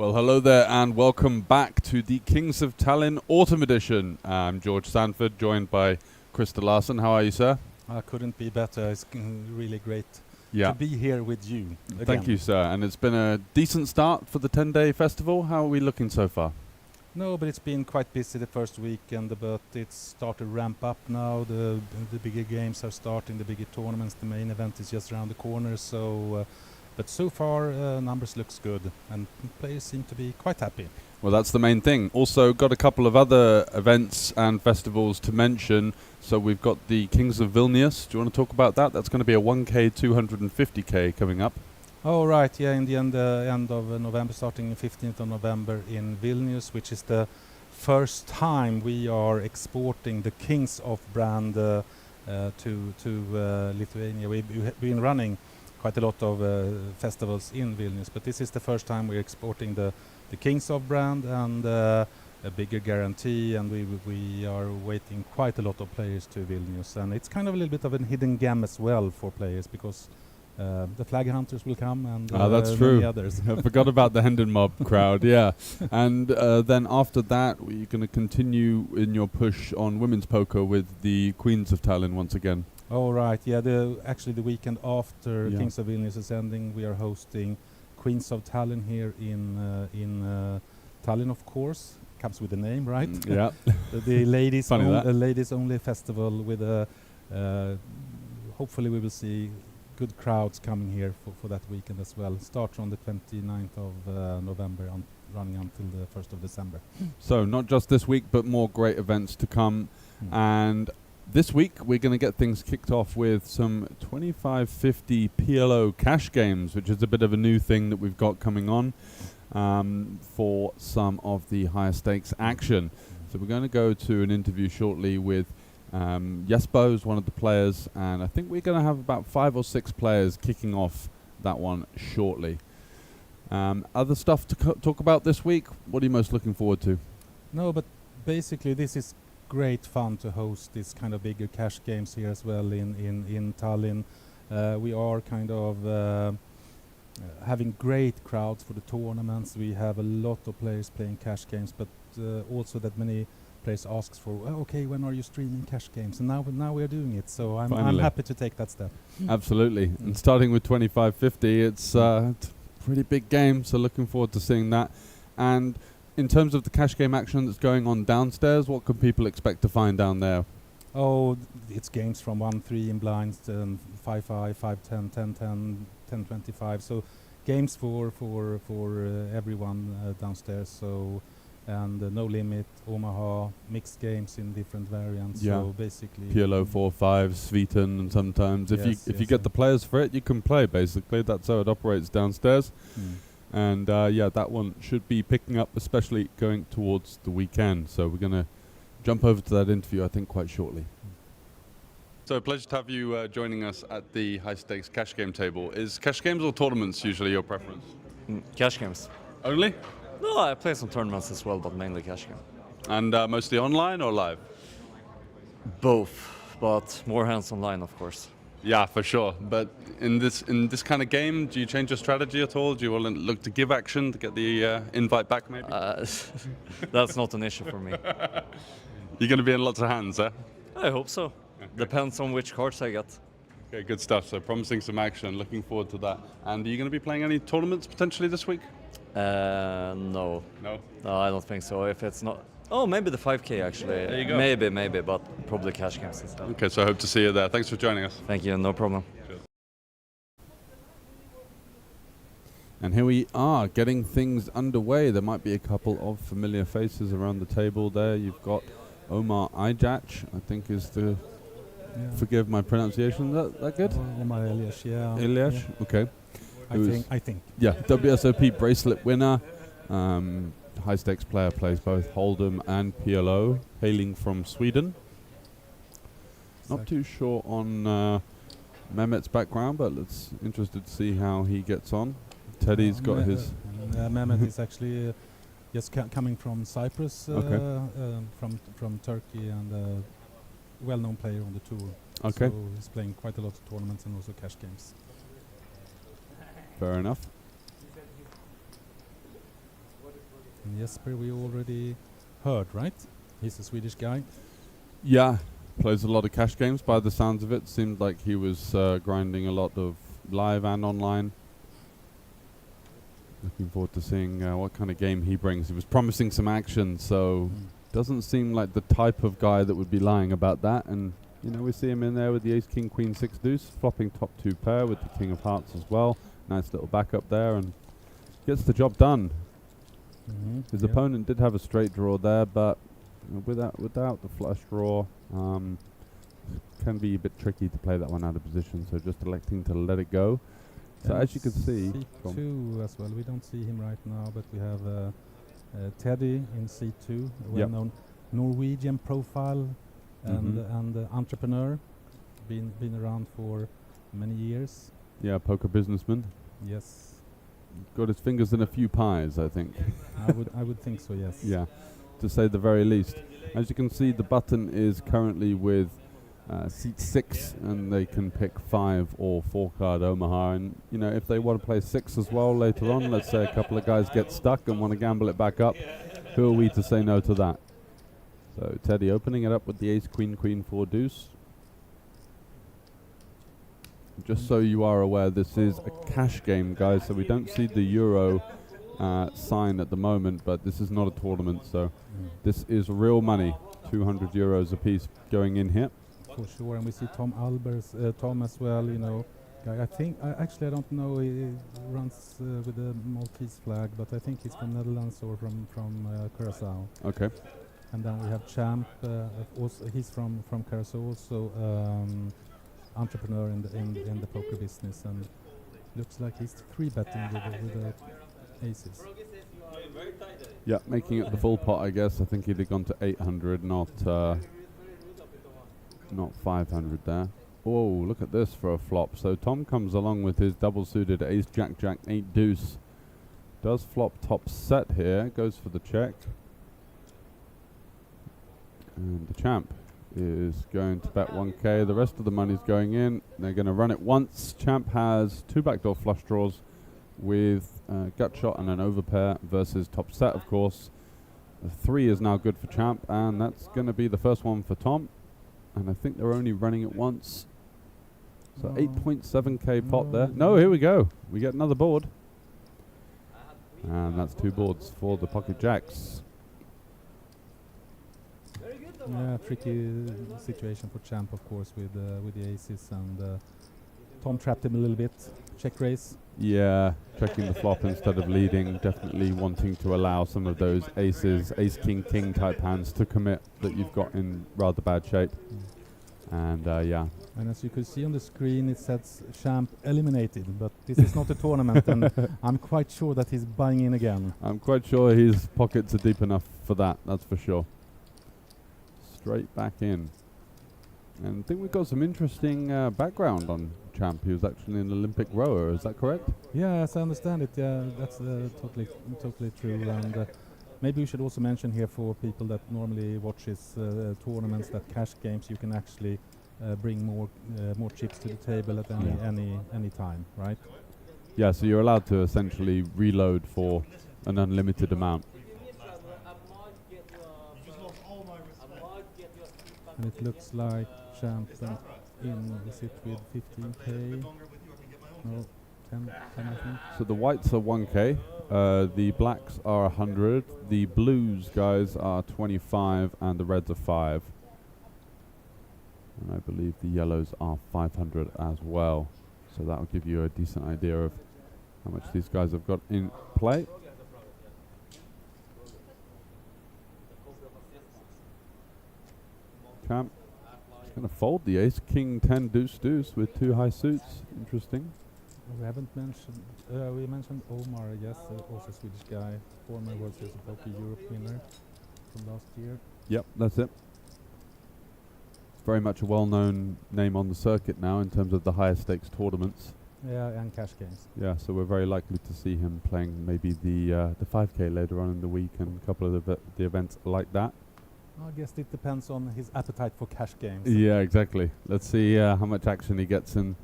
Well, hello there and welcome back to the Kings of Tallinn Autumn Edition. I'm George Sanford, joined by Krista Larsen. How are you, sir? I couldn't be better. It's really great Yeah. to be here with you again. Thank you, sir. And it's been a decent start for the 10-day festival. How are we looking so far? No, but it's been quite busy the first weekend, but it's started to ramp up now. The bigger games are starting, the bigger tournaments. The main event is just around the corner. But so far, numbers looks good, and players seem to be quite happy. Well, that's the main thing. Also, got a couple of other events and festivals to mention. So we've got the Kings of Vilnius. Do you want to talk about that? That's going to be a 1K, 250K coming up. Oh, right, yeah, in the end of November, starting 15th of November in Vilnius, which is the first time we are exporting the Kings of brand to Lithuania. We've been running quite a lot of festivals in Vilnius, but this is the first time we're exporting the Kings of brand and a bigger guarantee, and we are waiting quite a lot of players to Vilnius, and it's kind of a little bit of a hidden gem as well for players, because the flag hunters will come and that's true. many others. I forgot about the Hendon Mob crowd, yeah. And then after that, you're going to continue in your push on women's poker with the Queens of Tallinn once again. Oh, right, yeah, actually the weekend after Yeah. Kings of Vilnius is ending, we are hosting Queens of Tallinn here in Tallinn, of course. Comes with the name, right? Yeah. The ladies Funny that. ladies only festival with a hopefully we will see good crowds coming here for that weekend as well. Starts on the 29th of November running until the 1st of December. So not just this week, but more great events to come. And this week we're going to get things kicked off with some 25-50 PLO cash games, which is a bit of a new thing that we've got coming on for some of the higher stakes action. So we're going to go to an interview shortly with Jesper, who's one of the players, and I think we're going to have about 5 or 6 players kicking off that one shortly. Other stuff to talk about this week? What are you most looking forward to? No, but basically this is great fun to host this kind of bigger cash games here as well in Tallinn. We are kind of having great crowds for the tournaments. We have a lot of players playing cash games, but also that many players asks for, okay, when are you streaming cash games? And now we are doing it, so I'm happy to take that step. Absolutely. And starting with 25-50, it's a pretty big game, so looking forward to seeing that. And in terms of the cash game action that's going on downstairs, what can people expect to find down there? Oh, it's games from 1-3 in blinds, 5-5, 5-10, 10-10, 10-25. So games for everyone downstairs. So and no limit, Omaha, mixed games in different variants. Yeah. So basically PLO4, 5, Sveten, and sometimes if you get the players for it, you can play. Basically, that's how it operates downstairs. And that one should be picking up, especially going towards the weekend. So we're going to jump over to that interview, I think, quite shortly. So a pleasure to have you joining us at the high stakes cash game table. Is cash games or tournaments usually your preference? Cash games. Only? No, I play some tournaments as well, but mainly cash game. And mostly online or live? Both, but more hands online, of course. Yeah, for sure. But in this kind of game, do you change your strategy at all? Do you want to look to give action to get the invite back, maybe? That's not an issue for me. You're going to be in lots of hands, eh? I hope so. Okay. Depends on which cards I get. Okay, good stuff. So promising some action. Looking forward to that. And are you going to be playing any tournaments potentially this week? No. No? No, I don't think so. If it's not... Oh, maybe the 5K actually. There you go. Maybe, but probably cash games instead. Okay, so I hope to see you there. Thanks for joining us. Thank you, no problem. Cheers. And here we are, getting things underway. There might be a couple of familiar faces around the table there. You've got Omar Ijach, I think is the... Yeah. Forgive my pronunciation. That good? Omar Elias, yeah. Elias, Yeah. okay. I think. Yeah, WSOP bracelet winner. High stakes player, plays both Hold'em and PLO, hailing from Sweden. Not too sure on Mehmet's background, but interested to see how he gets on. Teddy's got his... Mehmet is actually just coming from Cyprus, from Turkey, and a well-known player on the tour. Okay. So he's playing quite a lot of tournaments and also cash games. Fair enough. And Jesper, we already heard, right? He's a Swedish guy. Yeah, plays a lot of cash games by the sounds of it. Seemed like he was grinding a lot of live and online. Looking forward to seeing what kind of game he brings. He was promising some action, so doesn't seem like the type of guy that would be lying about that. And you know, we see him in there with the ace, king, queen, 6 deuce, flopping top 2 pair with the king of hearts as well. Nice little backup there, and gets the job done. His opponent did have a straight draw there, but without the flush draw, can be a bit tricky to play that one out of position. So just electing to let it go. So as you can see, C2 as well. We don't see him right now, but we have Teddy in C2, a well-known Norwegian profile and entrepreneur, been around for many years. Yeah, poker businessman. Yes. Got his fingers in a few pies, I think. I would think so. Yes. Yeah, to say the very least. As you can see, the button is currently with seat 6, and they can pick 5 or 4 card Omaha. And you know, if they want to play 6 as well later on, let's say a couple of guys get stuck and want to gamble it back up, who are we to say no to that? So Teddy opening it up with the ace, queen, queen, 4 deuce. Just so you are aware, this is a cash game, guys, so we don't see the euro sign at the moment, but this is not a tournament, so this is real money. 200 euros a piece going in here. For sure, and we see Tom as well, you know. I think, actually I don't know, he runs with the Maltese flag, but I think he's from Netherlands or from Curacao. Okay. And then we have Champ, also he's from Curacao, also entrepreneur in the poker business, and looks like he's 3-betting with the aces. Yeah, making it the full pot, I guess. I think he'd have gone to 800, not 500 there. Oh, look at this for a flop. So Tom comes along with his double suited ace, jack, jack, 8 deuce. Does flop top set here, goes for the check. And the champ is going to bet 1k. The rest of the money's going in. They're going to run it once. Champ has 2 backdoor flush draws with gut shot and an overpair versus top set, of course. 3 is now good for Champ, and that's going to be the first one for Tom. And I think they're only running it once. So 8.7k pot there. No, here we go. We get another board. And that's 2 boards for the pocket jacks. Yeah, tricky situation for Champ, of course, with the aces, and Tom trapped him a little bit. Check raise. Yeah, checking the flop instead of leading. Definitely wanting to allow some of those aces, ace, king, king type hands to commit that you've got in rather bad shape. And yeah. And as you can see on the screen, it says Champ eliminated, but this is not a tournament, and I'm quite sure that he's buying in again. I'm quite sure his pockets are deep enough for that, that's for sure. Straight back in. And I think we've got some interesting background on Champ. He was actually an Olympic rower, is that correct? Yeah, as I understand it, yeah, that's totally true. And maybe we should also mention here for people that normally watches tournaments, that cash games, you can actually bring more chips to the table at any time, right? Yeah, so you're allowed to essentially reload for an unlimited amount. And it looks like Champ went in, is it with 15k? No, 10 I think. So the whites are 1k, the blacks are 100, the blues guys are 25, and the reds are 5. And I believe the yellows are 500 as well. So that will give you a decent idea of how much these guys have got in play. Champ is going to fold the ace, king, 10, deuce, deuce with 2 high suits. Interesting. We haven't mentioned, we mentioned Omar, yes, also a Swedish guy, former World Series of Poker Europe winner from last year. Yep, that's it. Very much a well-known name on the circuit now in terms of the higher stakes tournaments. Yeah, and cash games. Yeah, so we're very likely to see him playing maybe the 5k later on in the week and a couple of the events like that. I guess it depends on his appetite for cash games. Yeah, exactly. Let's see how much action he gets in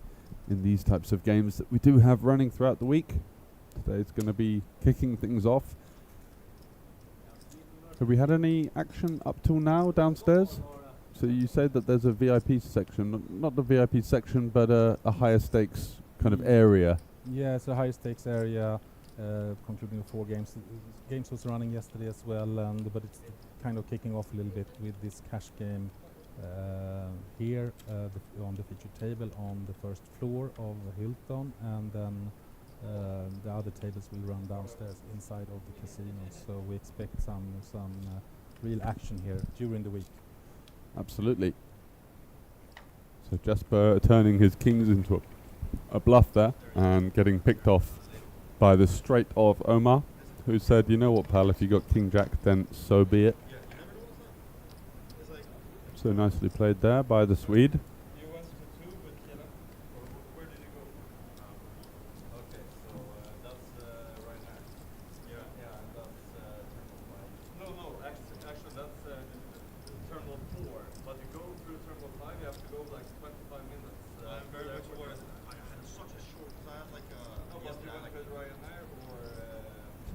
these types of games that we do have running throughout the week. Today's going to be kicking things off. Have we had any action up till now downstairs? So you said that there's a VIP section, not the VIP section, but a higher stakes kind of area. Yeah, it's a high stakes area, concluding 4 games. Games was running yesterday as well, but it's kind of kicking off a little bit with this cash game here on the feature table on the first floor of Hilton, and then the other tables will run downstairs inside of the casino. So we expect some real action here during the week. Absolutely. So Jesper turning his kings into a bluff there and getting picked off by the straight of Omar, who said, you know what, pal, if you got king jack, then so be it. So nicely played there by the Swede.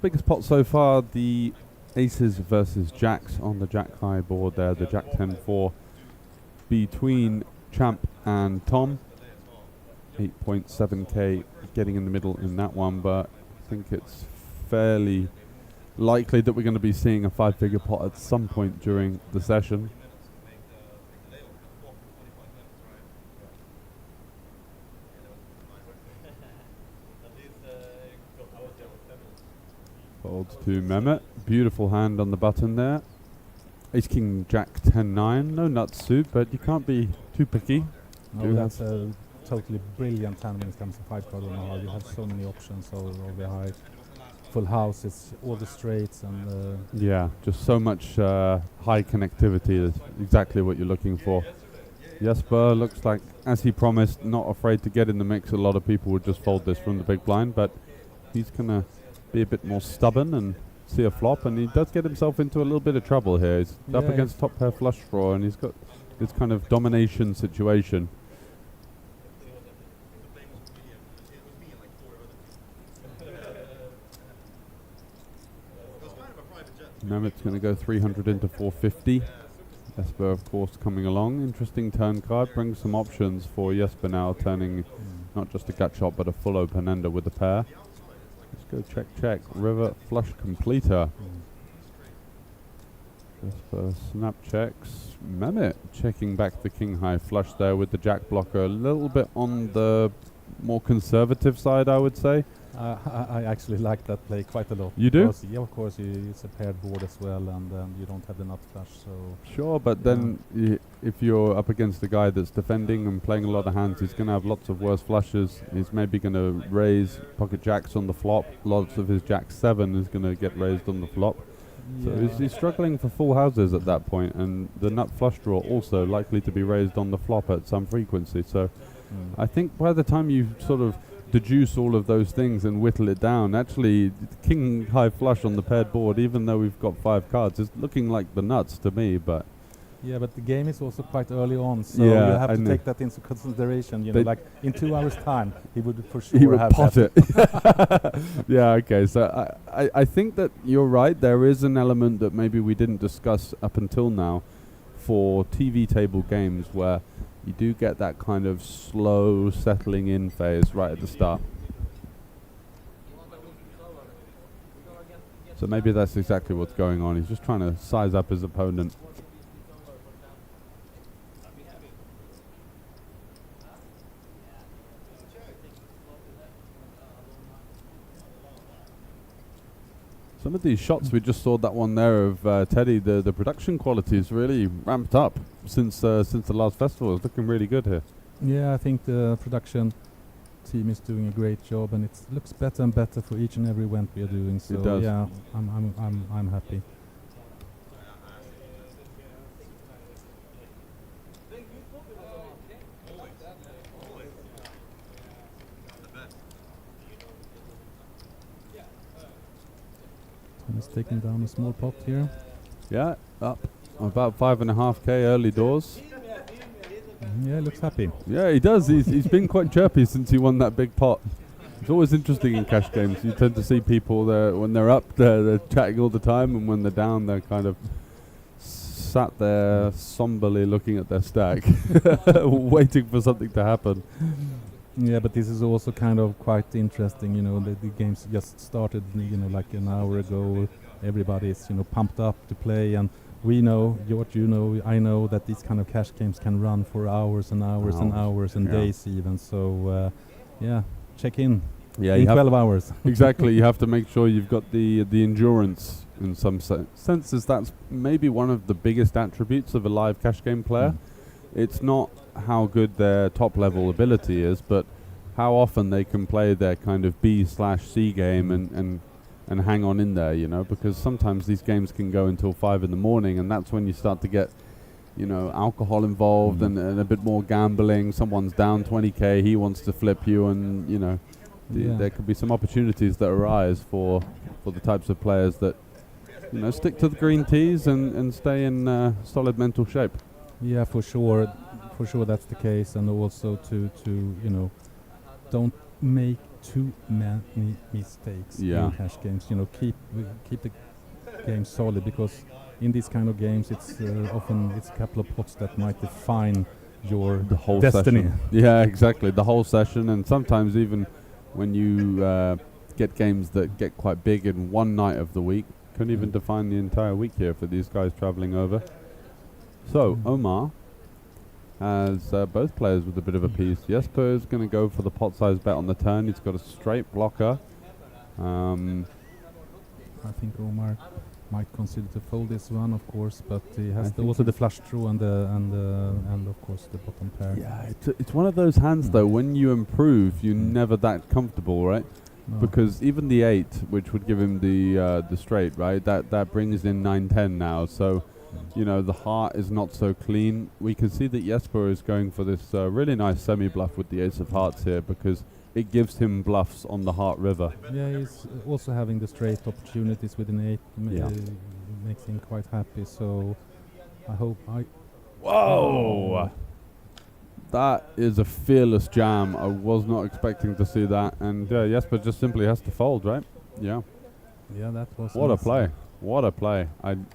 Biggest pot so far, the aces versus jacks on the jack high board there, the jack 10-4 between Champ and Tom. 8.7k getting in the middle in that one, but I think it's fairly likely that we're going to be seeing a 5-figure pot at some point during the session. Folds to Mehmet. Beautiful hand on the button there. Ace King Jack 10-9. No nuts suit, but you can't be too picky. No, that's a totally brilliant hand when it comes to 5-card on hard. You have so many options over the high. Full houses, all the straights, and yeah, just so much high connectivity is exactly what you're looking for. Jesper looks like, as he promised, not afraid to get in the mix. A lot of people would just fold this from the big blind, but he's gonna be a bit more stubborn and see a flop, and he does get himself into a little bit of trouble here. He's up against top pair flush draw, and he's got this kind of domination situation. Mehmet's going to go 300 into 450. Jesper, of course, coming along. Interesting turn card, brings some options for Jesper now, turning not just a gut shot, but a full open-ender with the pair. Let's go check, check. River flush completer. Jesper snap checks. Mehmet checking back the king high flush there with the jack blocker. A little bit on the more conservative side, I would say. I actually like that play quite a lot. You do? Yeah, of course, it's a paired board as well, and you don't have the nut flush, so... Sure, but then if you're up against a guy that's defending and playing a lot of hands, he's going to have lots of worse flushes. He's maybe going to raise pocket jacks on the flop. Lots of his jack 7 is going to get raised on the flop. Yeah. So he's struggling for full houses at that point, and the nut flush draw also likely to be raised on the flop at some frequency. So I think by the time you sort of deduce all of those things and whittle it down, actually king high flush on the paired board, even though we've got 5 cards, is looking like the nuts to me. But yeah, but the game is also quite early on, so yeah, you have to take that into consideration. You know, like in 2 hours time, he would for sure he would have pot it. Yeah, okay. So I think that you're right. There is an element that maybe we didn't discuss up until now for TV table games where you do get that kind of slow settling in phase right at the start. So maybe that's exactly what's going on. He's just trying to size up his opponent. Some of these shots, we just saw that one there of Teddy, the production quality is really ramped up since the last festival. It's looking really good here. Yeah, I think the production team is doing a great job, and it looks better and better for each and every event we are doing. So it does. Yeah, I'm happy. He's taking down a small pot here. Yeah, up about 5.5k early doors. Yeah, he looks happy. Yeah, he does. He's been quite chirpy since he won that big pot. It's always interesting in cash games. You tend to see people there when they're up, they're chatting all the time, and when they're down, they're kind of sat there somberly looking at their stack, waiting for something to happen. Yeah, but this is also kind of quite interesting. You know, the games just started. You know, like an hour ago. Everybody's pumped up to play, and we know, George, I know that these kind of cash games can run for hours and hours and hours and days even. So, check in. Yeah, in 12 hours. Exactly. You have to make sure you've got the endurance in some senses. That's maybe one of the biggest attributes of a live cash game player. It's not how good their top level ability is, but how often they can play their kind of B/C game and hang on in there, because sometimes these games can go until 5 a.m, and that's when you start to get, alcohol involved and a bit more gambling. Someone's down 20k, he wants to flip you, and there could be some opportunities that arise for the types of players that stick to the green teas and stay in solid mental shape. Yeah, for sure that's the case, and also to don't make too many mistakes in cash games. Keep the game solid, because in these kind of games it's often a couple of pots that might define your whole destiny. Session. Yeah, exactly, the whole session, and sometimes even when you get games that get quite big in one night of the week, can even define the entire week here for these guys traveling over. So Omar has both players with a bit of a piece. Jesper is going to go for the pot size bet on the turn. He's got a straight blocker. I think Omar might consider to fold this one, of course, but he has also the flush draw and of course the bottom pair. Yeah, it's one of those hands though. When you improve, you're never that comfortable, right? No. Because even the 8, which would give him the straight, right? That brings in 9-10 now. So. The heart is not so clean. We can see that Jesper is going for this really nice semi-bluff with the ace of hearts here, because it gives him bluffs on the heart river. Yeah, he's also having the straight opportunities with an 8. Makes him quite happy, so I hope Whoa! That is a fearless jam. I was not expecting to see that, and Jesper just simply has to fold, right? Yeah. Yeah, that was What a play. What a play.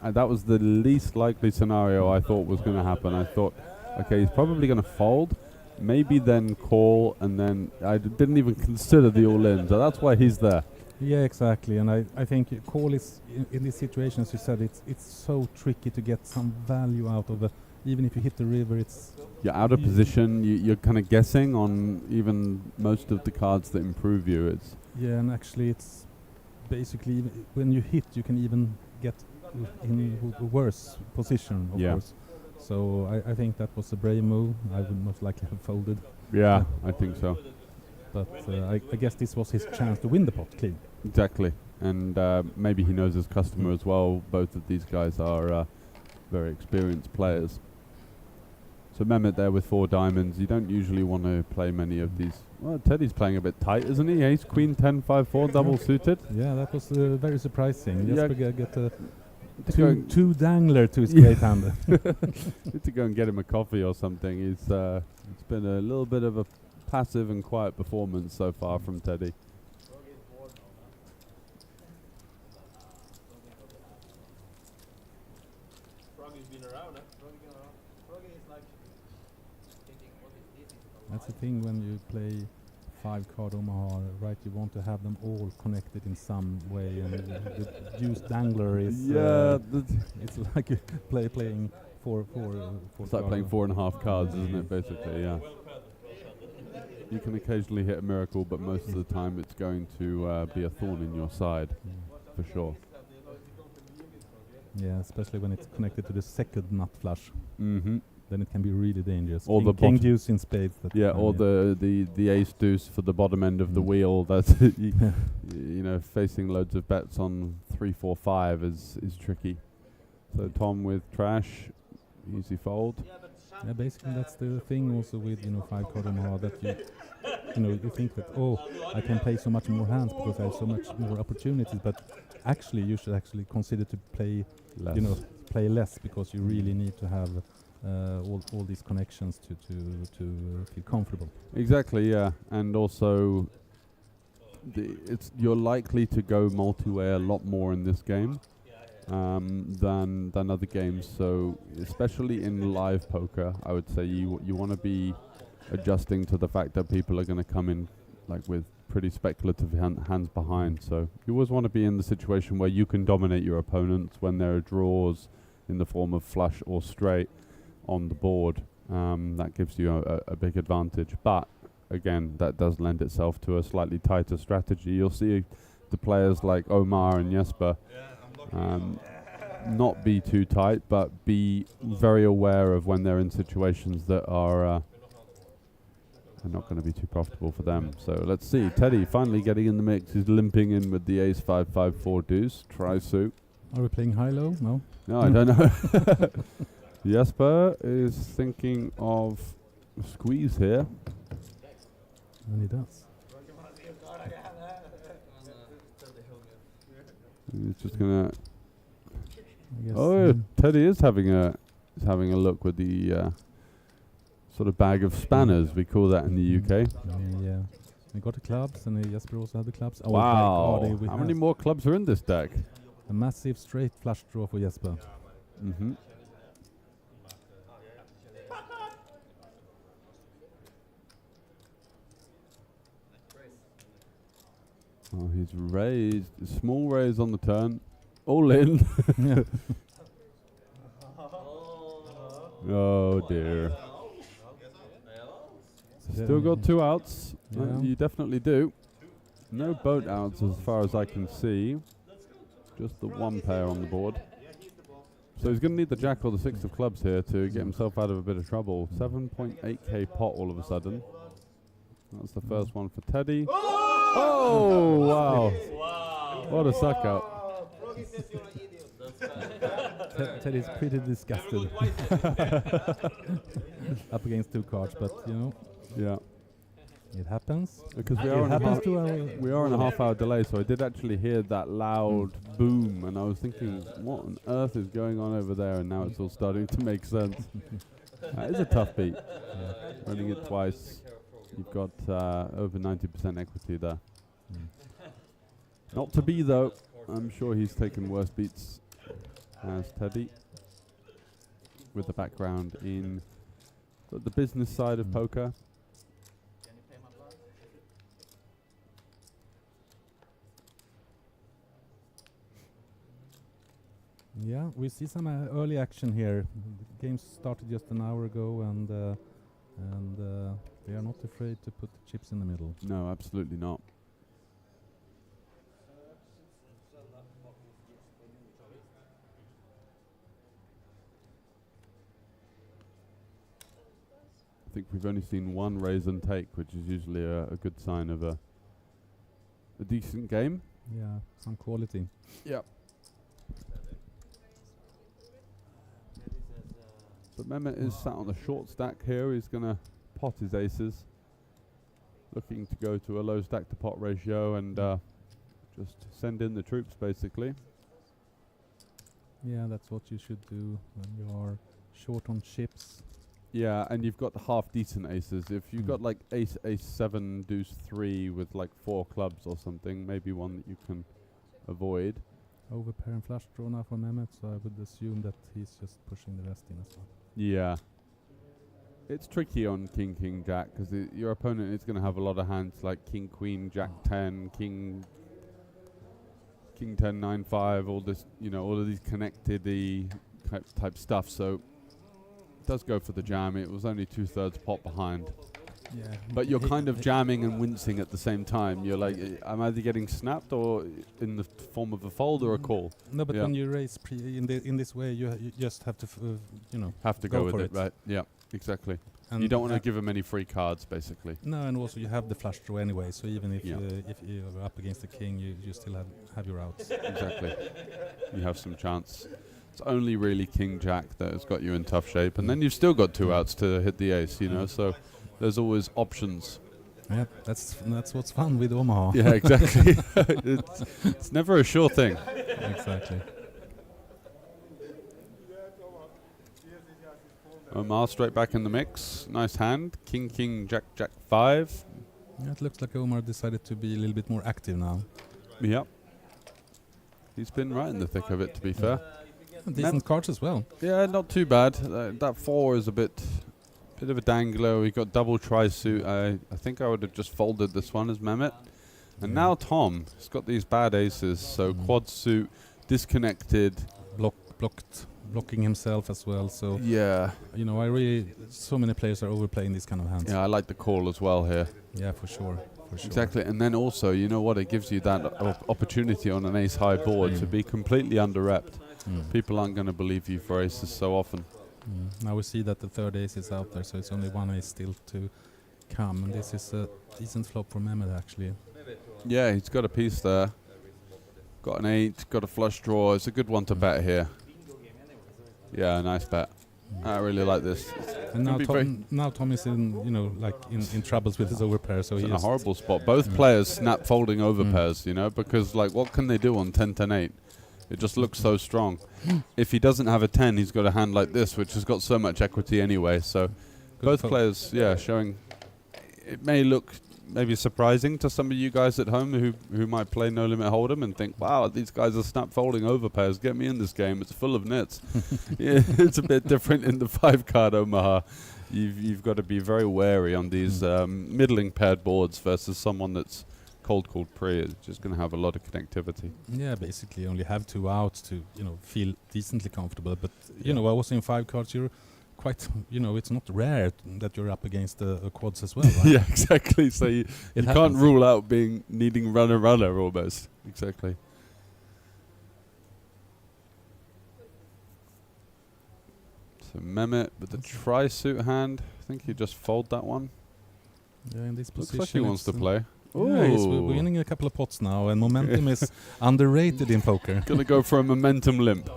That was the least likely scenario I thought was going to happen. I thought, okay, he's probably going to fold, maybe then call, and then I didn't even consider the all-in. So that's why he's there. Yeah, exactly. And I think call is, in this situation, as you said, it's so tricky to get some value out of it. Even if you hit the river, it's... You're out of position. You're kind of guessing on even most of the cards that improve you. Yeah, and actually it's... Basically, when you hit, you can even get in a worse position, of course. So I think that was a brave move. I would most likely have folded. Yeah, I think so. But I guess this was his chance to win the pot clean. Exactly. And maybe he knows his customer as well. Both of these guys are very experienced players. So Mehmet there with 4 diamonds. You don't usually want to play many of these. Well, Teddy's playing a bit tight, isn't he? Ace, Queen, 10, 5, 4, double suited. Yeah, that was very surprising. Yeah. Just get two dangler to his great hander. Need to go and get him a coffee or something. It's been a little bit of a passive and quiet performance so far from Teddy. That's the thing when you play 5-card Omaha, right? You want to have them all connected in some way, and the juice dangler is it's like playing four. It's like playing 4.5 cards, isn't it? Basically, yeah. You can occasionally hit a miracle, but most of the time it's going to be a thorn in your side, for sure. Yeah, especially when it's connected to the second nut flush. Mm-hmm. Then it can be really dangerous. Or the king deuce in spades. Or the ace deuce for the bottom end of the wheel. That's facing loads of bets on 3, 4, 5 is tricky. So Tom with trash, easy fold. Yeah, basically that's the thing also with 5-card Omaha, that you think that I can play so much more hands because I have so much more opportunities, but actually you should actually consider to play less. Play less, because you really need to have all these connections to feel comfortable. Exactly, yeah. And also you're likely to go multi-way a lot more in this game than other games. So especially in live poker, I would say you want to be adjusting to the fact that people are going to come in like with pretty speculative hands behind. So you always want to be in the situation where you can dominate your opponents when there are draws in the form of flush or straight on the board. That gives you a big advantage. But again, that does lend itself to a slightly tighter strategy. You'll see the players like Omar and Jesper not be too tight, but be very aware of when they're in situations that are not going to be too profitable for them. So let's see. Teddy finally getting in the mix. He's limping in with the ace 5-5-4 deuce. Try suit. Are we playing high-low? No? No, I don't know. Jesper is thinking of squeeze here. And he does. He's just gonna. I guess Oh, Teddy is having a look with the sort of bag of spanners. We call that in the UK. yeah. We got the clubs, and Jesper also had the clubs. Oh, Wow! thank God, we How have many more clubs are in this deck? a massive straight flush draw for Jesper. Mm-hmm. Oh, he's raised. Small raise on the turn. All in. Yeah. Oh dear. Still got 2 outs. Yeah. You definitely do. No boat outs as far as I can see. Just the 1 pair on the board. So he's going to need the jack or the 6 of clubs here to get himself out of a bit of trouble. 7.8k pot all of a sudden. That's the first one for Teddy. Oh, wow. What a suck up. Teddy's pretty disgusted. Up against 2 cards, but you know, Yeah. it happens. Because we It are on a happens half, to our we are on a half-hour delay, so I did actually hear that loud boom, and I was thinking, what on earth is going on over there? And now it's all starting to make sense. That is a tough beat. Running it twice, you've got over 90% equity there. Not to be though. I'm sure he's taken worse beats as Teddy, with the background in the business side of poker. Yeah, we see some early action here. The game started just an hour ago, and they are not afraid to put the chips in the middle. No, absolutely not. I think we've only seen 1 raise and take, which is usually a good sign of a decent game. Yeah, some quality. Yep. So Mehmet is sat on the short stack here. He's going to pot his aces, looking to go to a low stack to pot ratio and just send in the troops, basically. Yeah, that's what you should do when you are short on chips. Yeah, and you've got half decent aces. If you've got like ace 7, deuce 3 with like 4 clubs or something, maybe one that you can avoid. Overpair and flush draw now for Mehmet, so I would assume that he's just pushing the rest in as well. Yeah. It's tricky on king, king, jack, because your opponent is going to have a lot of hands like king, queen, jack 10, king 10, 9, 5, all this, you know, all of these connected type stuff. So it does go for the jam. It was only 2/3 pot behind. Yeah, But you're kind of jamming and wincing at the same time. You're like, I'm either getting snapped or in the form of a fold or a call. No, but Yeah. when you raise in this way, you just have to, Have to Go go with for it, it. right? Yeah, exactly. and You don't want to give them any free cards, basically. No, and also you have the flush draw anyway. So even if Yeah. if you're up against the king, you still have your outs. Exactly. You have some chance. It's only really king jack that has got you in tough shape, and then you've still got 2 outs to hit the ace. You know, so there's always options. Yeah, that's what's fun with Omaha. Yeah, exactly. it's never a sure thing. Exactly. Omar straight back in the mix. Nice hand. King, king, jack, jack 5. Yeah, it looks like Omar decided to be a little bit more active now. Yep. He's been right in the thick of it, to be fair. Decent cards as well. Yeah, not too bad. That 4 is a bit of a dangler. We got double tri-suit. I think I would have just folded this one as Mehmet. And now Tom has got these bad aces. So quad suit, disconnected. Blocking himself as well. So Yeah. you know, so many players are overplaying these kind of hands. Yeah, I like the call as well here. Yeah, for sure. Exactly. And then also, you know what? It gives you that opportunity on an ace-high board to be completely under-repped. People aren't going to believe you for aces so often. Now we see that the third ace is out there, so it's only one ace still to come. And this is a decent flop for Mehmet, actually. Yeah, he's got a piece there. Got an 8, got a flush draw. It's a good one to bet here. Yeah, nice bet. I really like this. And now Tom is in troubles with his overpair, so he's he's in a horrible spot. Both players snap folding overpairs, you know, because like what can they do on 10-10-8? It just looks so strong. If he doesn't have a 10, he's got a hand like this, which has got so much equity anyway. So both players, showing. It may look maybe surprising to some of you guys at home who might play No Limit Hold'em and think, wow, these guys are snap folding overpairs. Get me in this game. It's full of nits. Yeah, it's a bit different in the 5-card Omaha. You've got to be very wary on these middling paired boards versus someone that's cold pre. It's just going to have a lot of connectivity. Yeah, basically you only have 2 outs to feel decently comfortable. But I was in 5 cards. You're quite, it's not rare that you're up against the quads as well, right? Yeah, exactly. So you can't rule out needing runner almost. Exactly. So Mehmet with the tri-suit hand. I think he just fold that one. Yeah, in this position. Looks like he wants to play. Yeah, he's winning a couple of pots now, and momentum is underrated in poker. Gonna go for a momentum limp.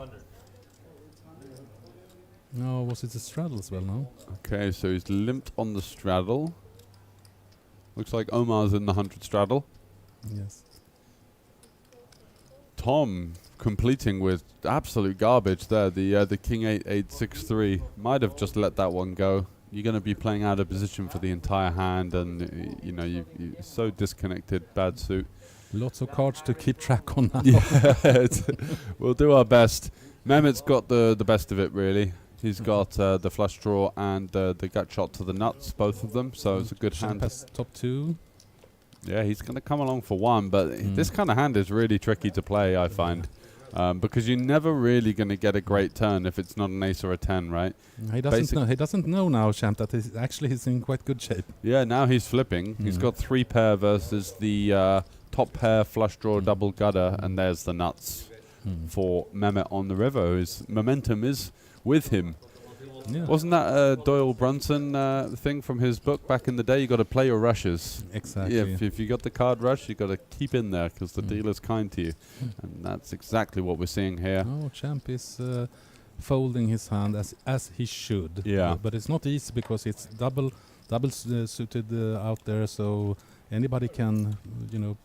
No, was it a straddle as well, no? Okay, so he's limped on the straddle. Looks like Omar's in the 100 straddle. Yes. Tom completing with absolute garbage there. The King 8-8-6-3 might have just let that one go. You're going to be playing out of position for the entire hand, and you're so disconnected. Bad suit. Lots of cards to keep track on now. Yeah, we'll do our best. Mehmet's got the best of it, really. He's got the flush draw and the gut shot to the nuts, both of them. So it's a good hand. Top 2. Yeah, he's going to come along for 1, but this kind of hand is really tricky to play, I find. Because you're never really going to get a great turn if it's not an ace or a 10, right? He doesn't know now, Champ, that he's in quite good shape. Yeah, now he's flipping. He's got 3 pair versus the top pair flush draw double gutter, and there's the nuts for Mehmet on the river, whose momentum is with him. Yeah. Wasn't that a Doyle Brunson thing from his book back in the day? You got to play your rushes. Exactly. Yeah, if you got the card rush, you got to keep in there because the dealer's kind to you, and that's exactly what we're seeing here. Oh, Champ is folding his hand as he should. Yeah, but it's not easy because it's double suited out there, so anybody can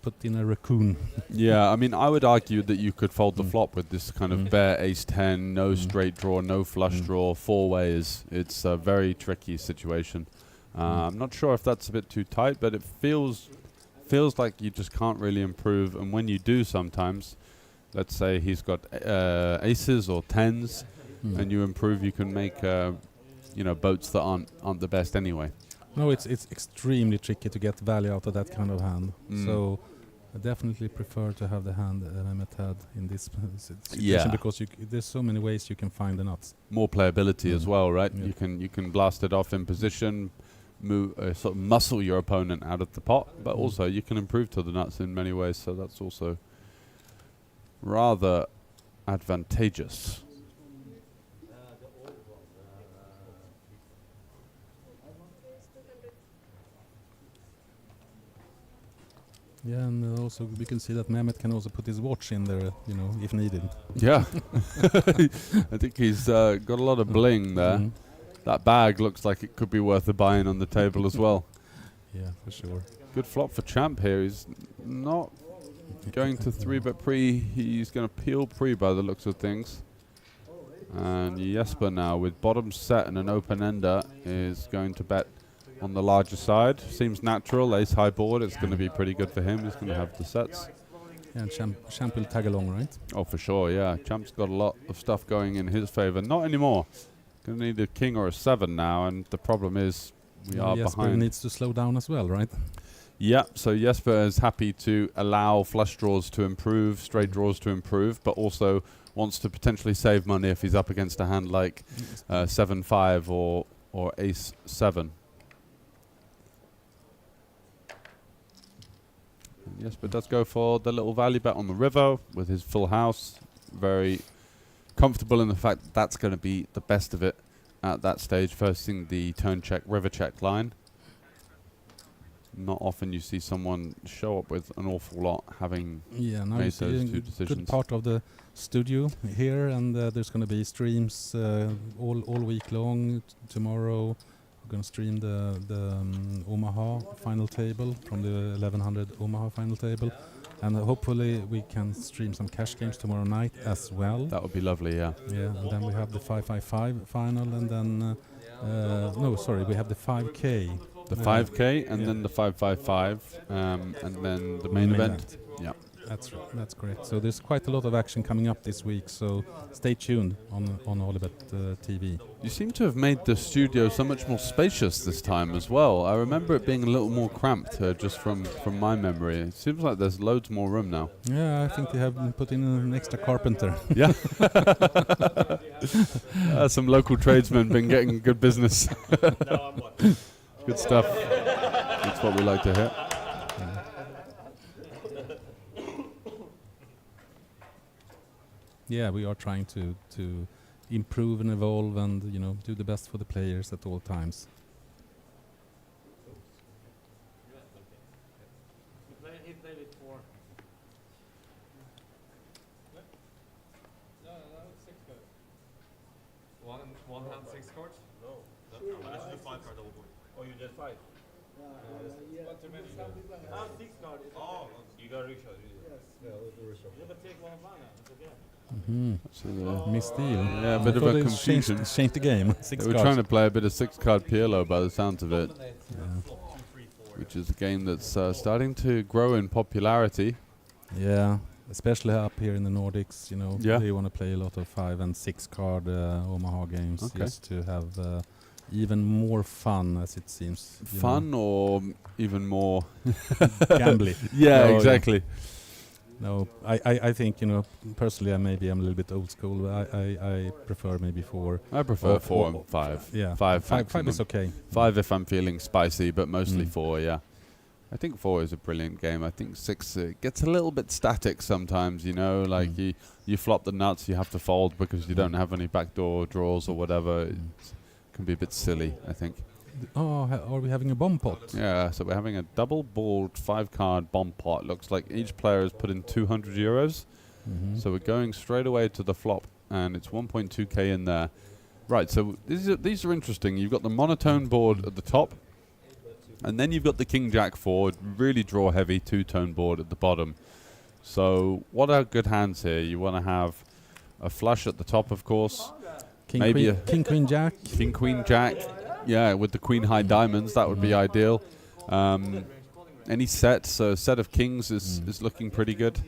put in a raccoon. Yeah, I mean, I would argue that you could fold the flop with this kind of bare ace-10, no straight draw, no flush draw, 4 ways. It's a very tricky situation. I'm not sure if that's a bit too tight, but it feels like you just can't really improve. And when you do sometimes, let's say he's got aces or 10s, and you improve, you can make boats that aren't the best anyway. No, it's extremely tricky to get value out of that kind of hand. So I definitely prefer to have the hand Mehmet had in this situation because there's so many ways you can find the nuts. More playability as well, right? Yeah. You can blast it off in position, move sort of muscle your opponent out of the pot, but also you can improve to the nuts in many ways. So that's also rather advantageous. Yeah, and also we can see that Mehmet can also put his watch in there, if needed. Yeah, I think he's got a lot of bling there. That bag looks like it could be worth a buy-in on the table as well. Yeah, for sure. Good flop for Champ here. He's not going to 3-bet pre. He's going to peel pre by the looks of things. And Jesper now with bottom set and an open ender is going to bet on the larger side. Seems natural. Ace high board. It's going to be pretty good for him. He's going to have the sets. And Champ will tag along, right? Oh, for sure, yeah. Champ's got a lot of stuff going in his favor. Not anymore. Going to need a king or a 7 now, and the problem is we are Jesper behind. needs to slow down as well, right? Yeah, so Jesper is happy to allow flush draws to improve, straight draws to improve, but also wants to potentially save money if he's up against a hand like 7-5 or ace 7. Jesper does go for the little value bet on the river with his full house. Very comfortable in the fact that that's going to be the best of it at that stage, versing the turn check, river check line. Not often you see someone show up with an awful lot having now made you see those a two decisions. good part of the studio here, and there's going to be streams all week long. Tomorrow we're going to stream the Omaha final table from the 1100 Omaha final table, and hopefully we can stream some cash games tomorrow night as well. That would be lovely, yeah. Yeah, and then we have the 555 final, and then we have the 5K. The 5K and then the 555 and then the main event. Yeah, that's correct. So there's quite a lot of action coming up this week. So stay tuned on OlyBet TV. You seem to have made the studio so much more spacious this time as well. I remember it being a little more cramped, just from my memory. It seems like there's loads more room now. Yeah, I think they have put in an extra carpenter. Yeah, some local tradesmen been getting good business. Good stuff. That's what we like to hear. Yeah, we are trying to improve and evolve and do the best for the players at all times. He played with 4. No, 6 cards. One hand 6 cards? No. Let's do 5 card double board. Oh, you did 5? What too many? 6 card. Oh, you got Richard. Yes. Yeah, let's do Richard. Yeah, but take 1 mana. It's okay. Misdeal. Yeah, a bit of a confusion. Change the game. We're trying to play a bit of 6-card PLO by the sounds of it, which is a game that's starting to grow in popularity. Yeah, especially up here in the Nordics. Yeah. They want to play a lot of 5 and 6 card Omaha games just to have even more fun, as it seems. Fun or even more gambly. Yeah, exactly. No, I think personally I'm a little bit old school. But I prefer maybe 4. I prefer 4 and 5. Yeah, 5 is okay. 5 if I'm feeling spicy, but mostly 4. Yeah, I think 4 is a brilliant game. I think 6 gets a little bit static sometimes. Like you flop the nuts, you have to fold because you don't have any backdoor draws or whatever. It can be a bit silly, I think. Are we having a bomb pot? Yeah, so we're having a double-balled 5-card bomb pot. Looks like each player has put in 200 euros. So we're going straight away to the flop, and it's 1.2k in there. Right, so these are interesting. You've got the monotone board at the top, and then you've got the King-Jack forward, really draw-heavy 2-tone board at the bottom. So what are good hands here? You want to have a flush at the top, of course. Maybe King, Queen, Jack. King, Queen, Jack. Yeah, with the Queen High Diamonds, that would be ideal. Any set, so a set of kings is looking pretty good.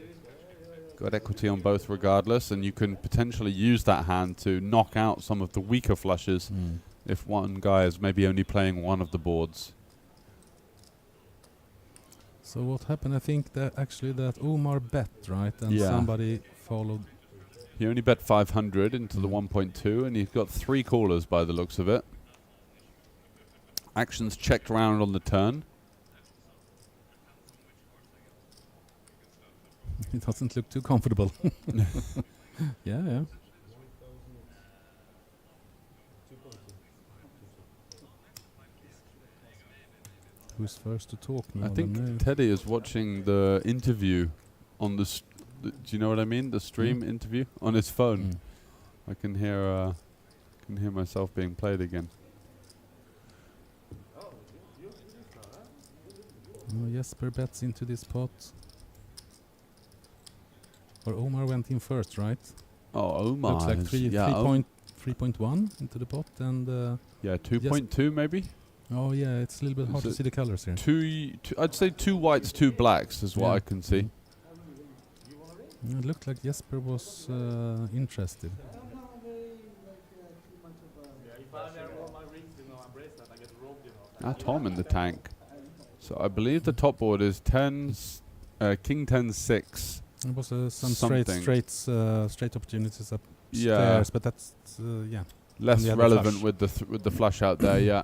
Got equity on both regardless, and you can potentially use that hand to knock out some of the weaker flushes if one guy is maybe only playing one of the boards. So what happened? I think that Omar bet, right? And somebody followed. He only bet 500 into the 1.2, and he's got 3 callers by the looks of it. Actions checked round on the turn. It doesn't look too comfortable. Yeah. Who's first to talk now? I think Teddy is watching the interview on the do you know what I mean? The stream interview on his phone. I can hear myself being played again. Jesper bets into this pot. Or Omar went in first, right? Oh, Omar. Looks like 3.1 into the pot, and 2.2 maybe. Oh yeah, it's a little bit hard to Is see the colors here. I'd say 2 whites, 2 blacks is what Yeah. I can see. It looked like Jesper was interested. If I have all my rings in my bracelet, I get robbed, Tom in the tank. So I believe the top board is 10s, King 10-6. It was some Something. straight opportunities upstairs, Yeah. but that's yeah. Less the other relevant flush. with the flush out there, yeah.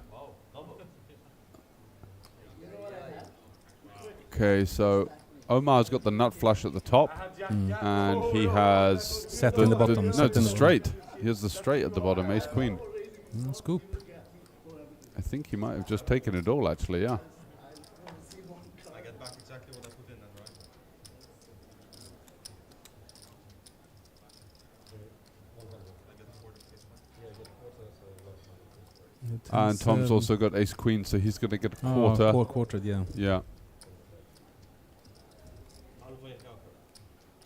Okay, so Omar's got the nut flush at the top, and he has Set in the bottom. no, set it's a in the straight. He has the straight at the bottom, ace queen. Scoop. I think he might have just taken it all, actually, yeah. I get back exactly what I put in then, right? And Tom's also got ace queen, so he's going to get a quarter. Quartered, yeah. Yeah.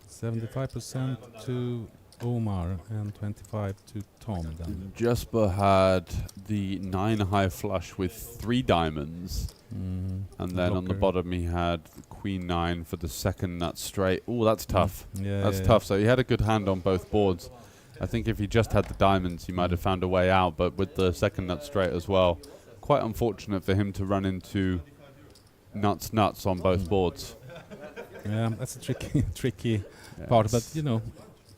75% to Omar and 25 to Tom. Then. Jesper had the 9 high flush with 3 diamonds. And then on the Blocker. bottom he had queen 9 for the second nut straight. Oh, that's tough. Yeah, That's yeah, tough. So he had a good hand on both boards. I think if he just had the diamonds, he might have found a way out. But with the second nut straight as well, quite unfortunate for him to run into nuts on both boards. Yeah, that's a tricky part. But you know,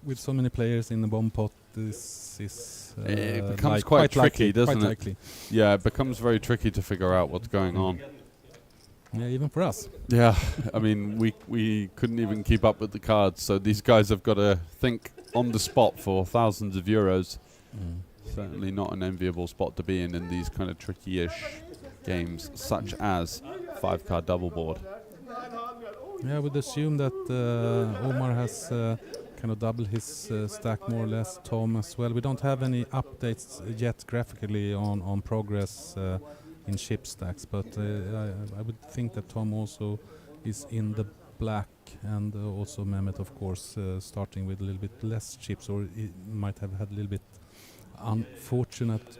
with so many players in the bomb pot, this is it becomes quite tricky, likely, doesn't quite it? likely. Yeah, it becomes very tricky to figure out what's going on. Yeah, even for us. Yeah, I mean, we couldn't even keep up with the cards, so these guys have got to think on the spot for thousands of euros. Certainly not an enviable spot to be in these kind of tricky-ish games, such as 5-card double board. Yeah, I would assume that Omar has kind of doubled his stack more or less. Tom as well. We don't have any updates yet graphically on progress in chip stacks, but I would think that Tom also is in the black, and also Mehmet, of course, starting with a little bit less chips, or he might have had a little bit unfortunate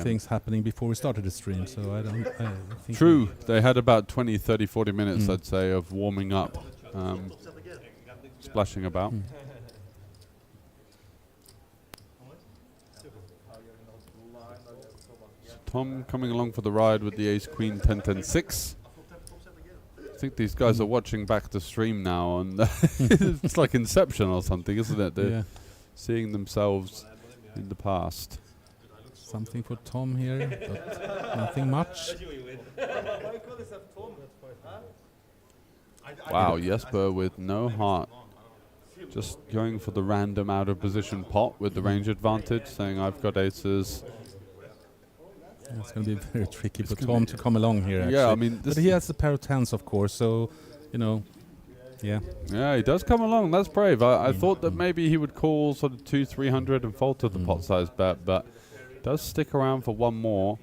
things happening before we started the stream. So I think True, they had about 20, 30, 40 minutes, I'd say, of warming up, splashing about. Tom coming along for the ride with the ace queen 10-10-6. I think these guys are watching back the stream now, and it's like Inception or something, isn't it? They're seeing themselves in the past. Something for Tom here, but nothing much. Wow, Jesper with no heart. Just going for the random out of position pot with the range advantage, saying I've got aces. It's going to be very tricky for Tom to come along here, actually. Yeah, I mean, but he has a pair of tens, of course, so, you know, yeah. Yeah, he does come along. That's brave. I thought that maybe he would call sort of 200-300 and fold to the pot size bet, but does stick around for one more.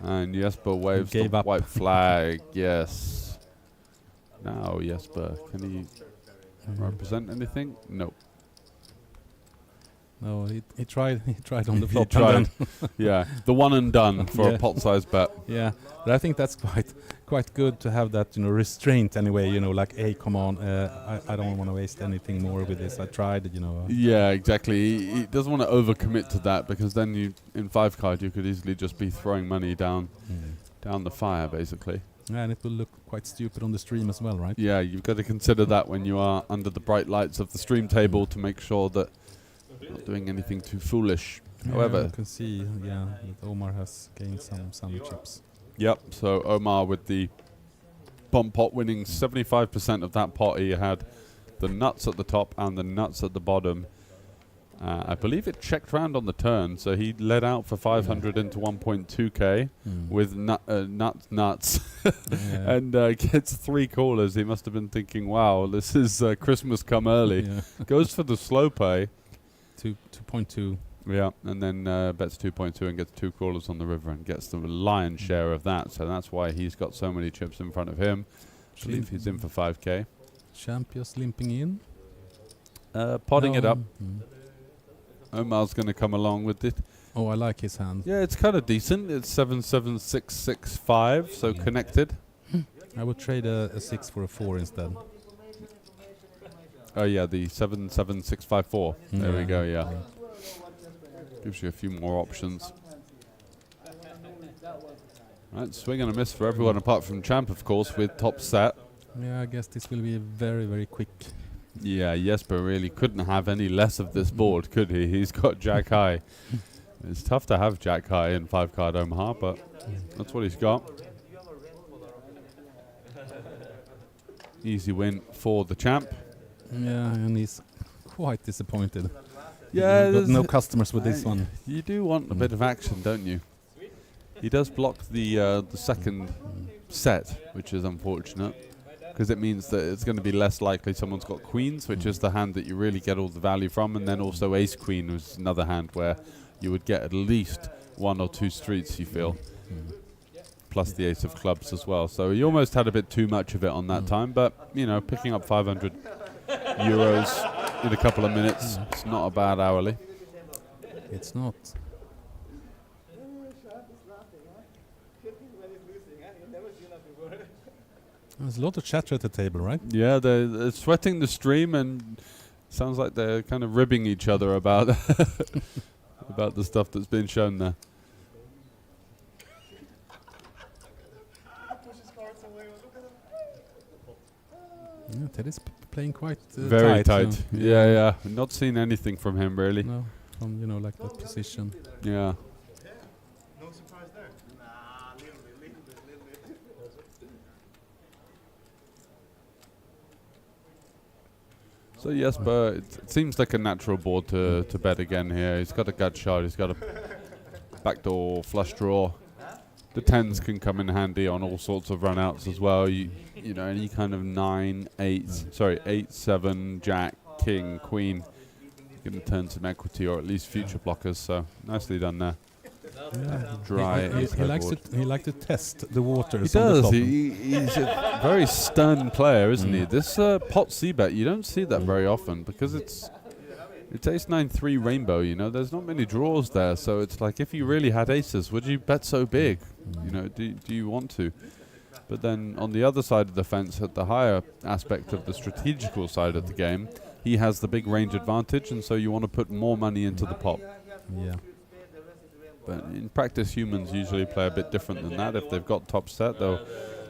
And Jesper waves the white flag. Yes. Now Jesper, can he represent anything? Nope. No, he tried on the He flop. tried. Yeah, the one and done for a pot size bet. Yeah, but I think that's quite good to have that, you know, restraint anyway. You know, like, hey, come on, I don't want to waste anything more with this. I tried, you know. Yeah, exactly. He doesn't want to overcommit to that, because then you, in 5-card, you could easily just be throwing money down the fire, basically. Yeah, and it will look quite stupid on the stream as well, right? Yeah, you've got to consider that when you are under the bright lights of the stream table to make sure that you're not doing anything too foolish. Yeah, However, you can see, that Omar has gained some chips. Yep, so Omar with the bomb pot winning 75% of that pot. He had the nuts at the top and the nuts at the bottom. I believe it checked round on the turn, so he led out for 500 into 1.2k with nuts and gets 3 callers. He must have been thinking, wow, this is Christmas come early. Goes for the slow pay. 2.2. Yeah, and then bets 2.2 and gets 2 callers on the river and gets the lion's share of that. So that's why he's got so many chips in front of him. I believe he's in for 5k. Champions limping in. Potting it up. Omar's going to come along with it. Oh, I like his hand. Yeah, it's kind of decent. It's 7-7-6-6-5, so connected. I would trade a 6 for a 4 instead. Oh yeah, the 7-7-6-5-4. There we go. Yeah, gives you a few more options. Right, swing and a miss for everyone apart from Champ, of course, with top set. Yeah, I guess this will be very, very quick. Yeah, Jesper really couldn't have any less of this board, could he? He's got Jack High. It's tough to have Jack High in 5-card Omaha, but that's what he's got. Easy win for the Champ. Yeah, and he's quite disappointed. Yeah, got no customers with this one. You do want a bit of action, don't you? He does block the second set, which is unfortunate, because it means that it's going to be less likely someone's got queens, which is the hand that you really get all the value from, and then also ace queen was another hand where you would get at least 1 or 2 streets, you feel, plus the ace of clubs as well. So he almost had a bit too much of it on that time, but you know, picking up 500 euros in a couple of minutes, it's not a bad hourly. It's not. There's a lot of chatter at the table, right? Yeah, they're sweating the stream, and sounds like they're kind of ribbing each other about about the stuff that's been shown there. Yeah, Teddy's playing quite Very tight. so Yeah. Not seen anything from him really. No, from like that position. Yeah. No surprise there. So Jesper, it seems like a natural board to bet again here. He's got a gut shot. He's got a backdoor flush draw. The 10s can come in handy on all sorts of runouts as well. You know, any kind of 8, 7, Jack, King, Queen. You can turn some equity or at least future blockers. So nicely done there. Yeah. Dry. He likes to test the waters. He on the does. top. He's a very stern player, isn't he? This pot c-bet, you don't see that very often because it's ace-9-3 rainbow, you know. There's not many draws there, so it's like if you really had aces, would you bet so big? You know, do you want to? But then on the other side of the fence, at the higher aspect of the strategical side of the game, he has the big range advantage, and so you want to put more money into the pot. Yeah. But in practice, humans usually play a bit different than that. If they've got top set, they'll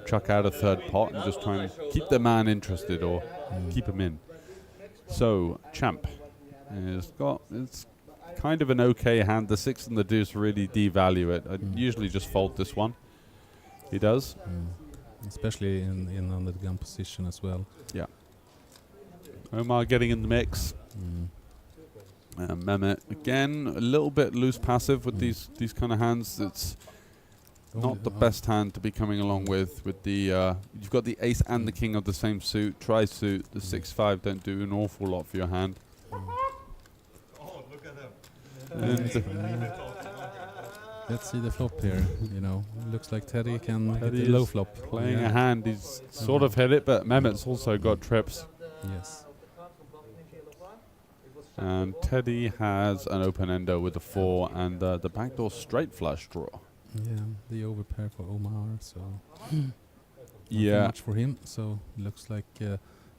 chuck out a third pot and just try and keep their man interested or keep him in. So, Champ it's kind of an okay hand. The 6 and the deuce really devalue it. I'd usually just fold this one. He does. Especially in under the gun position as well. Yeah. Omar getting in the mix. Mehmet again, a little bit loose passive with these kind of hands. It's not the best hand to be coming along with the you've got the ace and the king of the same suit, tri-suit. The 6-5 don't do an awful lot for your hand. Oh, look at them. And Let's see the flop here. You know, looks like Teddy can hit Teddy the low is flop. playing a hand, he's sort of hit it, but Mehmet's also got trips. Yes. And Teddy has an open ender with a 4 and the backdoor straight flush draw. Yeah, the overpair for Omar. So Yeah. much for him. So looks like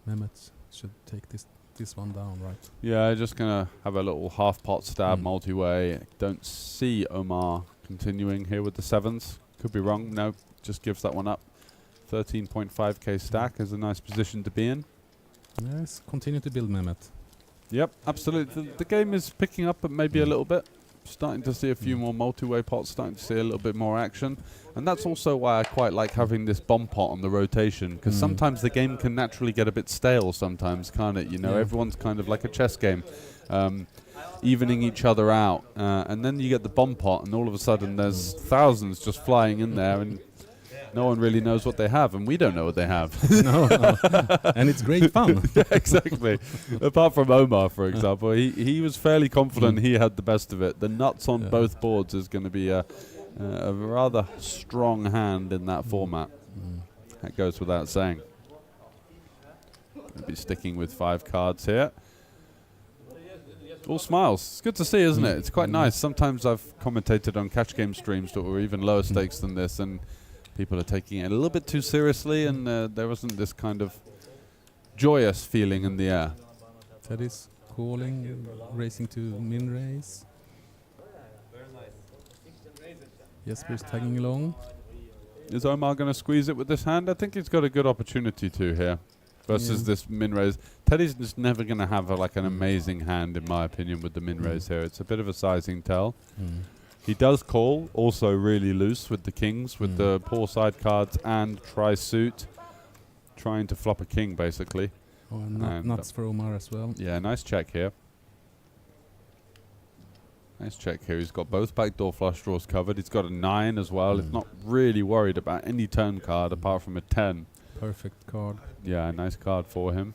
Mehmet should take this one down, right? Yeah, just gonna have a little half pot stab multi-way. Don't see Omar continuing here with the 7s. Could be wrong. No, just gives that one up. 13.5k stack is a nice position to be in. Yes, continue to build Mehmet. Yep, absolutely. The game is picking up, but maybe a little bit. Starting to see a few more multi-way pots, starting to see a little bit more action. And that's also why I quite like having this bomb pot on the rotation, because sometimes the game can naturally get a bit stale sometimes, can't it? You know, everyone's kind of like a chess game, evening each other out. And then you get the bomb pot, and all of a sudden there's thousands just flying in there, and no one really knows what they have, and we don't know what they have. no. And it's great fun. Yeah, exactly. Apart from Omar, for example, he was fairly confident he had the best of it. The nuts on both boards is going to be a rather strong hand in that format. That goes without saying. Going to be sticking with 5 cards here. All smiles. It's good to see, isn't it? It's quite nice. Sometimes I've commentated on cash game streams that were even lower stakes than this, and people are taking it a little bit too seriously, and there wasn't this kind of joyous feeling in the air. Teddy's calling, racing to min race. Jesper's tagging along. Is Omar going to squeeze it with this hand? I think he's got a good opportunity to here versus this min raise. Teddy's just never going to have like an amazing hand, in my opinion, with the min raise here. It's a bit of a sizing tell. He does call, also really loose with the kings, with the poor side cards and try suit, trying to flop a king basically. Oh, and nuts for Omar as well. Yeah, nice check here. Nice check here. He's got both backdoor flush draws covered. He's got a 9 as well. He's not really worried about any turn card apart from a 10. Perfect card. Yeah, nice card for him.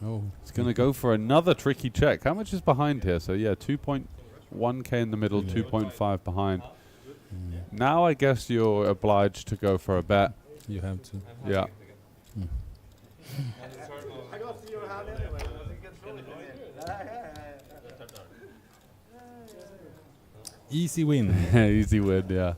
Oh. He's going to go for another tricky check. How much is behind here? So, yeah, 2.1k in the middle, 2.5 behind. Now I guess you're obliged to go for a bet. You have to. Yeah. I got to see your hand anyway. Easy win. Easy win, yeah.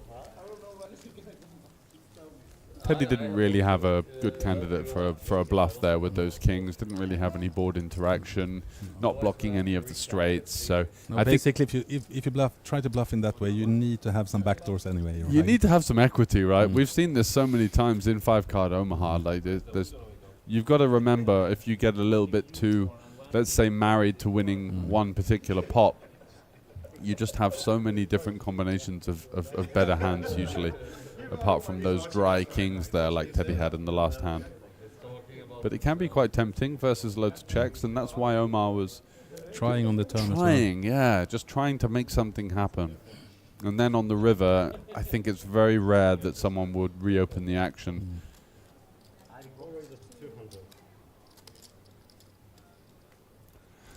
Teddy didn't really have a good candidate for a bluff there with those kings. Didn't really have any board interaction, not blocking any of the straights. So No, I think basically, if you try to bluff in that way, you need to have some backdoors anyway. you need to have some equity, right? We've seen this so many times in 5-card Omaha. Like you've got to remember, if you get a little bit too, let's say, married to winning one particular pot, you just have so many different combinations of better hands usually, apart from those dry kings there like Teddy had in the last hand. But it can be quite tempting versus loads of checks, and that's why Omar was trying on the turn. trying, yeah, just trying to make something happen. And then on the river, I think it's very rare that someone would reopen the action.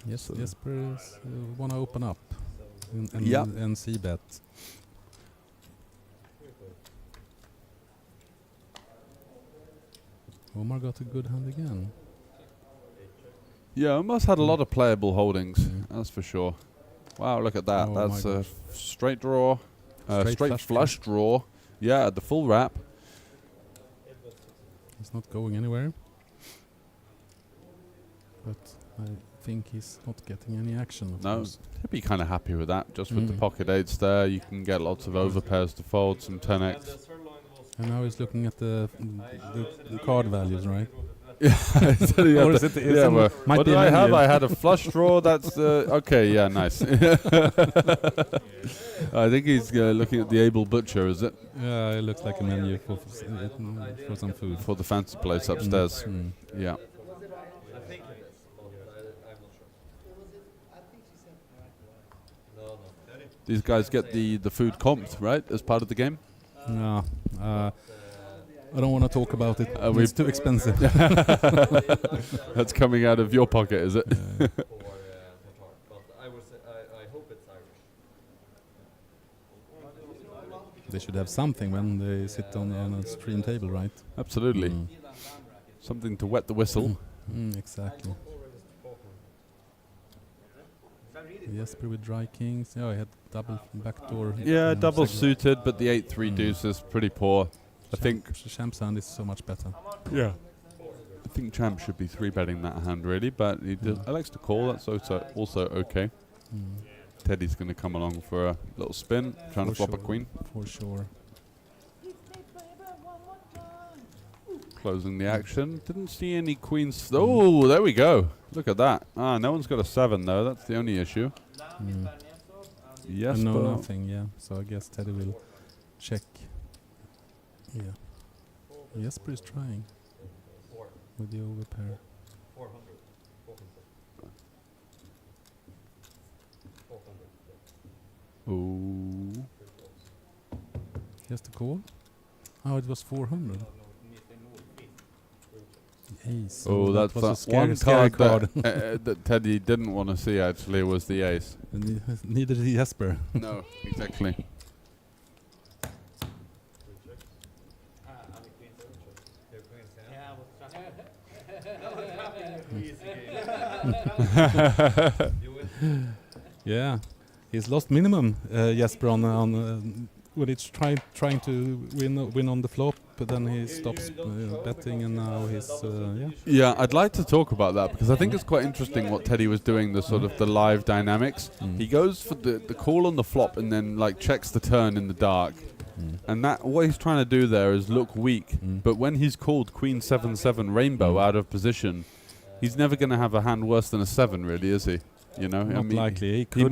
Yes, Jesper want to open up and see bet. Omar got a good hand again. Yeah, Omar's had a lot of playable holdings, that's for sure. Wow, look at that. Oh That's a straight draw, straight flush draw. Yeah, the full wrap. He's not going anywhere. But I think he's not getting any action. No, he'd be kind of happy with that. Just with the pocket eights there, you can get lots of overpairs to fold, some 10x. And now he's looking at the card values, right? Or is it what did I have? I had a flush draw. That's okay. Yeah, nice. I think he's looking at the Able Butcher, is it? Yeah, it looks like a menu for some food. For the fancy place upstairs. Yeah. These guys get the food comped, right, as part of the game? No. I don't want to talk about it. It's too expensive. That's coming out of your pocket, is it? They should have something when they sit on a stream table, right? Absolutely. Something to wet the whistle. Exactly. Jesper with dry kings. Yeah, I had double backdoor. Yeah, double suited, but the 8-3 deuce is pretty poor. I think Champ's hand is so much better. Yeah. I think Champ should be 3-betting that hand really, but he likes to call. That's also okay. Teddy's going to come along for a little spin, trying to flop a queen. For sure. Closing the action. Didn't see any queens. Oh, there we go. Look at that. No one's got a 7 though. That's the only issue. Yes, no, nothing. Yeah. So I guess Teddy will check. Yeah. Jesper is trying with the overpair. 400. Oh. He has to call. Oh, it was 400. Ace. Oh, that's was a one scary card that Teddy didn't want to see. Actually, was the ace. Neither did Jesper. No, exactly. Yeah, he's lost minimum, Jesper, on when it's trying to win on the flop, but then he stops betting, and now he's yeah. Yeah, I'd like to talk about that because I think it's quite interesting what Teddy was doing, the sort of the live dynamics. He goes for the call on the flop and then like checks the turn in the dark. And that what he's trying to do there is look weak, but when he's called Queen 7-7 Rainbow out of position, he's never going to have a hand worse than a 7, really, is he? You know, Not likely. He could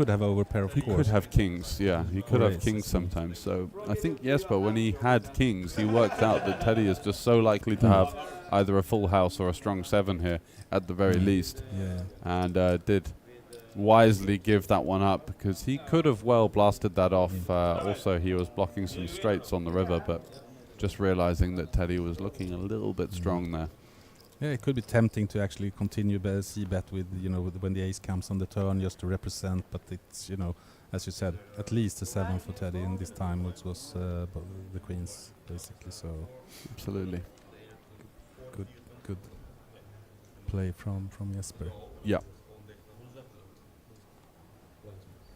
have over pair of He course. could have kings, yeah. He could Or have aces, kings sometimes. So I think Jesper, when he had kings, he worked out that Teddy is just so likely to have either a full house or a strong 7 here, at the very least. Yeah. And did wisely give that one up because he could have well blasted that off. Also, he was blocking some straights on the river, but just realizing that Teddy was looking a little bit strong there. Yeah, it could be tempting to actually continue c-bet with, when the ace comes on the turn just to represent, but it's, as you said, at least a 7 for Teddy in this time, which was the queens, basically, so... Absolutely. Good play from Jesper. Yeah.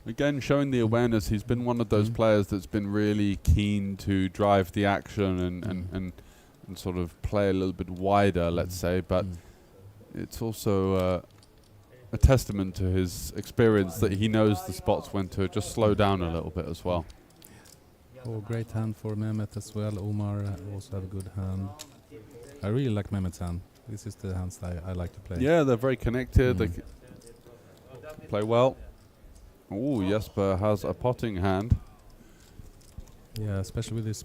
Again, showing the awareness, he's been one of those players that's been really keen to drive the action and sort of play a little bit wider, let's say, but it's also a testament to his experience that he knows the spots when to just slow down a little bit as well. Oh, great hand for Mehmet as well. Omar also have a good hand. I really like Mehmet's hand. This is the hands I like to play. Yeah, they're very connected. They play well. Oh, Jesper has a potting hand. Yeah, especially with this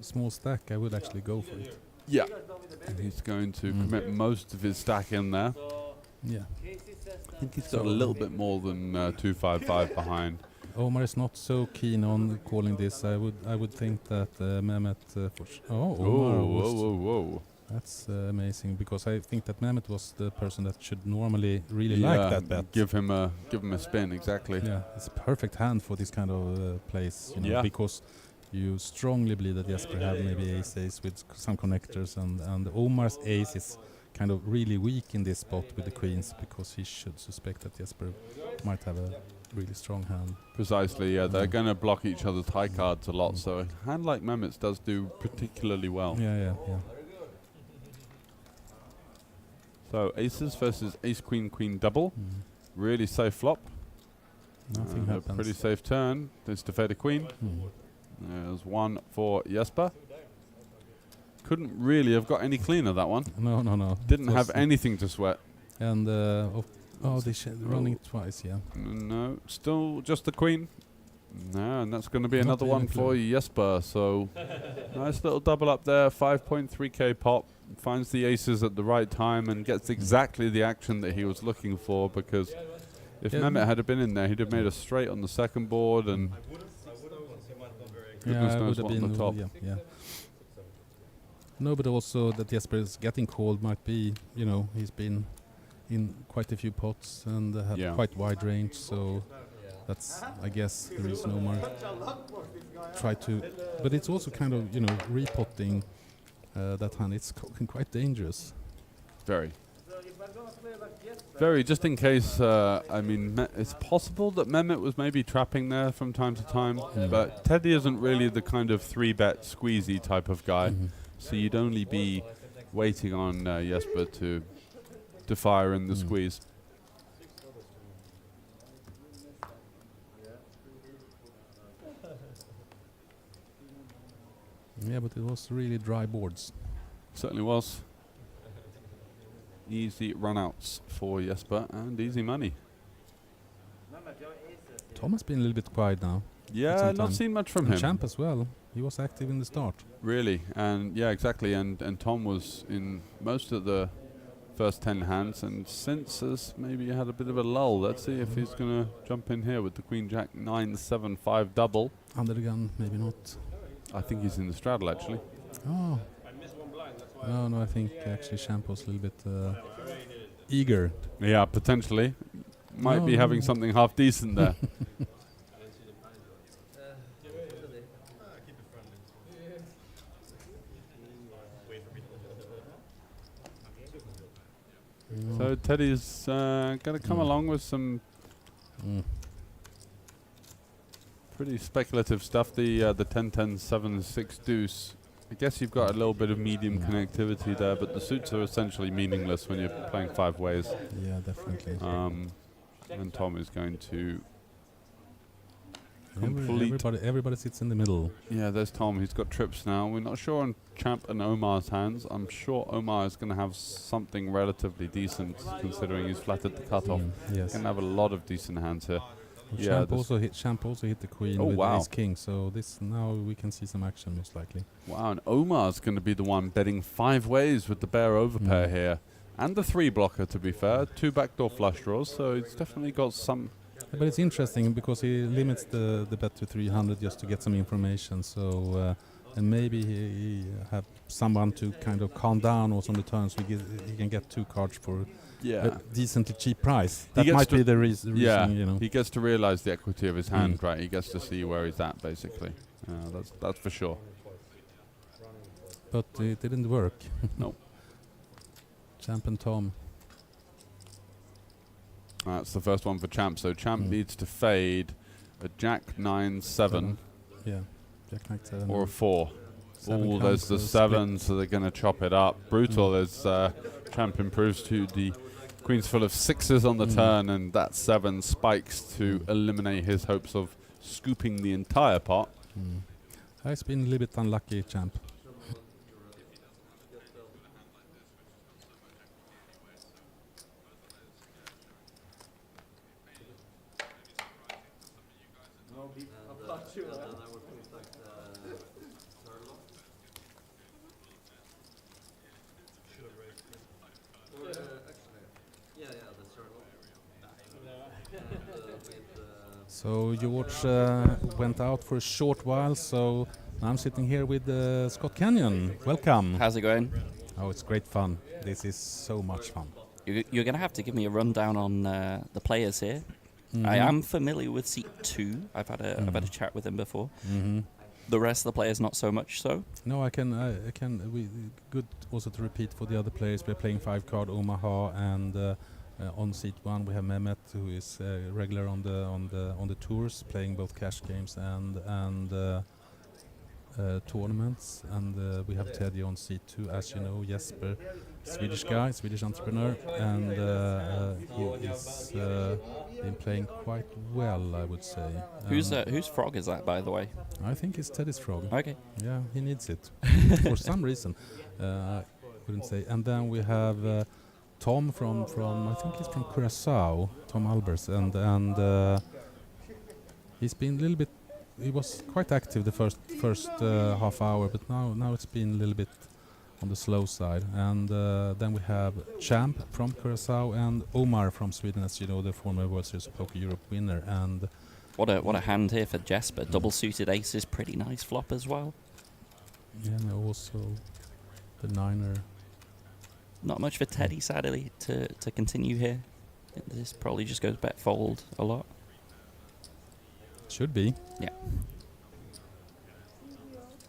small stack, I would actually go for it. Yeah. And he's going to commit most of his stack in there. Yeah. I think he's got a little bit more than 255 behind. Omar is not so keen on calling this. I would think that Mehmet... Omar was... Whoa. That's amazing, because I think that Mehmet was the person that should normally really like that bet. Give him a spin, exactly. Yeah, it's a perfect hand for this kind of place, because you strongly believe that Jesper had maybe ace with some connectors, and Omar's ace is kind of really weak in this spot with the queens, because he should suspect that Jesper might have a really strong hand. Precisely, yeah. They're going to block each other's high cards a lot, so a hand like Mehmet's does do particularly well. Yeah. So aces versus ace queen queen double. Really safe flop. Nothing happens. A pretty safe turn. There's to fade a queen. There's one for Jesper. Couldn't really have got any cleaner, that one. No. Didn't have anything to sweat. And running twice, yeah. No, still just the queen. No, and that's going to be another one for Jesper. So nice little double up there. 5.3k pop. Finds the aces at the right time and gets exactly the action that he was looking for, because if Mehmet had been in there, he'd have made a straight on the second board, and goodness knows what on the top. Yeah. No, but also that Jesper is getting called might be, he's been in quite a few pots and had quite wide range, so that's, I guess, the reason Omar tried to. But it's also kind of, repotting that hand. It's quite dangerous. Very, just in case, it's possible that Mehmet was maybe trapping there from time to time, but Teddy isn't really the kind of 3-bet squeezy type of guy, so you'd only be waiting on Jesper to fire in the squeeze. Yeah, but it was really dry boards. Certainly was. Easy runouts for Jesper and easy money. Tom has been a little bit quiet now. Yeah, not seen much from him. Champ as well. He was active in the start. Really, and yeah, exactly. And Tom was in most of the first 10 hands, and since has maybe had a bit of a lull. Let's see if he's going to jump in here with the Queen Jack 9-7-5 double. Under the gun, maybe not. I think he's in the straddle, actually. Oh. No, I think actually Champ was a little bit eager. Yeah, potentially. Might be having something half decent there. So Teddy's going to come along with some Pretty speculative stuff. The 10-10-7-6 deuce. I guess you've got a little bit of medium connectivity there, but the suits are essentially meaningless when you're playing 5 ways. Yeah, definitely. And Tom is going to complete. Everybody sits in the middle. Yeah, there's Tom. He's got trips now. We're not sure on Champ and Omar's hands. I'm sure Omar is going to have something relatively decent, considering he's flattered the cutoff. Yes. Can have a lot of decent hands here. Champ also hit the queen with ace king, so this now we can see some action most likely. Wow, and Omar's going to be the one betting 5 ways with the bear overpair here. And the 3 blocker, to be fair. 2 backdoor flush draws, so it's definitely got some... Yeah, but it's interesting because he limits the bet to 300 just to get some information, so... and maybe he have someone to kind of calm down also on the turns. He can get 2 cards for a decently cheap price. That might be the reason, you know. He gets to realize the equity of his hand, right? He gets to see where he's at, basically. That's for sure. But it didn't work. Nope. Champ and Tom. That's the first one for Champ. So Champ needs to fade a Jack 9-7. Yeah. Jack 9-7. Or a 4. Oh, there's the 7, so they're going to chop it up. Brutal as Champ improves to the Queen's full of 6s on the turn, and that 7 spikes to eliminate his hopes of scooping the entire pot. He's been a little bit unlucky, Champ. So George went out for a short while, so I'm sitting here with Scott Kenyon. Welcome. How's it going? Oh, it's great fun. This is so much fun. You're going to have to give me a rundown on the players here. I am familiar with seat 2. I've had a chat with him before. The rest of the players not so much so. No, I can. Good also to repeat for the other players. We're playing 5-card Omaha, and on seat 1 we have Mehmet, who is regular on the tours, playing both cash games and tournaments. And we have Teddy on seat 2, as you know, Jesper, Swedish guy, Swedish entrepreneur, and he is been playing quite well, I would say. Whose frog is that, by the way? I think it's Teddy's frog. Okay. Yeah, he needs it for some reason. I wouldn't say. And then we have Tom from I think he's from Curacao, Tom Albers, and he's been a little bit. He was quite active the first half hour, but now it's been a little bit on the slow side. And then we have Champ from Curacao and Omar from Sweden, as you know, the former World Series of Poker Europe winner. And what a hand here for Jesper. Double suited aces, pretty nice flop as well. Yeah, and also the 9er. Not much for Teddy, sadly, to continue here. This probably just goes bet fold a lot. Should be. Yeah.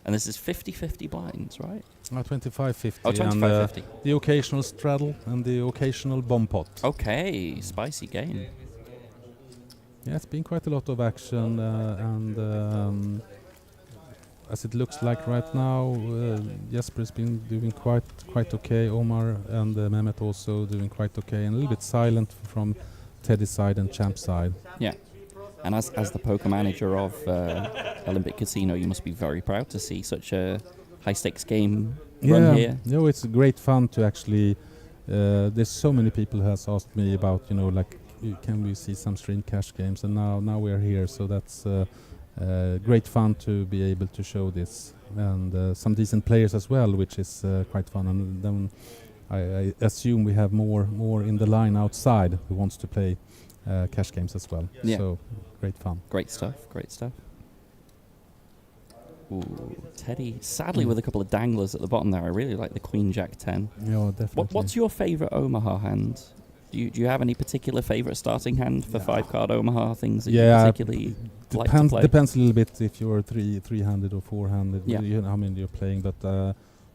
And this is 50-50 blinds, right? 25-50. Oh, 25-50. The occasional straddle and the occasional bomb pot. Okay, spicy game. Yeah, it's been quite a lot of action, and as it looks like right now, Jesper's been doing quite okay. Omar and Mehmet also doing quite okay, and a little bit silent from Teddy's side and Champ's side. Yeah. And as the poker manager of Olympic Casino, you must be very proud to see such a high-stakes game run here. Yeah, no, it's great fun to actually... there's so many people who has asked me about, like, can we see some stream cash games? And now we're here, so that's great fun to be able to show this. And some decent players as well, which is quite fun. And then I assume we have more in the line outside who wants to play cash games as well. Yeah. So great fun. Great stuff. Ooh, Teddy, sadly with a couple of danglers at the bottom there. I really like the Queen Jack 10. Yeah, definitely. What's your favourite Omaha hand? Do you have any particular favourite starting hand for 5-card Omaha things that you particularly like to play? Depends a little bit if you're 300 or 400. Yeah. You know how many you're playing, but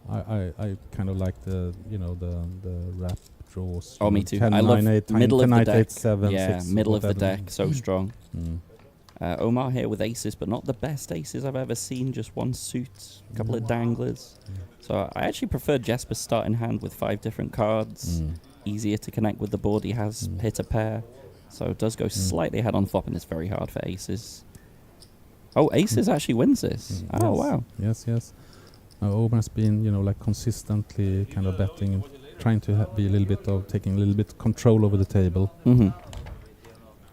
I kind of like the wrap draws. Oh, me too. 10, I love 9, 8, middle 10, of the 9, deck. 8, 7, 6, middle of the whatever. deck, so strong. Omar here with aces, but not the best aces I've ever seen. Just one suit, a couple of danglers. So I actually prefer Jesper's starting hand with 5 different cards. Easier to connect with the board. He has hit a pair. So it does go slightly ahead on flop, and it's very hard for aces. Oh, aces actually wins this. Oh, wow. Yes. Omar's been, like consistently kind of betting and trying to be a little bit of taking a little bit control over the table.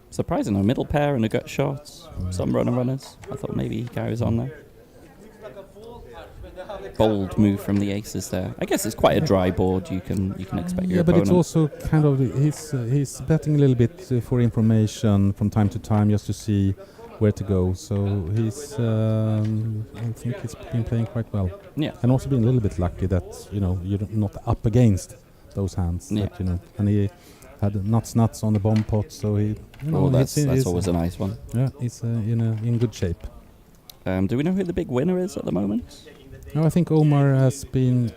Surprising, a middle pair and a gut shot. Some runners. I thought maybe he carries on there. Bold move from the aces there. I guess it's quite a dry board. You can expect your opponent. But it's also kind of he's betting a little bit for information from time to time just to see where to go. So he's I think he's been playing quite well. Yeah, and also been a little bit lucky that you're not up against those hands. Yeah. That, and he had nuts on the bomb pot, so he. That's always a nice one. Yeah, he's in good shape. Do we know who the big winner is at the moment? No, I think Omar has been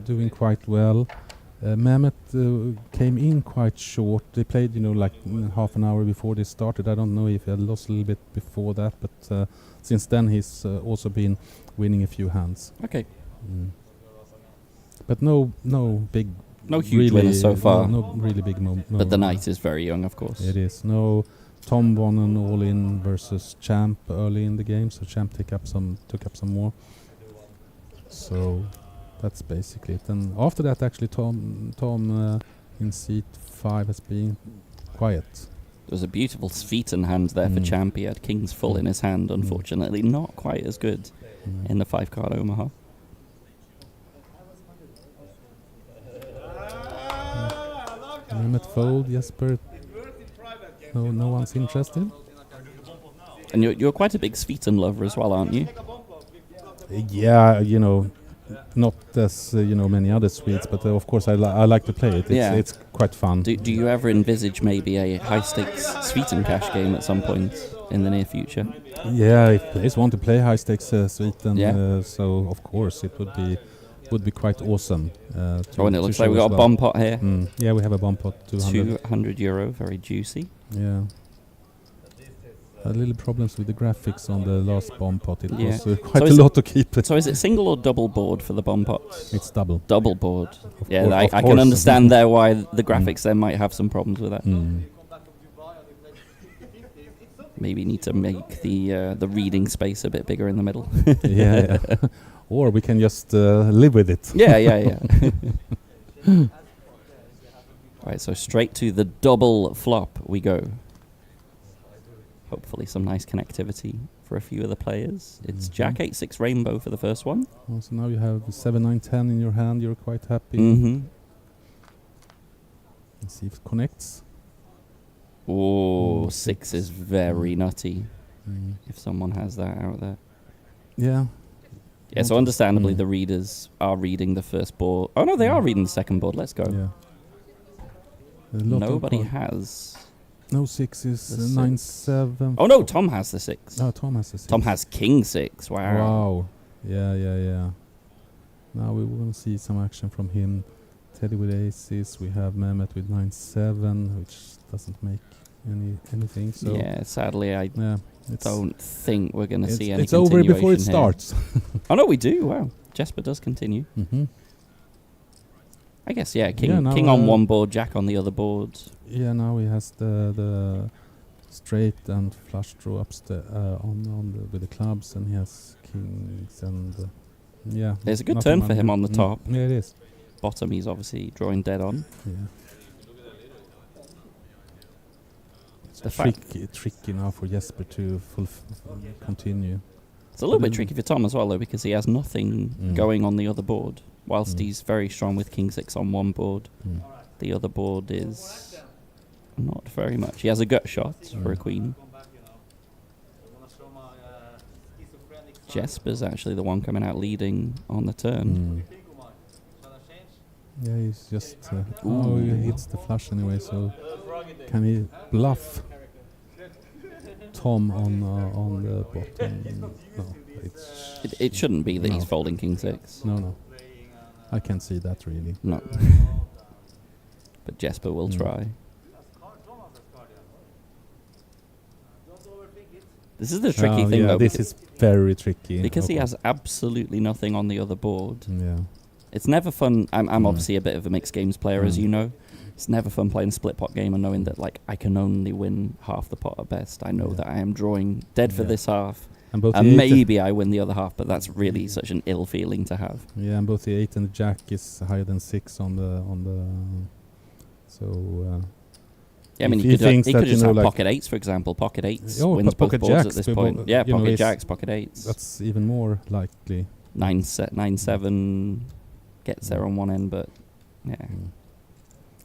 doing quite well. Mehmet came in quite short. They played, like half an hour before they started. I don't know if he had lost a little bit before that, but since then he's also been winning a few hands. Okay. But no big. No huge winners so far. No really big But the night is very young, of course. It is. No, Tom won an all-in versus Champ early in the game, so Champ took up some more. So that's basically it. And after that, actually, Tom in seat 5 has been quiet. There was a beautiful Sveiten hand there for Champ. He had kings full in his hand. Unfortunately, not quite as good in the 5-card Omaha. Mehmet fold, Jesper. No one's interested. And you're quite a big Sveiten lover as well, aren't you? Yeah, not as many other Swedes, but of course I like to play it. It's quite fun. Do you ever envisage maybe a high stakes Sveiten cash game at some point in the near future? Yeah, if players want to play high stakes Sveiten, so of course it would be quite awesome. And it looks like we got a bomb pot here. Yeah, we have a bomb pot. 200 euro, very juicy. Yeah. Had little problems with the graphics on the last bomb pot. It was quite a lot to keep. So is it single or double board for the bomb pots? It's double. Double board. I can understand there why the graphics there might have some problems with that. Maybe need to make the reading space a bit bigger in the middle. yeah. Or we can just live with it. Yeah. Right, so straight to the double flop we go. Hopefully some nice connectivity for a few of the players. It's Jack 8-6 rainbow for the first one. Oh, so now you have 7-9-10 in your hand. You're quite happy. Let's see if it connects. Oh, 6 is very nutty. If someone has that out there. Yeah. Yeah, so understandably the readers are reading the first board. Oh no, they are reading the second board. Let's go. Yeah. Nobody has. No 6s. 9-7. Oh no, Tom has the 6. Oh, Tom has the 6. Tom has king 6. Wow. Yeah. Now we will see some action from him. Teddy with aces. We have Mehmet with 9-7, which doesn't make anything. So yeah, sadly I don't think we're going to see any. It's over before it here. starts. Oh no, we do. Wow, Jesper does continue. I guess king on one board, Jack on the other board. Yeah, now he has the straight and flush draw upstairs with the clubs, and he has kings and There's a good turn for him on the top. Yeah, it is. Bottom, he's obviously drawing dead on. Yeah. It's tricky now for Jesper to continue. It's a little bit tricky for Tom as well, though, because he has nothing going on the other board. Whilst he's very strong with king 6 on one board, the other board is not very much. He has a gut shot for a queen. Jesper's actually the one coming out leading on the turn. Yeah, he's just... he hits the flush anyway, so... Can he bluff Tom on the bottom? No, it shouldn't be that he's folding king 6. No. I can't see that really. No. But Jesper will try. This is the tricky thing, though. This is very tricky. Because he has absolutely nothing on the other board. Yeah. It's never fun. I'm obviously a bit of a mixed games player, as you know. It's never fun playing a split pot game and knowing that like I can only win half the pot at best. I know that I am drawing dead for this half. And maybe I win the other half, but that's really such an ill feeling to have. Yeah, and both the 8 and the Jack is higher than 6 on the. So. Yeah, I mean, you could just have pocket 8s, for example. Pocket 8s wins both boards at this point. Yeah, pocket Jacks, pocket 8s. That's even more likely. 9-7 gets there on one end, but yeah.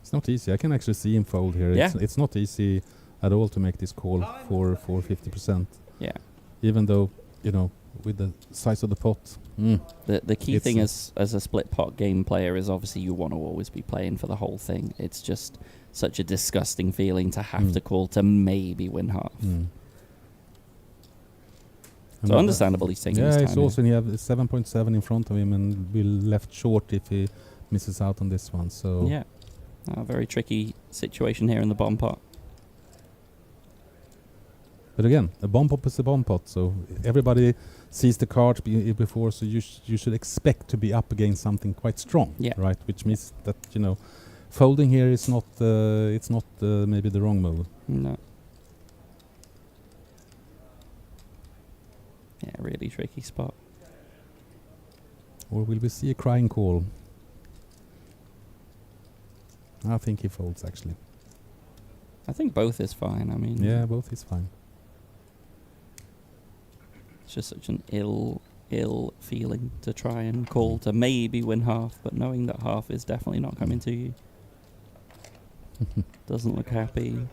It's not easy. I can actually see him fold here. Yeah. It's not easy at all to make this call for 50%. Yeah. Even though, with the size of the pot. The key thing as a split pot game player is obviously you want to always be playing for the whole thing. It's just such a disgusting feeling to have to call to maybe win half. So understandable he's taking his time. Yeah, it's also he have 7.7 in front of him and will left short if he misses out on this one. So yeah, a very tricky situation here in the bomb pot. But again, a bomb pot is a bomb pot, so everybody sees the card before, so you should expect to be up against something quite strong, right? Which means that folding here is not maybe the wrong move. No. Yeah, really tricky spot. Or will we see a crying call? I think he folds actually. I think both is fine. I mean, yeah, both is fine. It's just such an ill feeling to try and call to maybe win half, but knowing that half is definitely not coming to you. Doesn't look happy.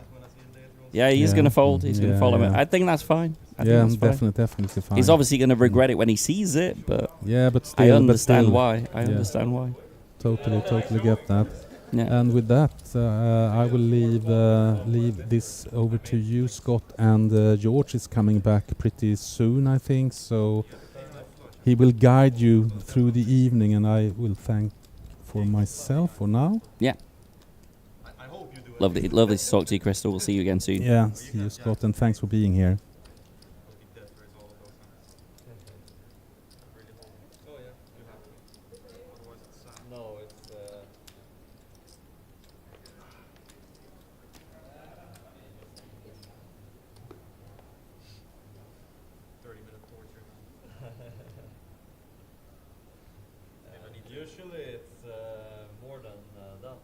Yeah, he's going to fold. He's going to follow it. I think that's fine. Definitely fine. He's obviously going to regret it when he sees it, but still, I understand why. I understand why. Totally get that. Yeah. And with that, I will leave this over to you, Scott. And George is coming back pretty soon, I think. So he will guide you through the evening, and I will thank for myself for now. Yeah. Lovely to talk to you, Crystal. We'll see you again soon. Yeah, see you, Scott, and thanks for being here. Usually it's more than that.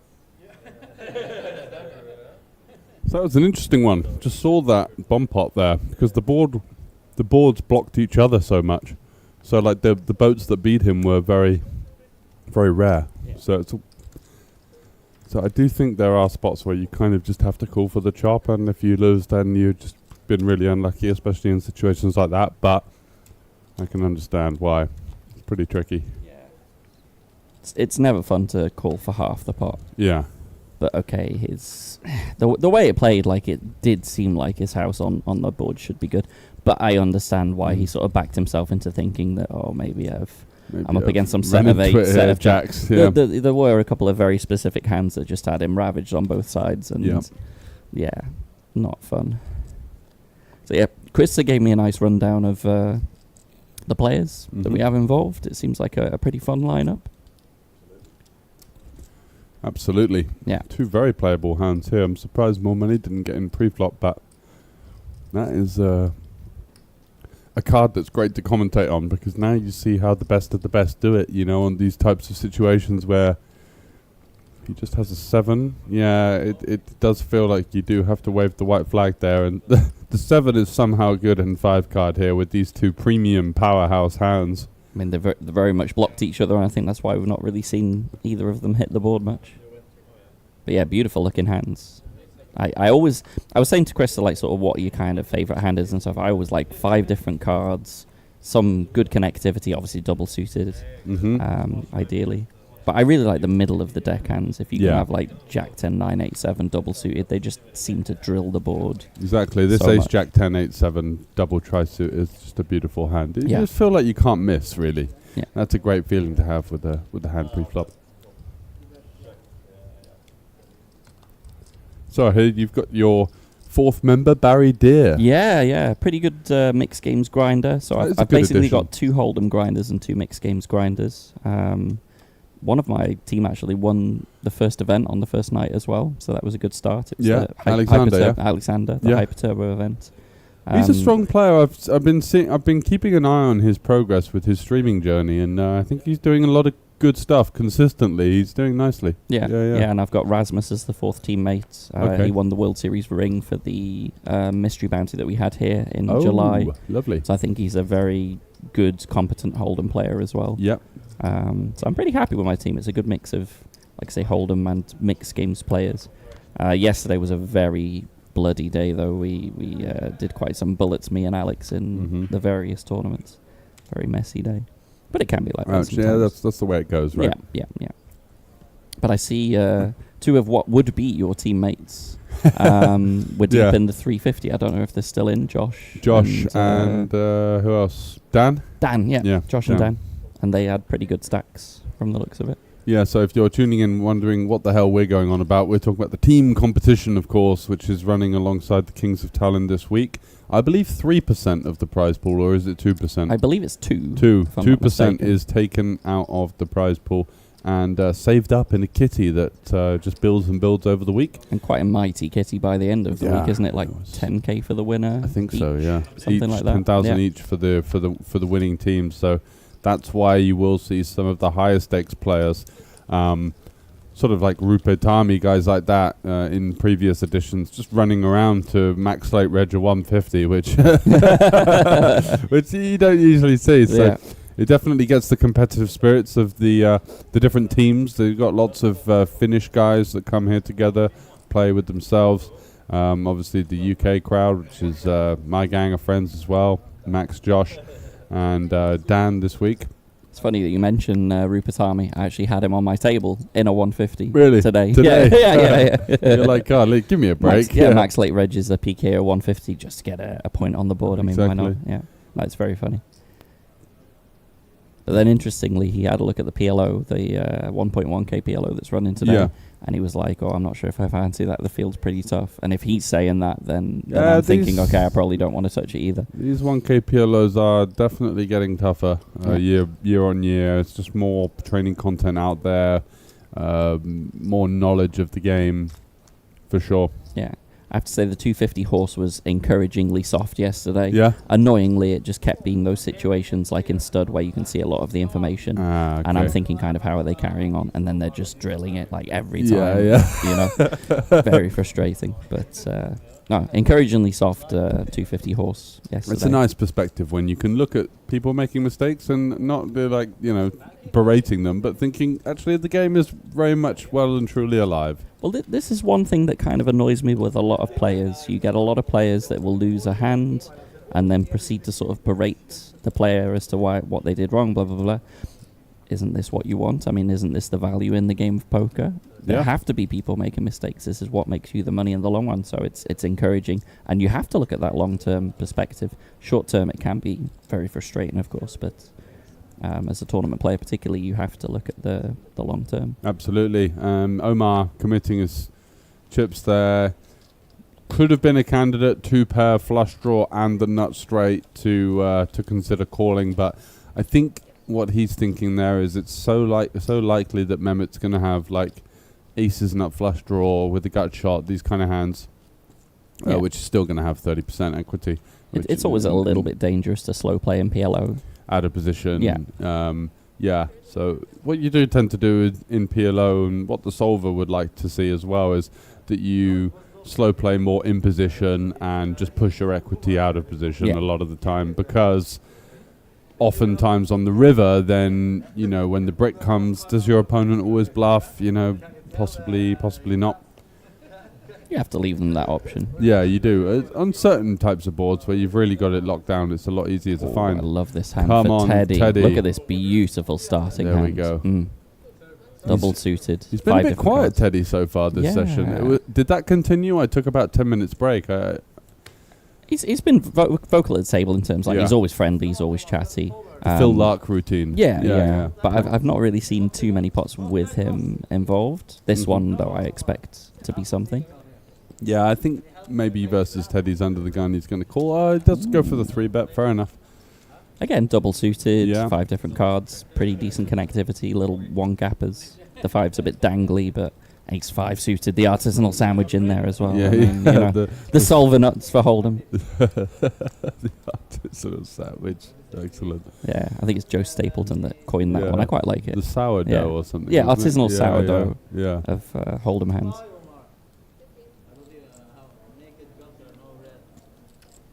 So that was an interesting one. Just saw that bomb pot there because the boards blocked each other so much. So like the boats that beat him were very, very rare. Yeah. So I do think there are spots where you kind of just have to call for the chop, and if you lose, then you've just been really unlucky, especially in situations like that. But I can understand why. It's pretty tricky. It's never fun to call for half the pot. Yeah. But okay, the way it played, like it did seem like his house on the board should be good. But I understand why he sort of backed himself into thinking that, maybe I'm up against some set of 8, set of jacks. Yeah. There were a couple of very specific hands that just had him ravaged on both sides, and not fun. So yeah, Krista gave me a nice rundown of the players that we have involved. It seems like a pretty fun lineup. Absolutely. Yeah. 2 very playable hands here. I'm surprised more money didn't get in pre-flop, but that is a card that's great to commentate on, because now you see how the best of the best do it, on these types of situations where he just has a 7. Yeah, it does feel like you do have to wave the white flag there, and the 7 is somehow good in 5 card here with these 2 premium powerhouse hands. I mean, they very much blocked each other, and I think that's why we've not really seen either of them hit the board much. But yeah, beautiful looking hands. I was saying to Crystal, like, sort of what your kind of favourite hand is and stuff. I always like 5 different cards, some good connectivity, obviously double suited, ideally. But I really like the middle of the deck hands. If you can have like Jack 10, 9, 8, 7 double suited, they just seem to drill the board. Exactly. This ace Jack 10, 8, 7 double tri-suit is just a beautiful hand. You just feel like you can't miss, really. Yeah. That's a great feeling to have with the hand pre-flop. So here you've got your fourth member, Barry Deer. Yeah, pretty good mixed games grinder. So That is a I've good basically addition. got 2 Hold'em grinders and 2 mixed games grinders. One of my team actually won the first event on the first night as well, so that was a good start. It was Yeah, the Alexander, the Yeah. Hyper Turbo event. He's a strong player. I've been keeping an eye on his progress with his streaming journey, and I think he's doing a lot of good stuff consistently. He's doing nicely. Yeah, and I've got Rasmus as the 4th teammate. Okay. He won the World Series ring for the mystery bounty that we had here in July. Lovely. So I think he's a very good, competent Hold'em player as well. Yep. So I'm pretty happy with my team. It's a good mix of, like I say, Hold'em and mixed games players. Yesterday was a very bloody day, though. We did quite some bullets, me and Alex, in the various tournaments. Very messy day. But it can be like that Yeah, sometimes. that's the way it goes, right? Yeah. But I see 2 of what would be your teammates. We're deep in the 350. I don't know if they're still in. Josh and who else? Dan? Dan, Yeah, Josh and Dan. And they had pretty good stacks from the looks of it. Yeah, so if you're tuning in wondering what the hell we're going on about, we're talking about the team competition, of course, which is running alongside the Kings of Tallinn this week. I believe 3% of the prize pool, or is it 2%? I believe it's 2. 2% is taken out of the prize pool and saved up in a kitty that just builds and builds over the week. And quite a mighty kitty by the end of the week, isn't it? Like 10k for the winner. I think each, so, yeah. Something like that. 10,000 each for the winning team. So that's why you will see some of the higher stakes players, sort of like Rupert-Tami, guys like that, in previous editions, just running around to max slate reg 150, which which you don't usually see. So it definitely gets the competitive spirits of the different teams. They've got lots of Finnish guys that come here together, play with themselves. Obviously the UK crowd, which is my gang of friends as well, Max, Josh, and Dan this week. It's funny that you mention Rupert-Tami. I actually had him on my table in a 150 Really? today. Yeah. You're like, God, give me a break. Max late reg is a PK or 150 just to get a point on the board. I mean, why not? Yeah, that's very funny. But then, interestingly, he had a look at the PLO, the 1.1k PLO that's running today, and he was like, "Oh, I'm not sure if I fancy that. The field's pretty tough." And if he's saying that, then I'm thinking, okay, I probably don't want to touch it either. These 1k PLOs are definitely getting tougher year on year. It's just more training content out there, more knowledge of the game, for sure. Yeah. I have to say the 250 horse was encouragingly soft yesterday. Yeah. Annoyingly, it just kept being those situations like in stud where you can see a lot of the information. Okay. And I'm thinking kind of how are they carrying on? And then they're just drilling it like every time. Yeah. You know, very frustrating. But no, encouragingly soft 250 horse yesterday. It's a nice perspective when you can look at people making mistakes and not be like, berating them, but thinking actually the game is very much well and truly alive. Well, this is one thing that kind of annoys me with a lot of players. You get a lot of players that will lose a hand and then proceed to sort of berate the player as to what they did wrong, blah, blah, blah. Isn't this what you want? I mean, isn't this the value in the game of poker? There have to be people making mistakes. This is what makes you the money in the long run. So it's encouraging. And you have to look at that long-term perspective. Short-term, it can be very frustrating, of course, but as a tournament player particularly, you have to look at the long term. Absolutely. Omar committing his chips there. Could have been a candidate, 2-pair flush draw and the nut straight to consider calling, but I think what he's thinking there is it's so likely that Mehmet's going to have like aces nut flush draw with the gut shot, these kind of hands, which is still going to have 30% equity. It's always a little bit dangerous to slow play in PLO. Out of position. So what you do tend to do in PLO, and what the solver would like to see as well, is that you slow play more in position and just push your equity out of position a lot of the time, because oftentimes on the river, then when the brick comes, does your opponent always bluff? Possibly not. You have to leave them that option. Yeah, you do. On certain types of boards where you've really got it locked down, it's a lot easier to find. I love this hand Come for on, Teddy. Teddy. Look at this beautiful starting hand. There we go. Double suited. He's been a bit quiet, Teddy, so far this session. Did that continue? I took about 10 minutes break. He's been vocal at the table in terms like he's always friendly, he's always chatty. Phil Lark routine. Yeah. But I've not really seen too many pots with him involved. This one, though, I expect to be something. Yeah, I think maybe versus Teddy's under the gun, he's going to call. Let's go for the 3-bet. Fair enough. Again, double suited, Yeah. 5 different cards, pretty decent connectivity, little one gappers. The 5's a bit dangly, but ace 5 suited, the artisanal sandwich in there as well. Yeah, I mean, you know, the solver nuts for Hold'em. The artisanal sandwich. Excellent. Yeah, I think it's Joe Stapleton that coined that Yeah. one. I quite like it. The sourdough Yeah. or something. Yeah, wasn't it? artisanal sourdough. Yeah. Of Hold'em hands.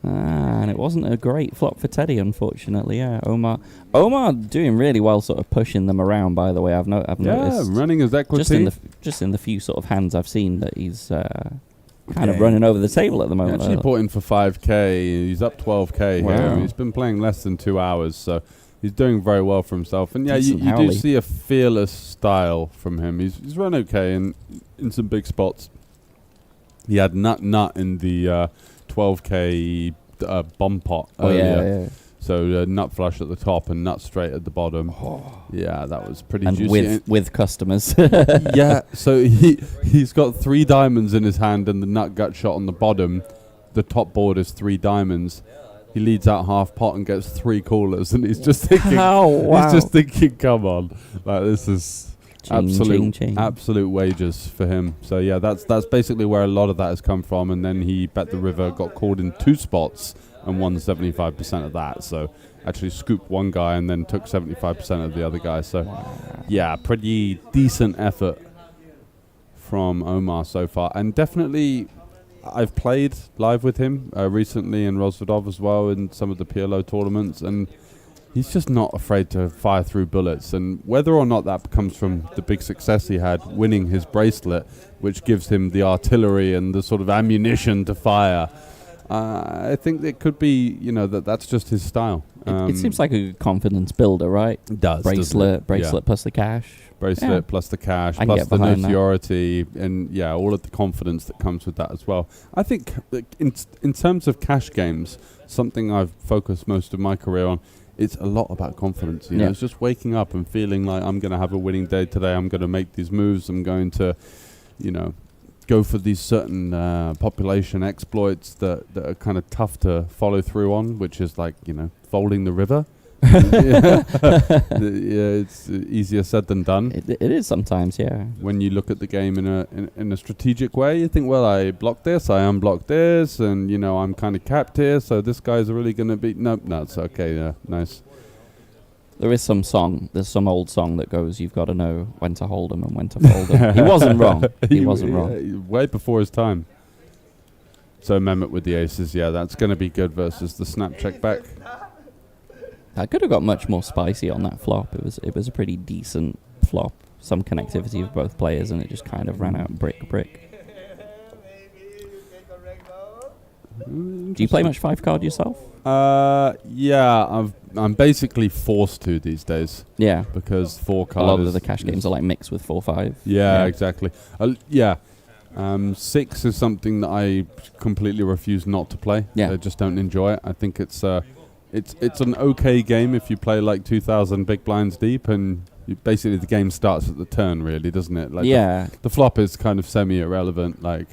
And it wasn't a great flop for Teddy, unfortunately. Yeah, Omar doing really well, sort of pushing them around. By the way, I've noticed running his equity. just in the few sort of hands I've seen that he's kind of running over the table at the He moment. actually bought in for 5k. He's up 12k Wow. here. He's been playing less than 2 hours, so he's doing very well for himself. And yeah, you Decent do Howley. see a fearless style from him. He's run okay in some big spots. He had nut in the 12k bomb pot earlier. Yeah. So nut flush at the top and nut straight at the bottom. Yeah, that was pretty And juicy. with customers. Yeah, so he's got 3 diamonds in his hand and the nut gut shot on the bottom. The top board is 3 diamonds. He leads out half pot and gets 3 callers, and he's just thinking, he's just thinking, come on, like this is absolute wages for him. So yeah, that's basically where a lot of that has come from. And then he bet the river, got called in 2 spots, and won 75% of that. So actually scooped one guy and then took 75% of the other guy. So yeah, pretty decent effort from Omar so far. And definitely I've played live with him recently in Rozvadov as well in some of the PLO tournaments, and he's just not afraid to fire through bullets. And whether or not that comes from the big success he had winning his bracelet, which gives him the artillery and the sort of ammunition to fire, I think it could be, that's just his style. It seems like a confidence builder, right? It does. Bracelet Yeah. plus the cash. Bracelet plus the cash, I can plus get the behind that. notoriety, and yeah, all of the confidence that comes with that as well. I think that in terms of cash games, something I've focused most of my career on, it's a lot about confidence. You know, it's just waking up and feeling like I'm going to have a winning day today. I'm going to make these moves. I'm going to, go for these certain population exploits that are kind of tough to follow through on, which is like, folding the river. Yeah, it's easier said than done. It is sometimes, yeah. When you look at the game in a strategic way, you think, well, I blocked this, I unblocked this, and I'm kind of capped here, so this guy's really going to be no, it's okay. Yeah, nice. There is some old song that goes, "You've got to know when to hold 'em and when to fold 'em." He wasn't wrong. He wasn't wrong. Way before his time. So Mehmet with the aces, yeah, that's going to be good versus the snap check back. I could have got much more spicy on that flop. It was a pretty decent flop. Some connectivity of both players, and it just kind of ran out brick. Do you play much 5-card yourself? Yeah, I'm basically forced to these days. Yeah, because 4-card. a lot of the cash games are like mixed with 4-5. Yeah, exactly. 6 is something that I completely refuse not to play. Yeah, I just don't enjoy it. I think it's an okay game if you play like 2,000 big blinds deep, and basically the game starts at the turn, really, doesn't it? Like the flop is kind of semi-irrelevant. Like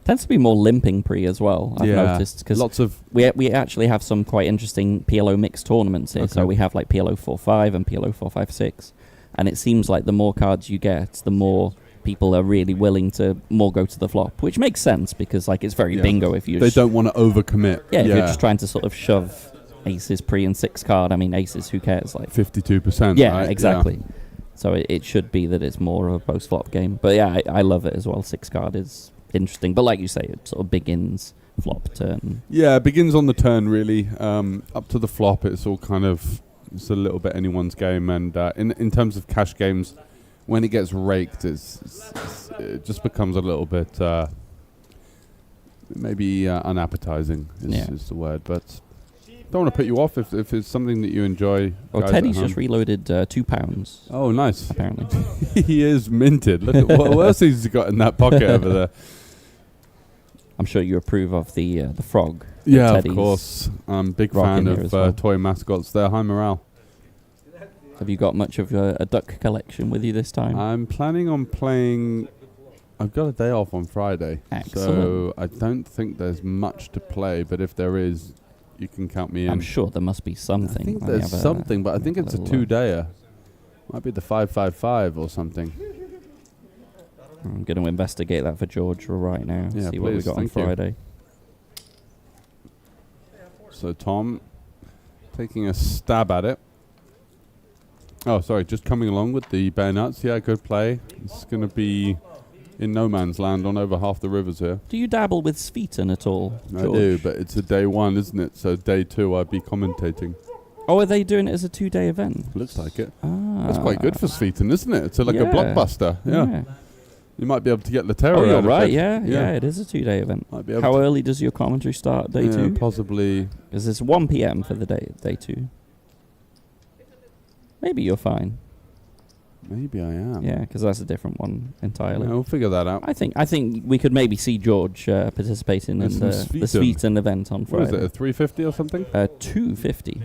tends to be more limping pre as well. I've noticed because lots of we actually have some quite interesting PLO mixed tournaments here. Okay. So we have like PLO4-5 and PLO4-5-6, and it seems like the more cards you get, the more people are really willing to more go to the flop, which makes sense because like it's very bingo if you. They don't want to overcommit. Yeah, if you're just trying to sort of shove aces pre and 6-card. I mean, aces, who cares? Like 52%. Yeah, right? exactly. Yeah. So it should be that it's more of a post-flop game. But yeah, I love it as well. 6-card is interesting, but like you say, it sort of begins flop turn. Yeah, it begins on the turn really. Up to the flop, it's all kind of a little bit anyone's game. And in terms of cash games, when it gets raked, it just becomes a little bit maybe unappetizing is the word. But don't want to put you off if it's something that you enjoy. Well, Teddy's just reloaded £2. Oh, nice. Apparently. He is minted. Look at what else he's got in that pocket over there. I'm sure you approve of the frog. Yeah, Teddy's of course. I'm big fan of toy mascots there. High morale. Have you got much of a duck collection with you this time? I'm planning on playing I've got a day off on Friday. Excellent. So I don't think there's much to play, but if there is, you can count me in. I'm sure there must be something. I think Let me there's have something, but I think it's a little look. 2-dayer. Might be the 555 or something. I'm going to investigate that for George right now. Yeah, see what we please, got on thank you. Friday. So Tom taking a stab at it. Oh, sorry, just coming along with the bare nuts. Yeah, good play. It's going to be in no man's land on over half the rivers here. Do you dabble with Sveeten at all, I George? do, but it's a day one, isn't it? So day two, I'd be commentating. Oh, are they doing it as a 2-day event? Looks like it. Ah. That's quite good for Sveeten, isn't it? It's like a Yeah. blockbuster. Yeah. You might be able to get Latero Oh, out you're of right. it. Yeah, it is a 2-day event. Might be able How to early does your commentary start, day 2? possibly. Because it's 1 p.m. for the day 2. Maybe you're fine. Maybe I am. Yeah, because that's a different one entirely. Yeah, we'll figure that out. I think we could maybe see George participating in Some the Sveeten. Sveeten event on What is Friday. it, a 350 or something? 250.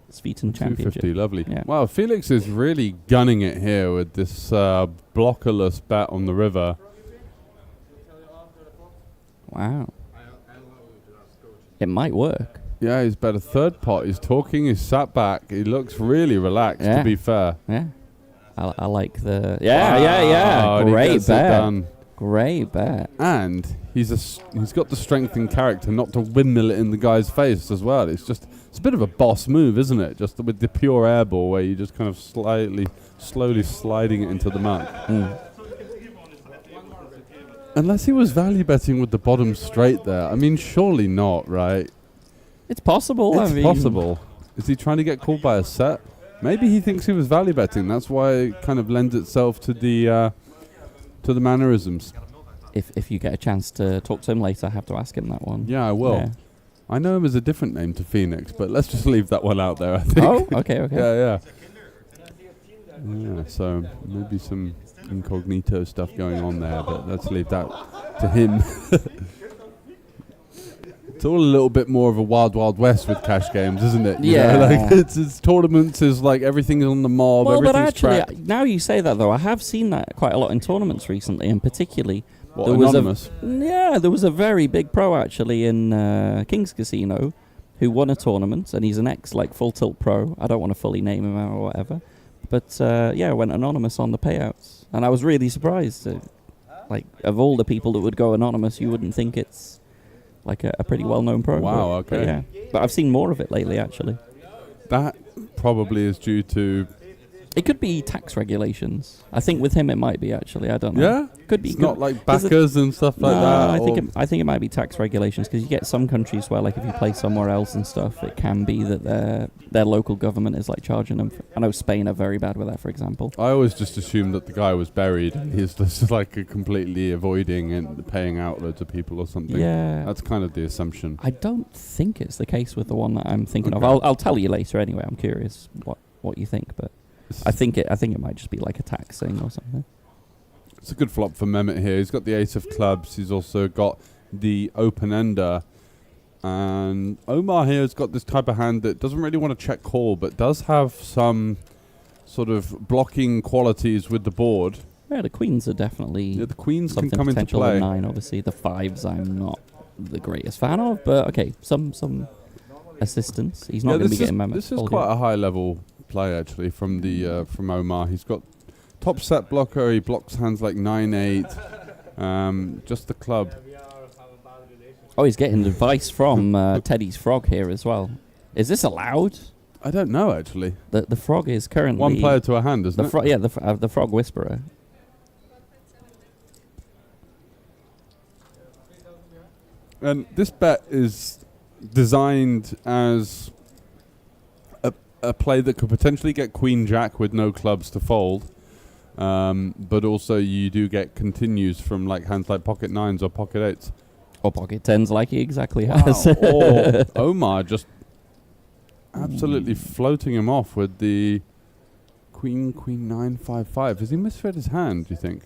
Sveeten Championship. 250, lovely. Yeah. Wow, Felix is really gunning it here with this blockerless bet on the river. Wow. It might work. Yeah, he's bet a third pot. He's talking, he's sat back. He looks really relaxed, Yeah. to be fair. Yeah. I like the... Wow, Yeah. and he Great gets it bet. done. Great bet. And he's got the strength and character not to windmill it in the guy's face as well. It's a bit of a boss move, isn't it? Just with the pure air ball where you just kind of slowly sliding it into the muck. Mm. Unless he was value betting with the bottom straight there. I mean, surely not, right? It's possible. It's possible. Is he trying to get called by a set? Maybe he thinks he was value betting. That's why it kind of lends itself to the mannerisms. If you get a chance to talk to him later, I have to ask him that one. Yeah, I will. Yeah. I know him as a different name to Phoenix, but let's just leave that one out there, I think. Oh, okay. Yeah. Yeah, so maybe some incognito stuff going on there, but let's leave that to him. It's all a little bit more of a wild west with cash games, isn't it? You know, like it's tournaments is like everything's on the mob. Well, but everything's actually, tracked. now you say that though, I have seen that quite a lot in tournaments recently, and particularly What, there was anonymous? there was a very big pro actually in King's Casino who won a tournament, and he's an ex like Full Tilt pro. I don't want to fully name him or whatever, but went anonymous on the payouts, and I was really surprised. Like of all the people that would go anonymous, you wouldn't think it's like a pretty well-known pro. Wow, okay. But I've seen more of it lately actually. That probably is due to... It could be tax regulations. I think with him it might be actually. I don't know. Yeah? Could be. It's could not like 'cause it- backers and stuff like No, that? I think it might be tax regulations because you get some countries where like if you play somewhere else and stuff, it can be that their local government is like charging them. I know Spain are very bad with that, for example. I always just assumed that the guy was buried and he's just like completely avoiding and paying out loads of people or something. Yeah. That's kind of the assumption. I don't think it's the case with the one that I'm thinking of. Okay. I'll tell you later anyway. I'm curious what you think, but I think it might just be like a tax thing or something. It's a good flop for Mehmet here. He's got the ace of clubs. He's also got the open-ender. And Omar here has got this type of hand that doesn't really want to check call, but does have some sort of blocking qualities with the board. Yeah, the queens are definitely Yeah, the queens can something come into potential. play. The 9, obviously. The 5s, I'm not the greatest fan of, but okay, some assistance. He's not going to be getting Mehmet. This is quite a high-level play, actually, from the from Omar. He's got top set blocker. He blocks hands like 9-8. Just the club. Oh, he's getting advice from Teddy's frog here as well. Is this allowed? I don't know, actually. The frog is currently One player to a hand, isn't it? Yeah, the frog whisperer. And this bet is designed as a play that could potentially get Queen Jack with no clubs to fold, but also you do get continues from like hands like pocket 9s or pocket 8s. Or pocket 10s like he exactly has. Or Omar just absolutely floating him off with the Queen 9 5-5. Has he misread his hand, do you think?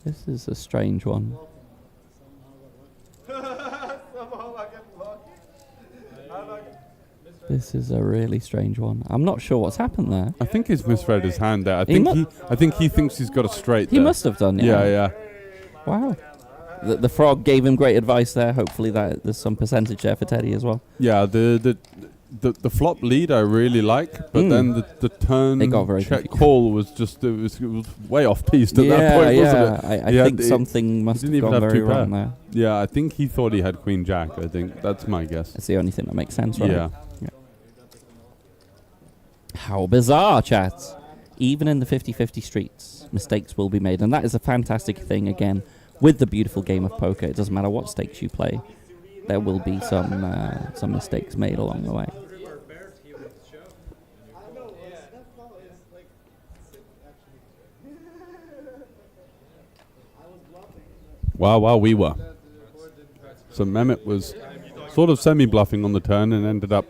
This is a strange one. Somehow I get lucky. This is a really strange one. I'm not sure what's happened there. I think he's misread his hand there. I He think he thinks he's got a straight He there. must have done, Yeah, yeah. Wow. The frog gave him great advice there. Hopefully that there's some percentage there for Teddy as well. Yeah, the flop lead I really like, but then the turn It got very check confusing. call was just it was way off piste at that point, wasn't it? I think something must have didn't even gone have very two pair. wrong there. Yeah, I think he thought he had Queen Jack. I think that's my guess. That's the only thing that makes sense, right? Yeah. How bizarre, chat. Even in the 50-50 streets, mistakes will be made. And that is a fantastic thing, again, with the beautiful game of poker. It doesn't matter what stakes you play. There will be some mistakes made along the way. Wow, we were. So Mehmet was sort of semi-bluffing on the turn and ended up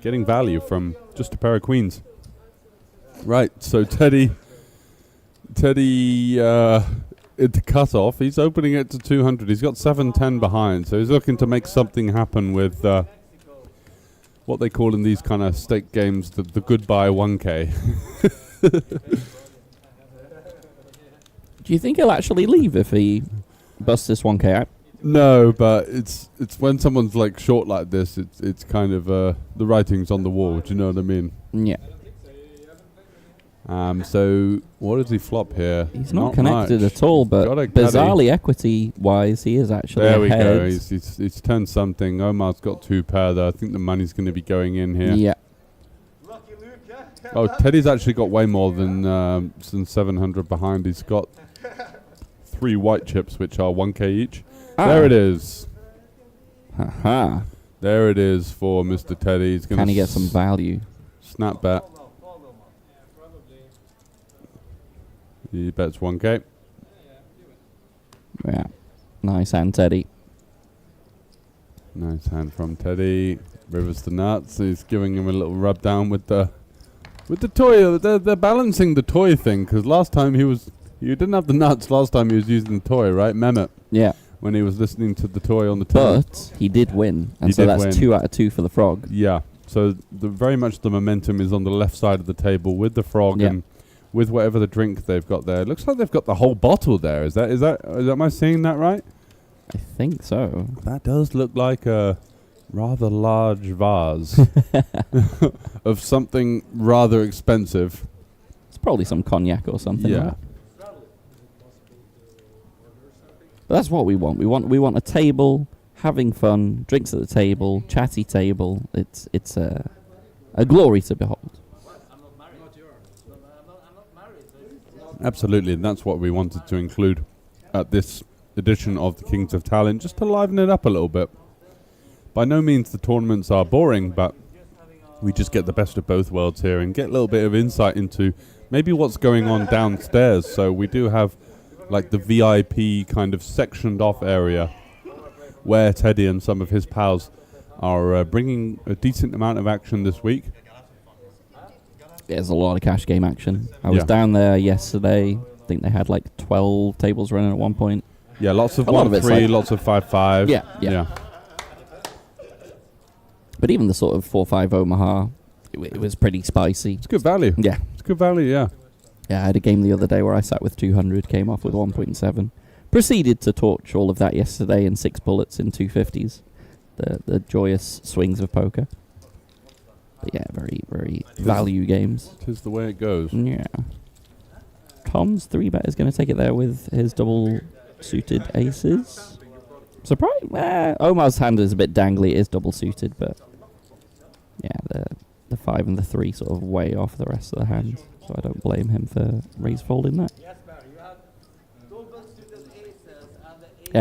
getting value from just a pair of queens. Right, so Teddy at the cutoff, he's opening it to 200. He's got 7-10 behind, so he's looking to make something happen with what they call in these kind of stake games the goodbye 1K. Do you think he'll actually leave if he busts this 1K out? No, but it's when someone's like short like this, it's kind of the writing's on the wall. Do you know what I mean? Yeah. So what does he flop here? He's not connected much. at all, but Got a caddy. bizarrely equity-wise, he is actually There we ahead. go. He's turned something. Omar's got 2 pair though. I think the money's going to be going in here. Yeah. Oh, Teddy's actually got way more than 700 behind. He's got 3 white chips, which are 1K each. There it is. Haha. There it is for Mr. Teddy. He's going Can he get some value? Snap bet. He bets 1K. Yeah. Nice hand, Teddy. Nice hand from Teddy. Rivers the nuts. He's giving him a little rub down with the toy. They're balancing the toy thing, because last time you didn't have the nuts. Last time he was using the toy, right, Mehmet? Yeah. When he was listening to the toy on the turn. But he did win, and He so did that's win. 2 out of 2 for the frog. Yeah. So very much the momentum is on the left side of the table with the frog Yeah. and with whatever the drink they've got there. It looks like they've got the whole bottle there. Is that am I seeing that right? I think so. That does look like a rather large vase of something rather expensive. It's probably some cognac or something. Yeah. Right? But that's what we want. We want a table, having fun, drinks at the table, chatty table. It's a glory to behold. Absolutely, and that's what we wanted to include at this edition of the Kings of Tallinn, just to liven it up a little bit. By no means the tournaments are boring, but we just get the best of both worlds here and get a little bit of insight into maybe what's going on downstairs. So we do have like the VIP kind of sectioned off area where Teddy and some of his pals are bringing a decent amount of action this week. There's a lot of cash game action. I was Yeah. down there yesterday. I think they had like 12 tables running at one point. Yeah, lots of A lot of it's 1-3, like- lots of 5-5. Yeah. But even the sort of 4-5 Omaha, it was pretty spicy. It's good value. Yeah. It's good value, yeah. Yeah, I had a game the other day where I sat with 200, came off with 1.7. Proceeded to torch all of that yesterday in 6 bullets in 250s. The joyous swings of poker. But yeah, very, very value games. Tis the way it goes. Yeah. Tom's 3-bet is going to take it there with his double suited aces. Surprise! Omar's hand is a bit dangly. It is double suited, but yeah, the 5 and the 3 sort of way off the rest of the hands. So I don't blame him for raise folding that. Yeah,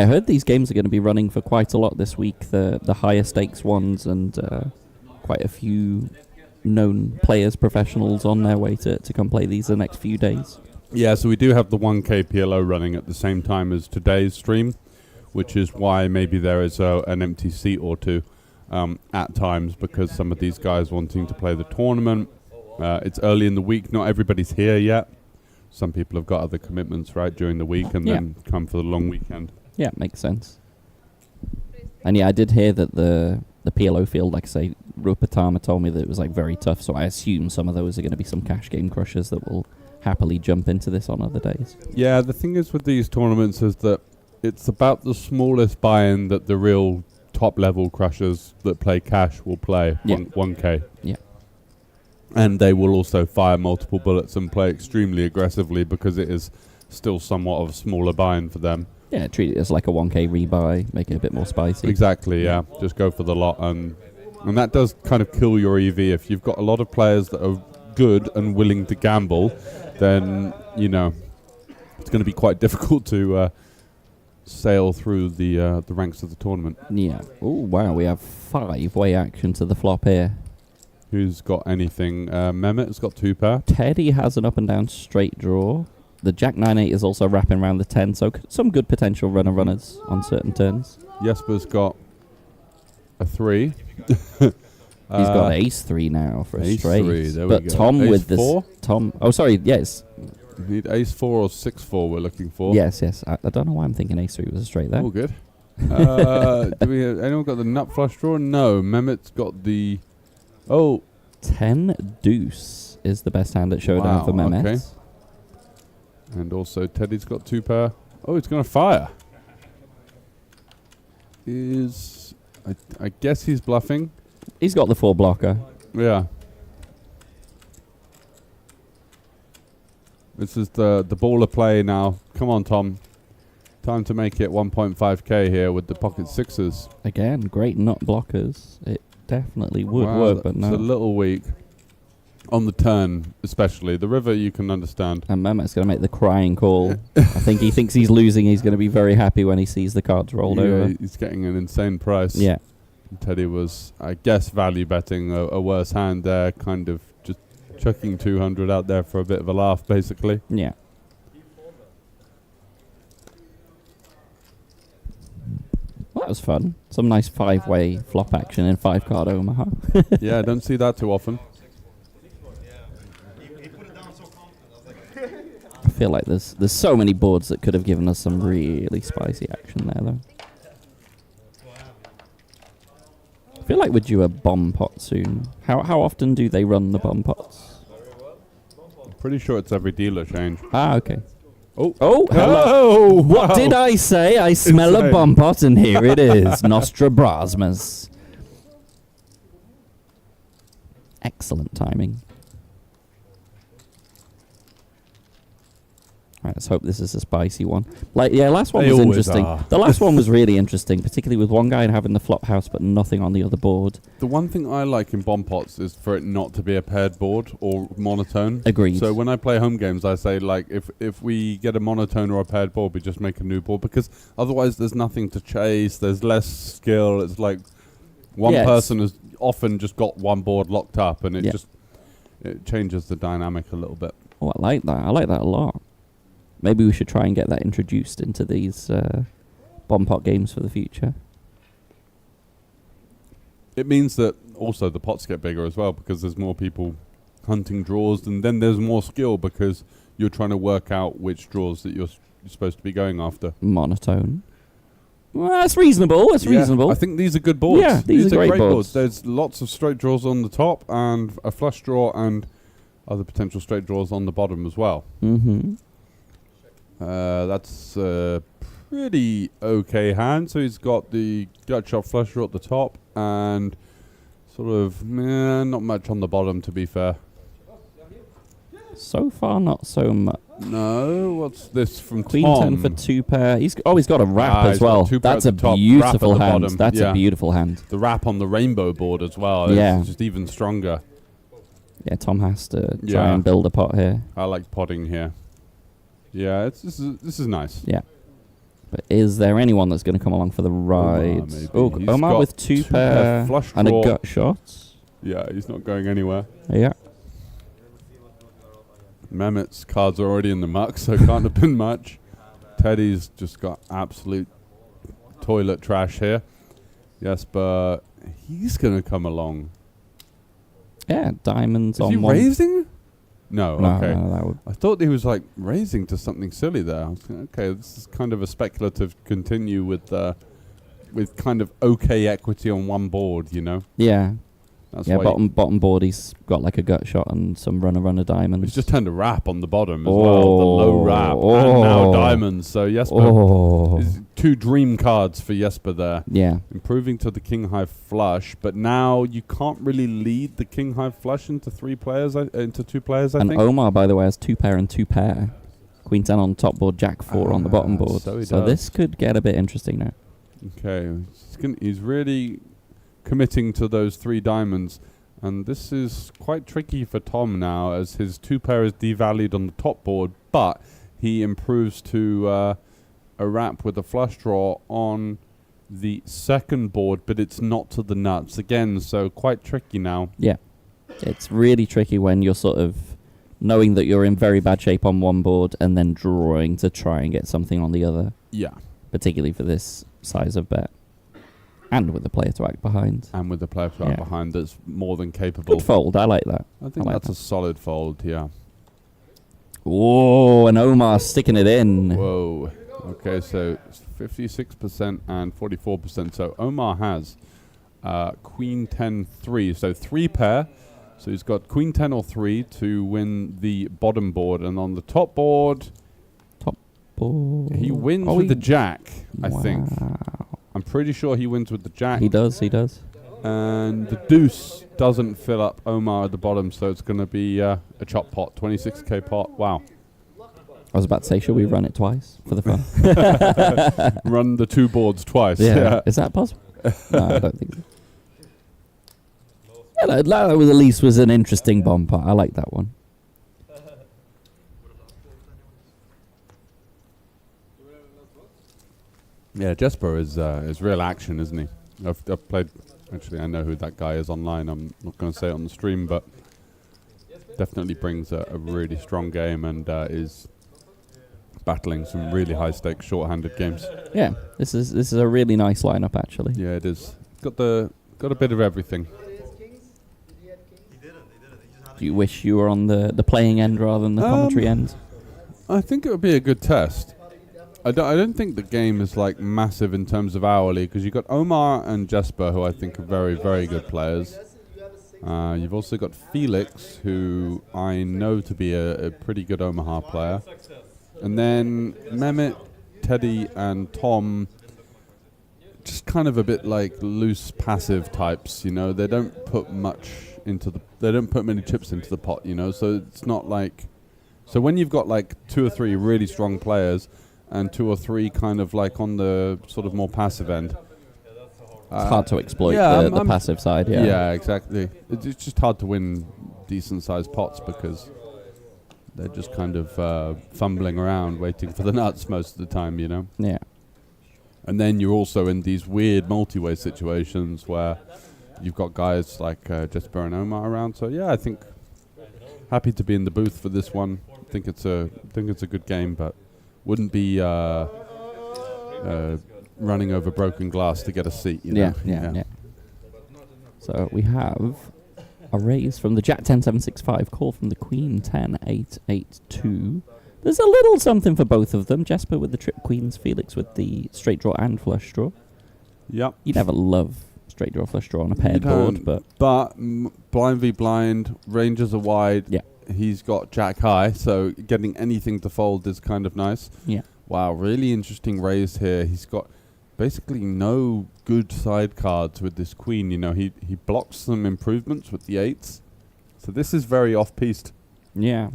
I heard these games are going to be running for quite a lot this week. The higher stakes ones and quite a few known players, professionals on their way to come play these the next few days. Yeah, so we do have the 1K PLO running at the same time as today's stream, which is why maybe there is an empty seat or two at times, because some of these guys wanting to play the tournament. It's early in the week. Not everybody's here yet. Some people have got other commitments, right, during the week and then come for the long weekend. Yeah, makes sense. And yeah, I did hear that the the PLO field, like I say, Rupert Tama told me that it was like very tough, so I assume some of those are going to be some cash game crushers that will happily jump into this on other days. Yeah, the thing is with these tournaments is that it's about the smallest buy-in that the real top-level crushers that play cash will play, Yeah. 1K. Yeah. And they will also fire multiple bullets and play extremely aggressively because it is still somewhat of a smaller buy-in for them. Yeah, treat it as like a 1K rebuy, make it a bit more spicy. Exactly, yeah. Just go for the lot. And that does kind of kill your EV. If you've got a lot of players that are good and willing to gamble, then, you know, it's going to be quite difficult to sail through the ranks of the tournament. Yeah. Oh, wow, we have 5-way action to the flop here. Who's got anything? Mehmet's got 2 pair. Teddy has an up and down straight draw. The Jack 9-8 is also wrapping around the 10, so some good potential runners on certain turns. Jesper's got a 3. He's got ace 3 now for a ace straight. 3, there but we go. Tom Ace with 4? this. Tom. Oh, sorry. Yes. We need ace 4 or 6-4 we're looking for. Yes. I don't know why I'm thinking ace 3 was a straight there. Oh, good. Do we have anyone got the nut flush draw? No. Mehmet's got the... Oh. 10 deuce is the best hand at showdown for Mehmet. Okay. And also Teddy's got 2 pair. Oh, he's going to fire. I guess he's bluffing. He's got the 4 blocker. Yeah. This is the baller play now. Come on, Tom. Time to make it 1.5k here with the pocket 6s. Again, great nut blockers. It definitely would Wow, work, but it's no. a little weak. On the turn, especially. The river, you can understand. And Mehmet's going to make the crying call. I think he thinks he's losing. He's going to be very happy when he sees the cards rolled over. He's getting an insane price. Yeah. Teddy was, I guess, value betting a worse hand there, kind of just chucking 200 out there for a bit of a laugh, basically. Yeah. Well, that was fun. Some nice 5-way flop action in 5-card Omaha. Yeah, I don't see that too often. I feel like there's so many boards that could have given us some really spicy action there, though. I feel like we're due a bomb pot soon. How often do they run the bomb pots? Pretty sure it's every dealer change. Ah, okay. Oh, hello. Oh, What did I say? I smell a Insane. bomb pot, and here it is. Nostra Brasmas. Excellent timing. All right, let's hope this is a spicy one. Last one They was always interesting. are. The last one was really interesting, particularly with one guy having the flop house but nothing on the other board. The one thing I like in bomb pots is for it not to be a paired board or monotone. Agreed. So when I play home games, I say, like, if we get a monotone or a paired board, we just make a new board, because otherwise there's nothing to chase, there's less skill. It's like one person has often just got one board locked up, and it changes the dynamic a little bit. Oh, I like that. I like that a lot. Maybe we should try and get that introduced into these bomb pot games for the future. It means that also the pots get bigger as well, because there's more people hunting draws, and then there's more skill because you're trying to work out which draws that you're supposed to be going after. Monotone. Well, that's reasonable. That's reasonable. I think these are good boards. Yeah, these are great boards. There's lots of straight draws on the top and a flush draw and other potential straight draws on the bottom as well. Mm-hmm. That's a pretty okay hand. So he's got the gut shot flush draw at the top and sort of not much on the bottom, to be fair. So far, not so much. No, what's this from Queen Tom? 10 for 2 pair. He's got a wrap Ah, as he's got well. 2 pair That's at a the top, beautiful wrap at the hand. bottom. That's Yeah. a beautiful hand. The wrap on the rainbow board as well. Yeah. It's just even stronger. Yeah, Tom has to try Yeah. and build a pot here. I like potting here. Yeah, this is nice. Yeah. But is there anyone that's going to come along for the ride? maybe. Oh, He's Omar got with 2 2 pair pair flush and a draw. gut shot. Yeah, he's not going anywhere. Yeah. Mehmet's cards are already in the muck, so can't have been much. Teddy's just got absolute toilet trash here. Yes, but he's going to come along. Yeah, diamonds Is on he one. raising? No, No, okay. no, that would. I thought he was like raising to something silly there. I was thinking, okay, this is kind of a speculative continue with with kind of okay equity on one board, you know. Yeah. That's Yeah, why bottom board, he's got like a gut shot and some runner diamonds. he's just turned a wrap on the bottom as well, the low wrap, and now diamonds. So Jesper, is 2 dream cards for Jesper there. Yeah. Improving to the king high flush, but now you can't really lead the king high flush into 2 players. I And think. Omar, by the way, has 2 pair and 2 pair. Queen 10 on top board, Jack 4 on the bottom board. So he So does. this could get a bit interesting now. Okay, he's really committing to those 3 diamonds, and this is quite tricky for Tom now, as his 2 pair is devalued on the top board, but he improves to a wrap with a flush draw on the second board, but it's not to the nuts again, so quite tricky now. Yeah. It's really tricky when you're sort of knowing that you're in very bad shape on one board and then drawing to try and get something on the other, Yeah, particularly for this size of bet. And with the player to act behind. and with the player Yeah. behind that's more than capable. Good fold, I like that. I think I like that's that. a solid fold, yeah. Whoa, and Omar sticking it in. Whoa. Okay, so it's 56% and 44%. So Omar has Queen 10 3. So 3 pair. So he's got Queen 10 or 3 to win the bottom board. And on the top board, he wins with the jack, I think. I'm pretty sure he wins with the jack. He does. And the deuce doesn't fill up Omar at the bottom, so it's going to be a chop pot, 26k pot. Wow. I was about to say, should we run it twice for the fun? Run the 2 boards twice. Yeah. Is that possible? No, I don't think so. Yeah, that was at least was an interesting bomb pot. I like that one. Yeah, Jesper is real action, isn't he? I've played. Actually, I know who that guy is online. I'm not going to say it on the stream, but definitely brings a really strong game and is battling some really high stakes short-handed games. Yeah, this is a really nice lineup actually. Yeah, it is. Got a bit of everything. Do you wish you were on the playing end rather than the commentary end? I think it would be a good test. I don't think the game is like massive in terms of hourly, because you've got Omar and Jesper, who I think are very, very good players. You've also got Felix, who I know to be a pretty good Omaha player. And then Mehmet, Teddy, and Tom, just kind of a bit like loose, passive types. You know, they don't put much they don't put many chips into the pot. You know, so it's not like. So when you've got like 2 or 3 really strong players and 2 or 3 kind of like on the sort of more passive end, It's hard to exploit the passive side. Yeah. Yeah, exactly. It's just hard to win decent-sized pots because they're just kind of fumbling around, waiting for the nuts most of the time, you know? Yeah. And then you're also in these weird multi-way situations where you've got guys like Jesper and Omar around. So, yeah, I think happy to be in the booth for this one. I think it's a good game, but wouldn't be running over broken glass to get a seat, you know? Yeah. So we have a raise from the Jack 10-7-6-5, call from the Queen 10-8-8-2. There's a little something for both of them. Jesper with the trip queens, Felix with the straight draw and flush draw. Yep. You never love straight draw, flush draw on a paired You board, don't, but blind v blind, ranges are wide. Yeah. He's got jack high, so getting anything to fold is kind of nice. yeah. Wow, really interesting raise here. He's got basically no good side cards with this queen. You know, he blocks some improvements with the 8s. So this is very off-piste. Yeah.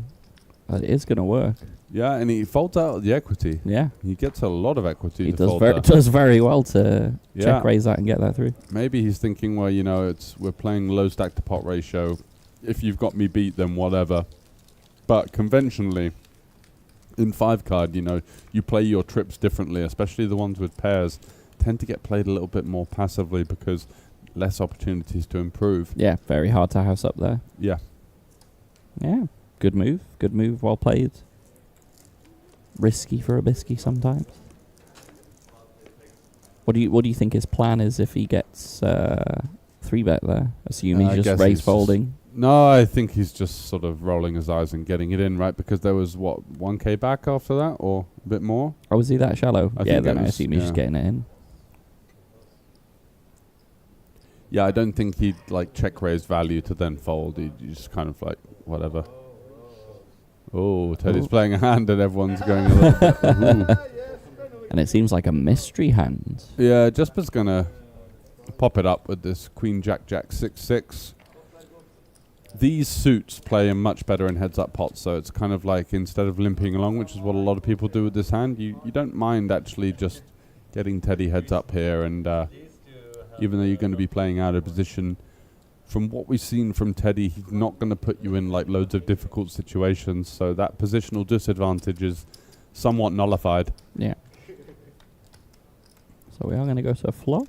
It is going to work. Yeah, and he folds out the equity. Yeah. He gets a lot of equity He to does fold very, there. does very well to Yeah. check raise that and get that through. Maybe he's thinking, well, you know, we're playing low stack to pot ratio. If you've got me beat, then whatever. But conventionally, in 5 card, you know, you play your trips differently, especially the ones with pairs tend to get played a little bit more passively because less opportunities to improve. Yeah, very hard to house up there. Yeah. Yeah, good move, well played. Risky for a bisky sometimes. What do you think his plan is if he gets 3-bet there? Assuming I he's guess just raise he's folding. No, I think he's just sort of rolling his eyes and getting it in, right? Because there was, 1k back after that or a bit more? Oh, was he that shallow? I Yeah, think then it I was, assume he's just yeah. getting it in. Yeah, I don't think he'd like check raise value to then fold. He'd just kind of like whatever. Oh, Teddy's playing a hand and everyone's going a little bit. Ooh. And it seems like a mystery hand. Yeah, Jesper's gonna pop it up with this Queen Jack Jack 6-6. These suits play him much better in heads-up pots, so it's kind of like instead of limping along, which is what a lot of people do with this hand, you don't mind actually just getting Teddy heads up here, and even though you're going to be playing out of position, from what we've seen from Teddy, he's not going to put you in like loads of difficult situations, so that positional disadvantage is somewhat nullified. Yeah. So we are going to go to a flop.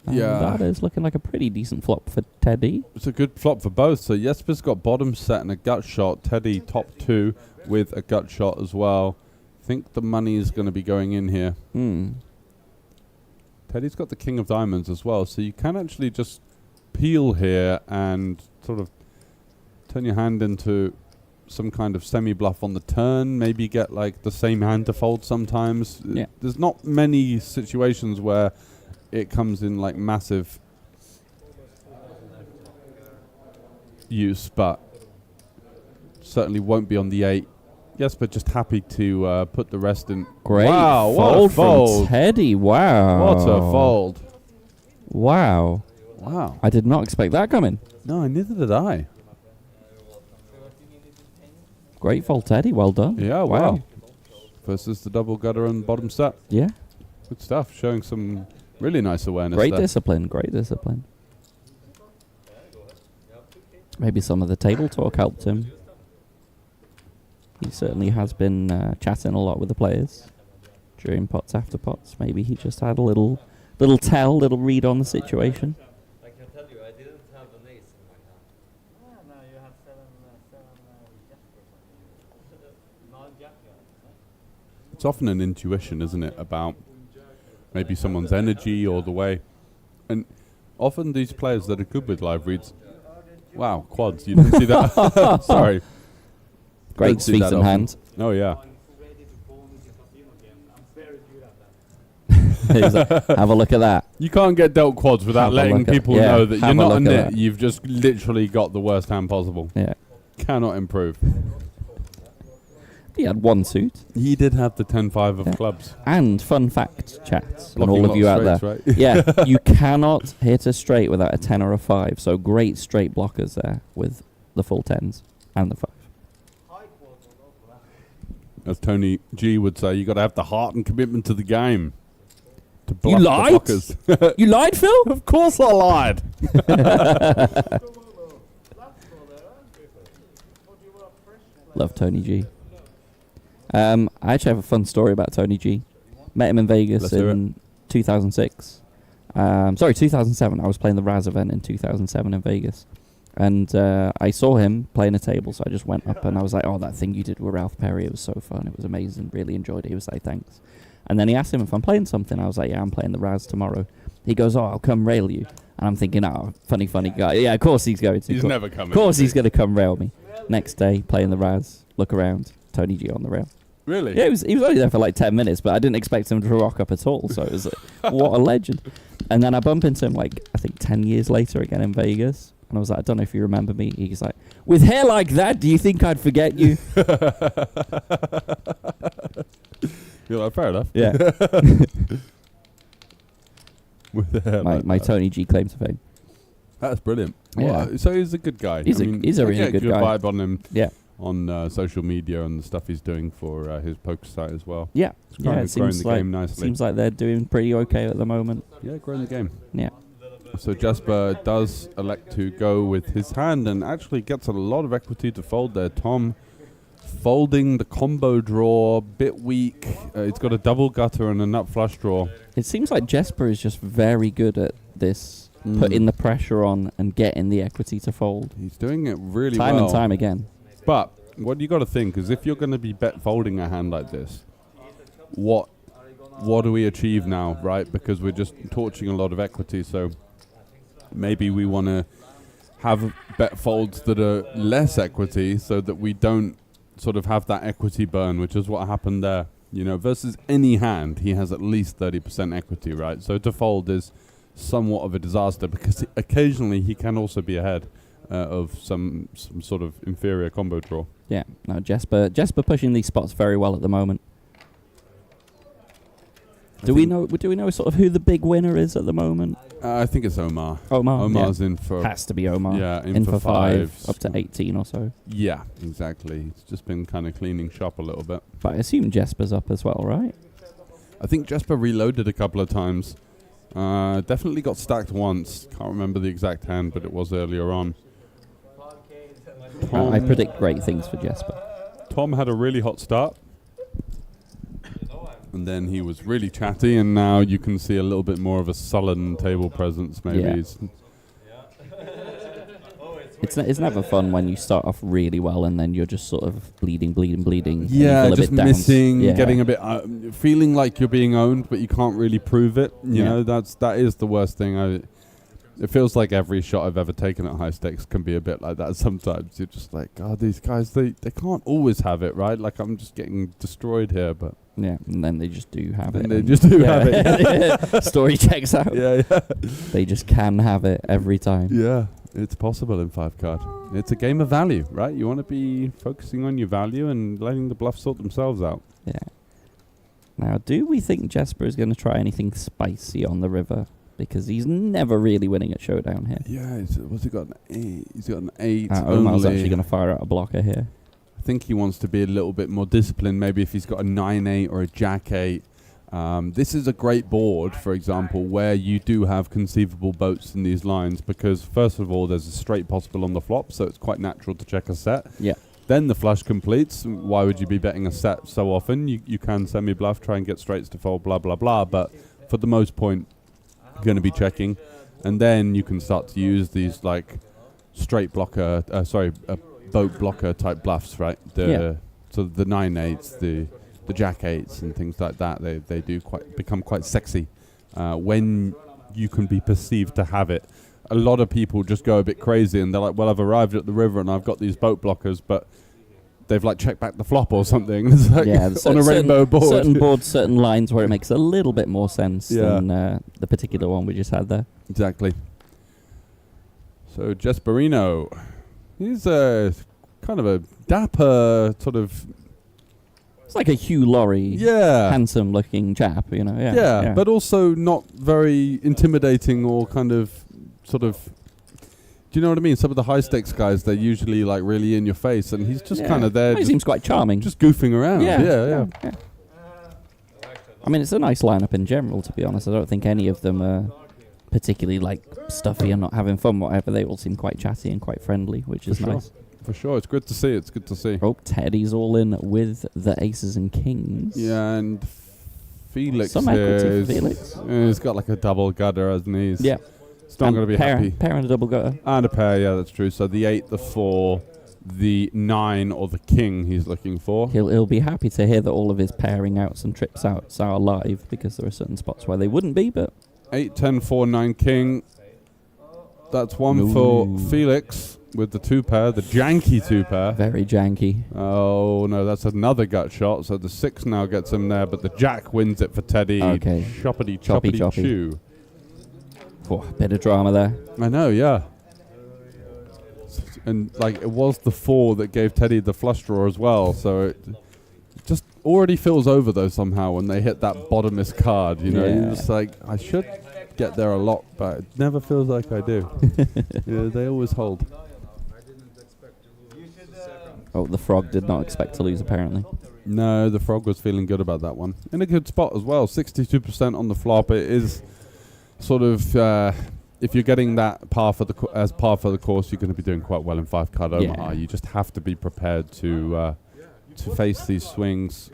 And Yeah. that is looking like a pretty decent flop for Teddy. It's a good flop for both. So Jesper's got bottom set and a gut shot. Teddy top 2 with a gut shot as well. I think the money is going to be going in here. Teddy's got the king of diamonds as well. So you can actually just peel here and sort of turn your hand into some kind of semi-bluff on the turn. Maybe get like the same hand to fold sometimes. Yeah. There's not many situations where it comes in like massive use, but certainly won't be on the 8. Yes, but just happy to put the rest in. Great Wow, what a fold from fold. Teddy. Wow. What a fold. Wow. Wow. I did not expect that coming. No, neither did I. Great fold, Teddy. Well done. Yeah, wow. Versus the double gutter and bottom set. Yeah. Good stuff. Showing some really nice awareness Great there. discipline. Great discipline. Maybe some of the table talk helped him. He certainly has been chatting a lot with the players during pots after pots. Maybe he just had a little little read on the situation. I can tell you, I didn't have an ace in my hand. No, you have seven jack. It's often an intuition, isn't it, about maybe someone's energy or the way. And often these players that are good with live reads. Wow, quads. You didn't see that? Sorry. Great Don't see feet that and often. hand. Oh, yeah. He's like, have a look at that. You can't get dealt quads without Have a letting look at- people yeah, know that you're have a not a look at nit. that. You've just literally got the worst hand possible. Yeah. Cannot improve. He had one suit. He did have the 10-5 of Yeah. clubs. And fun fact, chat, and Blocking all of you out lots there. of straights, Yeah, you cannot hit a straight without a 10 or a 5. So great straight blockers there with the full 10s and the 5. As Tony G would say, you got to have the heart and commitment to the game. To You bluff the lied? blockers. You lied, Phil? Of course I lied. Love Tony G. I actually have a fun story about Tony G. Met him in Vegas Let's hear in 2006. 2007. I was playing the Raz event in 2007 in Vegas. And I saw him playing a table, so I just went up and I was like, oh, that thing you did with Ralph Perry, it was so fun. It was amazing. Really enjoyed it. He was like, thanks. And then he asked him if I'm playing something. I was like, yeah, I'm playing the Raz tomorrow. He goes, oh, I'll come rail you. And I'm thinking, oh, funny guy. Yeah, of course he's going to. He's never coming. Of course he's going to come rail me. Next day, playing the Raz, look around, Tony G on the rail. Really? Yeah, he was only there for like 10 minutes, but I didn't expect him to rock up at all. So it was like, what a legend. And then I bump into him like, I think 10 years later again in Vegas. And I was like, I don't know if you remember me. He's like, with hair like that, do you think I'd forget you? You're like, fair enough. Yeah. With the hair like my that. Tony G claim to fame. That's brilliant. Yeah. Wow. So he's a good guy. He's a I really get good guy. vibe on him Yeah. on social media and the stuff he's doing for his poker site as well. Yeah. It's growing, it growing seems the like, game nicely. seems like they're doing pretty okay at the moment. Yeah, growing the game. Yeah. So Jasper does elect to go with his hand and actually gets a lot of equity to fold there. Tom folding the combo draw, bit weak. He's got a double gutter and a nut flush draw. It seems like Jesper is just very good at this, putting the pressure on and getting the equity to fold. He's doing it really Time well. and time again. But what you got to think is if you're going to be bet folding a hand like this, what do we achieve now, right? Because we're just torching a lot of equity, so maybe we want to have bet folds that are less equity so that we don't sort of have that equity burn, which is what happened there. You know, versus any hand, he has at least 30% equity, right? So to fold is somewhat of a disaster, because occasionally he can also be ahead of some sort of inferior combo draw. Yeah, no, Jesper pushing these spots very well at the moment. Do we know sort of who the big winner is at the moment? I think it's Omar. Omar's in for... Has to be Omar. Yeah, in for 5, up to 18 or so. Yeah, exactly. He's just been kind of cleaning shop a little bit. But I assume Jesper's up as well, right? I think Jesper reloaded a couple of times. Definitely got stacked once. Can't remember the exact hand, but it was earlier on. I predict great things for Jesper. Tom had a really hot start. And then he was really chatty, and now you can see a little bit more of a sullen table presence, maybe. Yeah. It's never fun when you start off really well and then you're just sort of bleeding. Yeah, just missing, yeah. Getting a bit, feeling like you're being owned, but you can't really prove it. You know, that is the worst thing. It feels like every shot I've ever taken at high stakes can be a bit like that sometimes. You're just like, God, these guys, they can't always have it, right? Like, I'm just getting destroyed here, but... Yeah, and then they just do have it. And they just do have it. Story checks out. Yeah. They just can have it every time. Yeah, it's possible in 5 card. It's a game of value, right? You want to be focusing on your value and letting the bluffs sort themselves out. Yeah. Now, do we think Jesper is going to try anything spicy on the river? Because he's never really winning at Showdown here. Yeah, what's he got? An 8. He's got an 8. Omar's actually going to fire out a blocker here. I think he wants to be a little bit more disciplined. Maybe if he's got a 9-8 or a Jack-8. This is a great board, for example, where you do have conceivable boats in these lines, because first of all, there's a straight possible on the flop, so it's quite natural to check a set. Yeah. Then the flush completes. Why would you be betting a set so often? You can semi-bluff, try and get straights to fold, blah, blah, blah. But for the most point, you're going to be checking. And then you can start to use these, like, straight blocker, boat blocker type bluffs, right? So the 9-8s, the Jack-8s and things like that, they do become quite sexy when you can be perceived to have it. A lot of people just go a bit crazy and they're like, well, I've arrived at the river and I've got these boat blockers, but they've like checked back the flop or something. It's like on a rainbow board. Certain boards, certain lines where it makes a little bit more sense than the particular one we just had there. Exactly. So Jesperino, he's a kind of a dapper sort of... It's like a Hugh Laurie, handsome-looking chap, you know. Yeah, but also not very intimidating or kind of sort of... Do you know what I mean? Some of the high-stakes guys, they're usually like really in your face, and he's just kind of there. He seems quite charming. Just goofing around. Yeah. I mean, it's a nice lineup in general, to be honest. I don't think any of them are particularly like stuffy and not having fun, whatever. They all seem quite chatty and quite friendly, which is nice. For sure, it's good to see. Oh, Teddy's all in with the aces and kings. Yeah, and Felix. Some equity for Felix. He's got like a double gutter, hasn't he? Yeah. It's not going to be happy. Pair and a double gutter. And a pair, yeah, that's true. So the 8, the 4, the 9, or the king he's looking for. He'll be happy to hear that all of his pairing outs and trips outs are live, because there are certain spots where they wouldn't be, but... 8, 10, 4, 9, king. That's one for Felix with the 2 pair, the janky 2 pair. Very janky. Oh, no, that's another gut shot. So the 6 now gets him there, but the jack wins it for Teddy. Okay. Choppity chew. Oh, bit of drama there. I know, yeah. And like it was the 4 that gave Teddy the flush draw as well, so it just already feels over though somehow when they hit that bottomest card. You know, you're just like, I should get there a lot, but it never feels like I do. Yeah, they always hold. Oh, the frog did not expect to lose apparently. No, the frog was feeling good about that one. In a good spot as well, 62% on the flop. It is sort of, if you're getting that par for the course, you're going to be doing quite well in 5 card Omaha. You just have to be prepared to face these swings.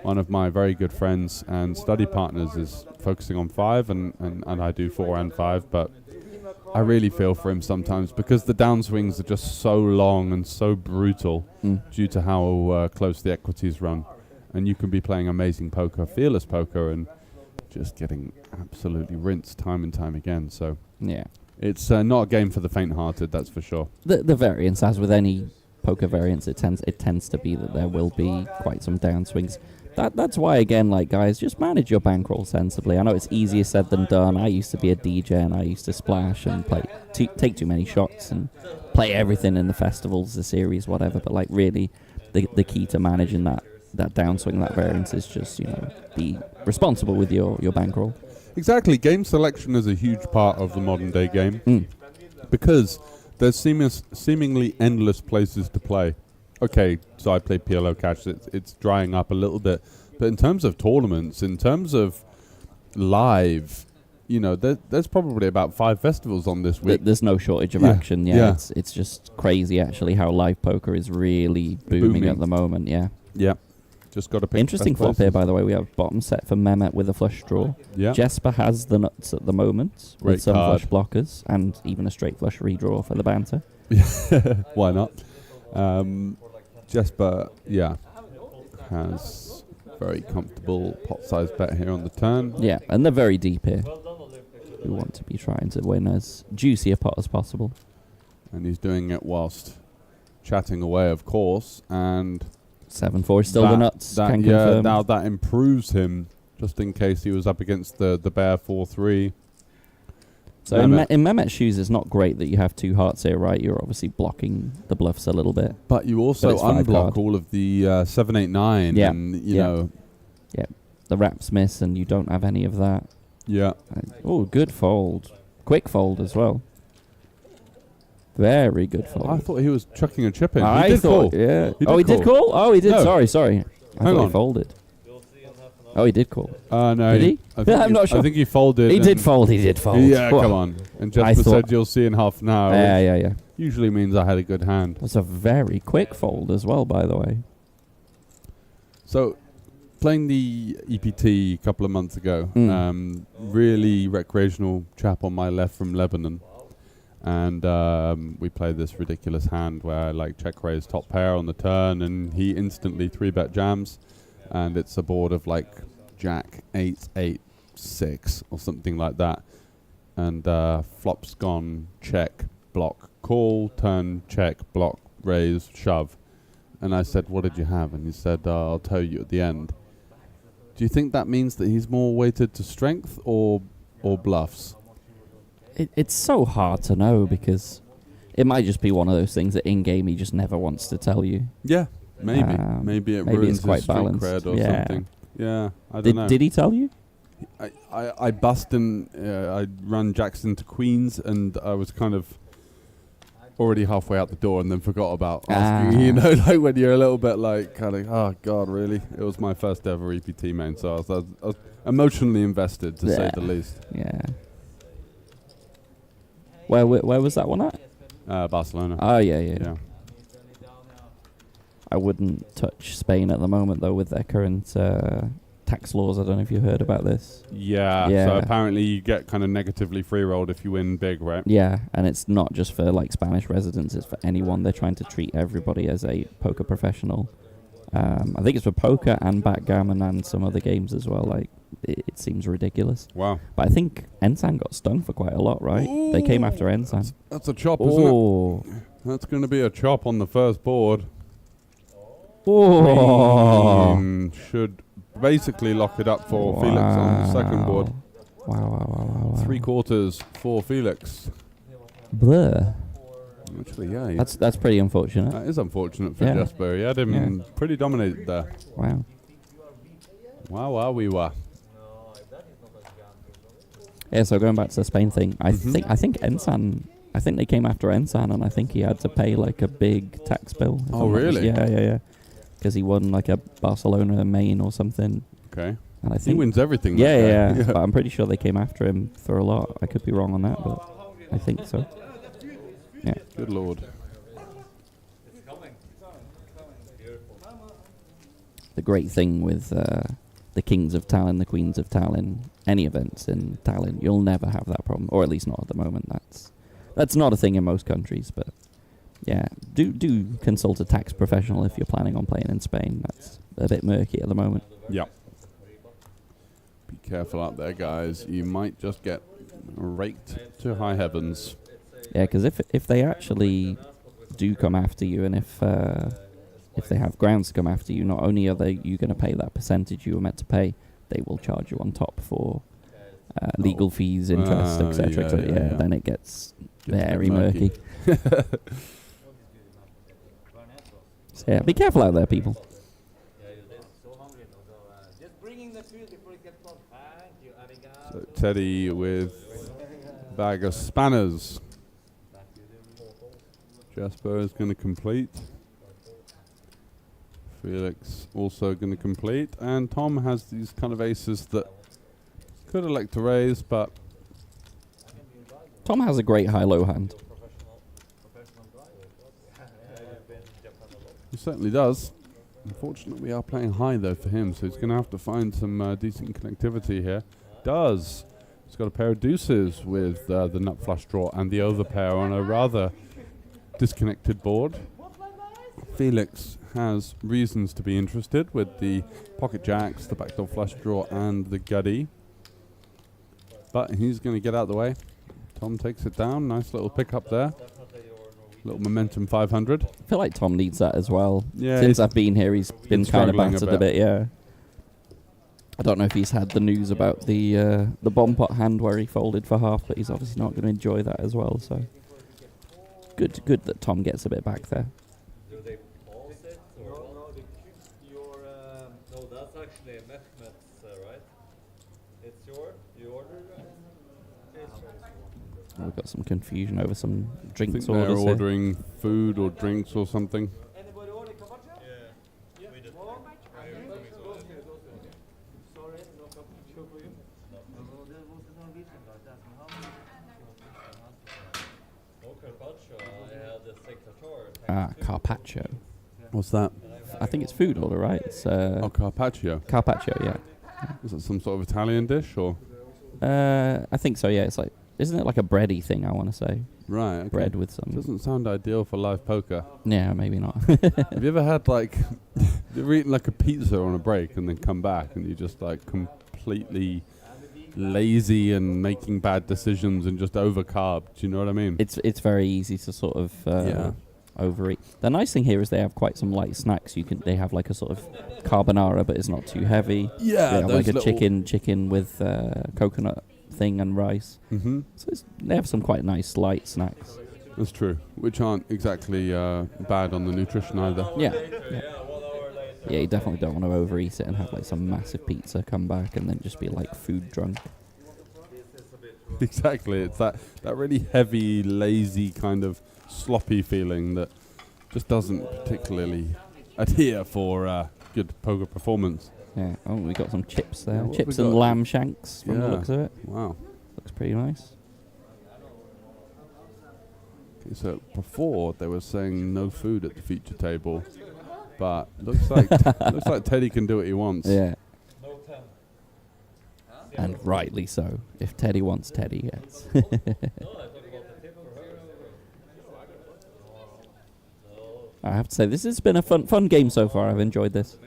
One of my very good friends and study partners is focusing on 5, and I do 4 and 5, but I really feel for him sometimes because the downswings are just so long and so brutal due to how close the equities run. And you can be playing amazing poker, fearless poker, and just getting absolutely rinsed time and time again. So it's not a game for the faint-hearted, that's for sure. The variance, as with any poker variance, it tends to be that there will be quite some downswings. That's why, again, like, guys, just manage your bankroll sensibly. I know it's easier said than done. I used to be a DJ and I used to splash and take too many shots and play everything in the festivals, the series, whatever. But, like, really, the key to managing that downswing, that variance is just, be responsible with your bankroll. Exactly. Game selection is a huge part of the modern day game because there's seemingly endless places to play. Okay, so I play PLO Cash. It's drying up a little bit. But in terms of tournaments, in terms of live, there's probably about 5 festivals on this week. There's no shortage of action. Yeah. It's just crazy, actually, how live poker is really booming at the moment. Yeah. Yeah. Just got to pick. Interesting flop here, by the way. We have bottom set for Mehmet with a flush draw. Yeah. Jesper has the nuts at the moment with some flush blockers and even a straight flush redraw for the banter. Why not? Jesper, has very comfortable pot size bet here on the turn. Yeah, and they're very deep here. We want to be trying to win as juicy a pot as possible. And he's doing it whilst chatting away, of course, and 7-4 is still the nuts. Can confirm. Now that improves him, just in case he was up against the bear 4-3. So in Mehmet's shoes, it's not great that you have 2 hearts here, right? You're obviously blocking the bluffs a little bit. But you also unblock all of the 7, 8, 9. Yeah. And, you know. Yeah. The wraps miss and you don't have any of that. Yeah. Oh, good fold. Quick fold as well. Very good fold. I thought he was chucking a chip in. I he did thought, call. yeah. He did call? Oh, he did. No. Sorry. I thought he folded. Oh, he did call. No. Did he? I'm not sure. I think he folded. He did fold. Yeah, come on. And Jesper said you'll see in half an hour. Yeah. Usually means I had a good hand. That's a very quick fold as well, by the way. So, playing the EPT a couple of months ago, really recreational chap on my left from Lebanon. And we played this ridiculous hand where I check raise top pair on the turn, and he instantly 3-bet jams. And it's a board of Jack 8, 8, 6 or something like that. And flop's gone check, block, call, turn, check, block, raise, shove. And I said, what did you have? And he said, I'll tell you at the end. Do you think that means that he's more weighted to strength or bluffs? It's so hard to know because it might just be one of those things that in-game he just never wants to tell you. Yeah. Maybe it ruins it's quite his street balanced. cred or something. Yeah, I don't know. Did he tell you? I bust him. I run jacks into queens, and I was kind of already halfway out the door, and then forgot about asking. When you're a little bit oh god, really? It was my first ever EPT main, so I was emotionally invested, to say the least. Yeah. Where was that one at? Barcelona. Oh yeah. I wouldn't touch Spain at the moment, though, with their current tax laws. I don't know if you heard about this. Yeah. So apparently you get kind of negatively free-rolled if you win big, right? Yeah, and it's not just for Spanish residents; it's for anyone. They're trying to treat everybody as a poker professional. I think it's for poker and backgammon and some other games as well. It seems ridiculous. Wow. But I think Ensan got stung for quite a lot, right? Ooh, they came after Ensan. That's a chop, isn't it? That's going to be a chop on the first board. Oh. Should basically lock it up for Felix on the second board. Wow. 3/4 for Felix. Blur. Actually, yeah. That's pretty unfortunate. That is unfortunate for Jesper. He had him pretty dominated there. Wow. Wow. Yeah, so going back to the Spain thing, I think Ensan, I think they came after Ensan, and I think he had to pay a big tax bill. Oh, really? Yeah. Because he won a Barcelona main or something. Okay. And I think he wins everything. Yeah. But I'm pretty sure they came after him for a lot. I could be wrong on that, but I think so. Yeah. Good lord. The great thing with the Kings of Tallinn, the Queens of Tallinn, any events in Tallinn, you'll never have that problem, or at least not at the moment. That's not a thing in most countries, but yeah, do consult a tax professional if you're planning on playing in Spain. That's a bit murky at the moment. Yeah. Be careful out there, guys. You might just get raked to high heavens. Yeah, because if they actually do come after you, and if if they have grounds to come after you, not only are you going to pay that percentage you were meant to pay, they will charge you on top for legal fees, interest, etc. Yeah, then it gets very murky. So yeah, be careful out there, people. So Teddy with bag of spanners. Jasper is going to complete. Felix also going to complete. And Tom has these kind of aces that could elect to raise, but Tom has a great high-low hand. he certainly does. Unfortunately, we are playing high, though, for him, so he's going to have to find some decent connectivity here. Does. He's got a pair of deuces with the nut flush draw and the overpair on a rather disconnected board. Felix has reasons to be interested with the pocket jacks, the backdoor flush draw, and the gutty. But he's going to get out of the way. Tom takes it down. Nice little pickup there. Little momentum 500. I feel like Tom needs that as well. Yeah, Since I've been here, he's been kind of struggling battered a a bit, yeah. I don't know if he's had the news about the bomb pot hand where he folded for half, but he's obviously not going to enjoy that as well, so good that Tom gets a bit back there. Do they pause it? No, no, that's actually Mehmet's, right? It's you ordered it? We've got some confusion over some I think drinks they're orders here. ordering food or drinks or something. Anybody order cappuccino? Yeah, we did. Sorry, no cappuccino for you? No carpaccio, I had the secretary. Carpaccio. What's that? I think it's food order, right? It's Oh, carpaccio. Carpaccio, yeah. Is that some sort of Italian dish or? I think so, yeah. It's like, isn't it like a bready thing, I want to say? Right. Okay. Bread with some... Doesn't sound ideal for live poker. Yeah, maybe not. Have you ever had like you're eating like a pizza on a break and then come back and you're just like completely lazy and making bad decisions and just overcarb? Do you know what I mean? It's very easy to sort of overeat. The nice thing here is they have quite some light snacks. They have like a sort of carbonara, but it's not too heavy. Yeah, they have like a chicken with coconut thing and rice. Mm-hmm. So they have some quite nice light snacks. That's true, which aren't exactly bad on the nutrition either. Yeah. Yeah, you definitely don't want to overeat it and have like some massive pizza, come back and then just be like food drunk. Exactly, it's that really heavy, lazy kind of sloppy feeling that just doesn't particularly adhere for good poker performance. Yeah. Oh, we got some chips there. Yeah, what Chips we and got? lamb shanks from the looks of it. Wow. Looks pretty nice. Okay, so before they were saying no food at the feature table, but looks like Teddy can do what he wants. Yeah. No 10. And rightly so. If Teddy wants, Teddy gets. No, I talk about the tip for her. I have to say, this has been a fun game so far. I've enjoyed this.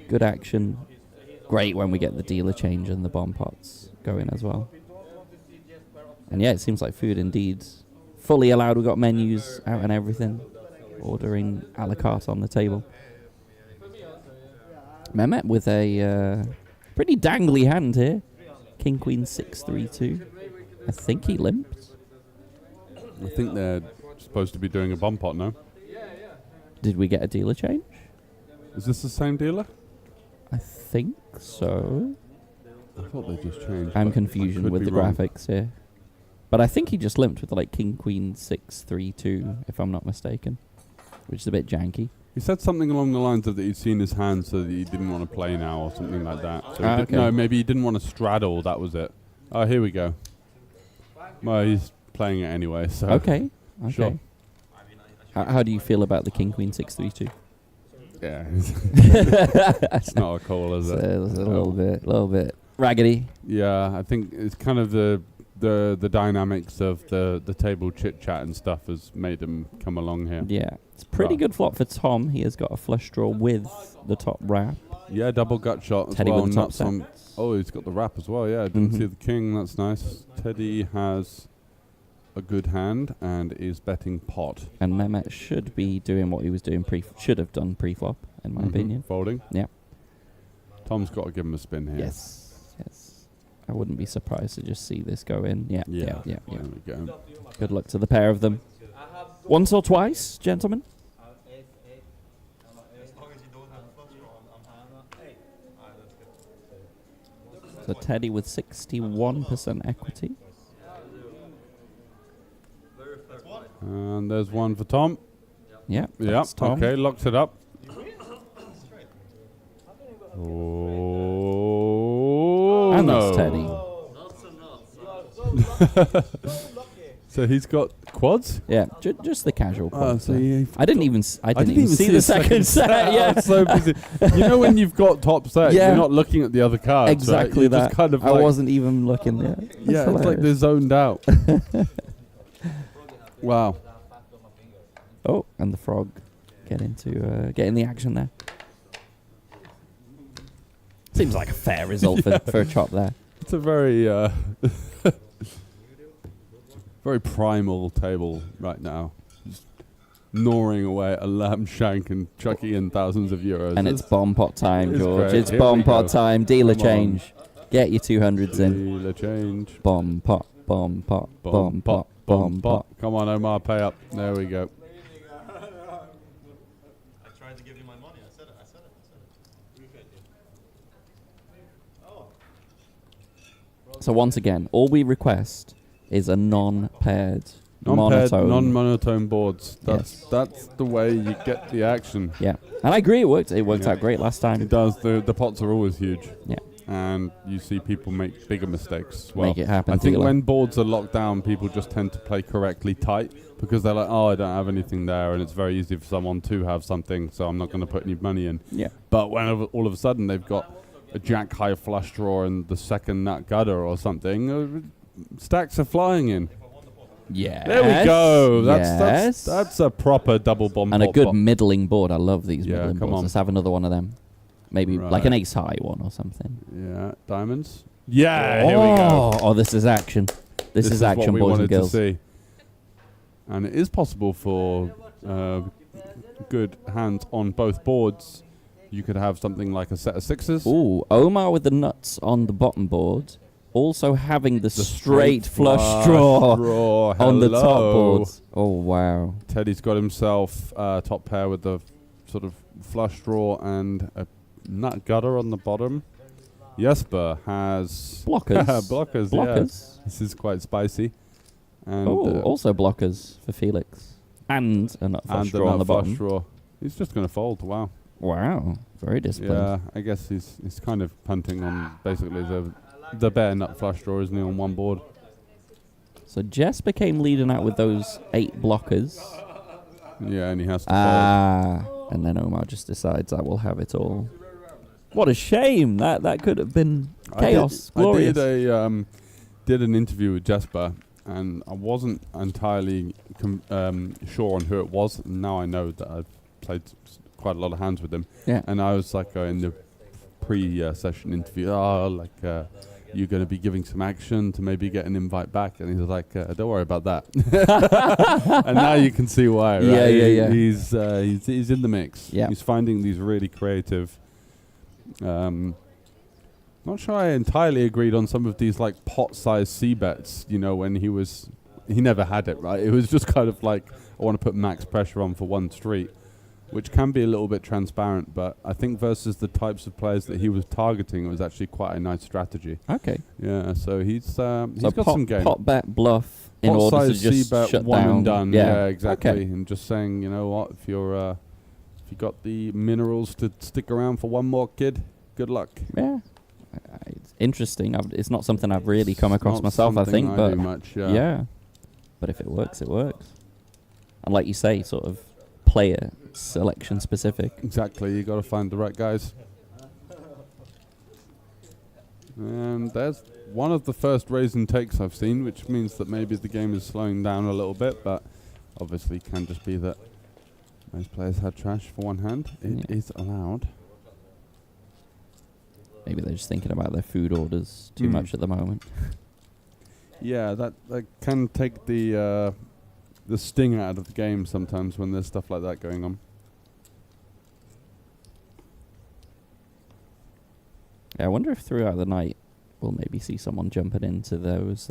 Good action. Great when we get the dealer change and the bomb pots going as well. And yeah, it seems like food indeed. Fully allowed. We've got menus out and everything. Ordering a la carte on the table. Mehmet with a pretty dangly hand here. King, Queen, 6, 3, 2. I think he limped. I think they're supposed to be doing a bomb pot now. Did we get a dealer change? Is this the same dealer? I think so. I thought they just changed. I'm but confusion I could with be the wrong. graphics here. But I think he just limped with like King, Queen, 6, 3, 2, if I'm not mistaken. Which is a bit janky. He said something along the lines of that he'd seen his hand so that he didn't want to play now or something like that. So Okay. no, maybe he didn't want to straddle, that was it. Oh, here we go. Well, he's playing it anyway, so... Okay. Sure. How do you feel about the King, Queen, 6, 3, 2? Yeah. It's not a call, is it? It's a little bit raggedy. Yeah, I think it's kind of the dynamics of the table chit-chat and stuff has made him come along here. Yeah. It's a pretty good flop for Tom. He has got a flush draw with the top wrap. Yeah, double gut shot as Teddy well. with the top nuts on- sets. Oh, he's got the wrap as well, yeah. I didn't Mhm. see the king, that's nice. Teddy has a good hand and is betting pot. And Mehmet should be doing what he was doing should have done pre-flop, in my opinion. Folding. Yeah. Tom's got to give him a spin here. Yes. I wouldn't be surprised to just see this go in. Yeah. There we go. Good luck to the pair of them. Once or twice, gentlemen. As long as you don't have a flush draw, I'm happy. Alright, that's good. So Teddy with 61% equity. And there's one for Tom. Yeah. Yep. That's Tom. Okay, locks it up. Oh, And no. that's Teddy. So he's got quads? Yeah, just the casual part. so he I didn't even see the second set. Yeah, I was so busy. You know when you've got top set, Yeah. you're not looking at the other cards. exactly right? You're that. Just kind of I like, wasn't even looking there. Yeah, it's like they're zoned out. Wow. Oh, and the frog get in the action there. Seems like a fair result for a chop there. It's a very, very primal table right now. Just gnawing away at a lamb shank and chucking in thousands of euros. And it's bomb pot time, It's George. great. It's Here bomb we pot go. time. Dealer Come on. change. Get your 200s in. Dealer change. Bomb pot, bomb pot, bomb pot, bomb pot. Come on, Omar, pay up. There we go. I tried to give you my money. I said it. So once again, all we request is a non-paired, Non-paired, monotone. non-monotone boards. Yes. That's the way you get the action. Yeah, and I agree. It worked. It worked out great last It time. does. The pots are always huge. Yeah, And you see people make bigger mistakes. Well, make it happen. I think dealer. when boards are locked down, people just tend to play correctly tight because they're like, oh, I don't have anything there, and it's very easy for someone to have something, so I'm not going to put any money in. Yeah. But when all of a sudden they've got a jack high flush draw and the second nut gutter or something, stacks are flying in. Yeah. There we go. Yes. That's a proper double bomb. And a pot good pot. middling board. I love these Yeah, middling come boards. on. Let's have another one of them. Maybe like Right. an ace high one or something. Yeah, diamonds. Yeah, here we go. Oh, this is action. This is action, what we boys wanted and girls. to see. And it is possible for good hands on both boards. You could have something like a set of sixes. Ooh, Omar with the nuts on the bottom board. Also having the straight flush draw on the top Hello. boards. Oh, wow. Teddy's got himself top pair with the sort of flush draw and a nut gutter on the bottom. Jesper has Blockers. blockers. Yeah. Blockers. This is quite spicy. And Oh, also blockers for Felix. And a nut flush and the draw on nut the flush bottom. draw. He's just going to fold. Wow. Wow. Very disciplined. Yeah, I guess he's kind of punting on basically the bare nut flush draw, isn't he, on one board? So Jesper came leading out with those 8 blockers. Yeah, and he has to And then Omar just decides I will have it all. What a shame. That could have been chaos. Glorious. I did an interview with Jesper, and I wasn't entirely sure on who it was. Now I know that I've played quite a lot of hands with him. Yeah. And I was like in the pre-session interview, you're going to be giving some action to maybe get an invite back. And he was like, don't worry about that. And now you can see why, right? Yeah. He's in the mix. Yeah. He's finding these really creative... not sure I entirely agreed on some of these like pot-sized C-bets, when he never had it, right? It was just kind of like, I want to put max pressure on for one street, which can be a little bit transparent, but I think versus the types of players that he was targeting, it was actually quite a nice strategy. Okay. Yeah, so he's So got some game. pot bet bluff in order to Pot-sized just C-bet, shut one down. and done. Yeah, exactly. Okay. And just saying, you know what, if you got the minerals to stick around for one more, kid, good luck. Yeah. It's interesting. It's not something I've really come across Not myself, I something think. I But do much, yeah. But if it works, it works. And like you say, sort of player selection specific. Exactly, you got to find the right guys. And there's one of the first raise and takes I've seen, which means that maybe the game is slowing down a little bit, but obviously can just be that most players had trash for one hand. It is allowed. Maybe they're just thinking about their food orders too much at the moment. Yeah, that can take the sting out of the game sometimes when there's stuff like that going on. Yeah, I wonder if throughout the night we'll maybe see someone jumping into those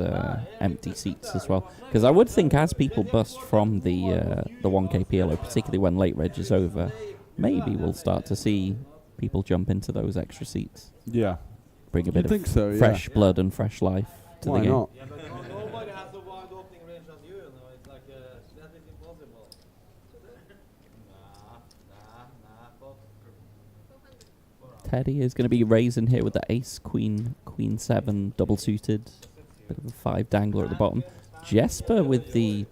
empty seats as well. Because I would think as people bust from the 1K PLO, particularly when late reg is over, maybe we'll start to see people jump into those extra seats. Yeah. Bring a bit of so, fresh blood and fresh life to Why the game. not? Yeah, but nobody has a wide opening range as you know. It's like that is impossible. Fuck. Teddy is going to be raising here with the ace, queen, queen 7, double suited. Bit of a 5 dangler at the bottom. Jesper with the